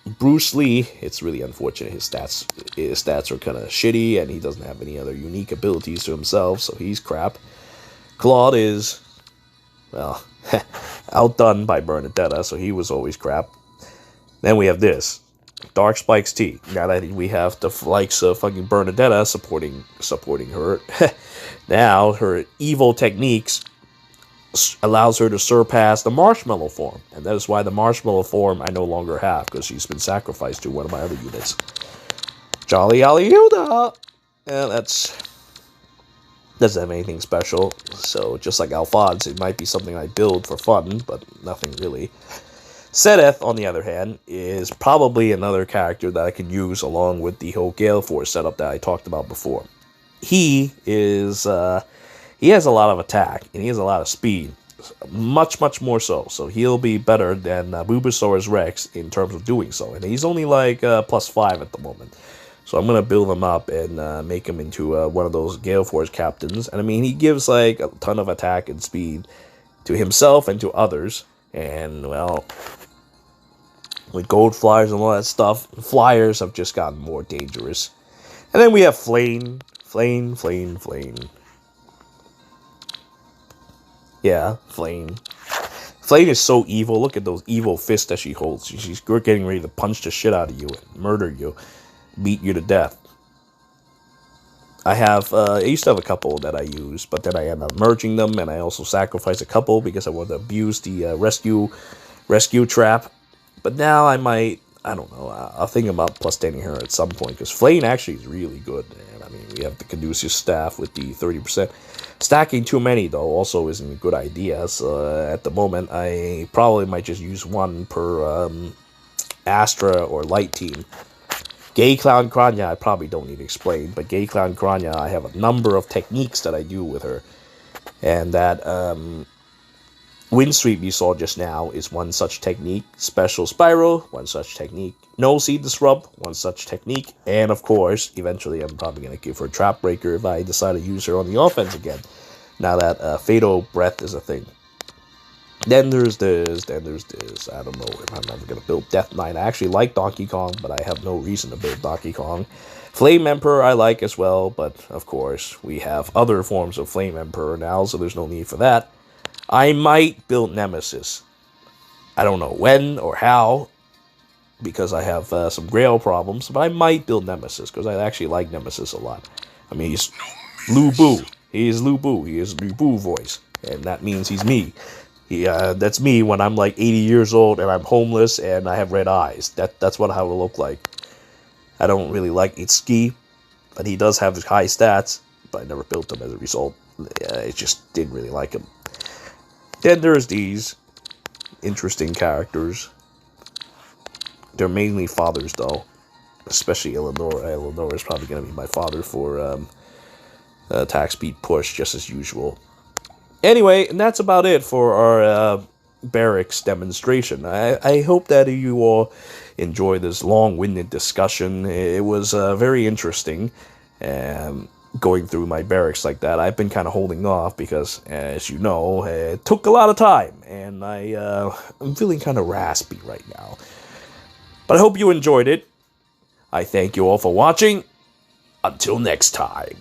Bruce Lee, it's really unfortunate. His stats are kind of shitty, and he doesn't have any other unique abilities to himself, so he's crap. Claude is, well, outdone by Bernadetta, so he was always crap. Then we have this. Dark Spikes T. Now that we have the likes of fucking Bernadetta supporting her, now her evil techniques allows her to surpass the Marshmallow form, and that is why the Marshmallow form I no longer have, because she's been sacrificed to one of my other units. Jolly Ollie Hilda, and that doesn't have anything special. So just like Alphonse, it might be something I build for fun, but nothing really. Sedeth, on the other hand, is probably another character that I can use along with the whole Gale Force setup that I talked about before. He has a lot of attack, and he has a lot of speed. Much more so. So he'll be better than Bulbasaur's Rex in terms of doing so. And he's only like +5 at the moment. So I'm going to build him up and make him into one of those Gale Force captains. And I mean, he gives like a ton of attack and speed to himself and to others. And, well, with gold flyers and all that stuff, flyers have just gotten more dangerous. And then we have Flame. Yeah, Flame. Flame is so evil. Look at those evil fists that she holds. She's getting ready to punch the shit out of you and murder you. Beat you to death. I used to have a couple that I used, but then I ended up merging them, and I also sacrificed a couple because I want to abuse the rescue trap. But now I don't know, I'll think about plus-standing her at some point, because Flame actually is really good. And I mean, we have the Caduceus staff with the 30%. Stacking too many, though, also isn't a good idea. So at the moment, I probably might just use one per Astra or Light team. Gay Clown Kranya, I probably don't need to explain, but Gay Clown Kranya, I have a number of techniques that I do with her. And that Wind Sweep you saw just now is one such technique. Special Spiral, one such technique. No Seed Disrupt, one such technique. And of course, eventually I'm probably going to give her Trap Breaker if I decide to use her on the offense again. Now that Fatal Breath is a thing. Then there's this. I don't know if I'm ever going to build Death Knight. I actually like Donkey Kong, but I have no reason to build Donkey Kong. Flame Emperor I like as well, but of course we have other forms of Flame Emperor now, so there's no need for that. I might build Nemesis. I don't know when or how, because I have some Grail problems, but I might build Nemesis, because I actually like Nemesis a lot. I mean, he's Lu Bu. He is Lu Bu. He is Lu Bu voice, and that means he's me. That's me when I'm like 80 years old and I'm homeless and I have red eyes. That's what I will look like. I don't really like Itsuki, but he does have high stats, but I never built him as a result. I just didn't really like him. Then there's these interesting characters. They're mainly fathers, though. Especially Eleanor. Eleanor is probably going to be my father for attack speed push, just as usual. Anyway, and that's about it for our Barracks demonstration. I hope that you all enjoy this long-winded discussion. It was very interesting going through my Barracks like that. I've been kind of holding off because, as you know, it took a lot of time, and I'm feeling kind of raspy right now. But I hope you enjoyed it. I thank you all for watching. Until next time.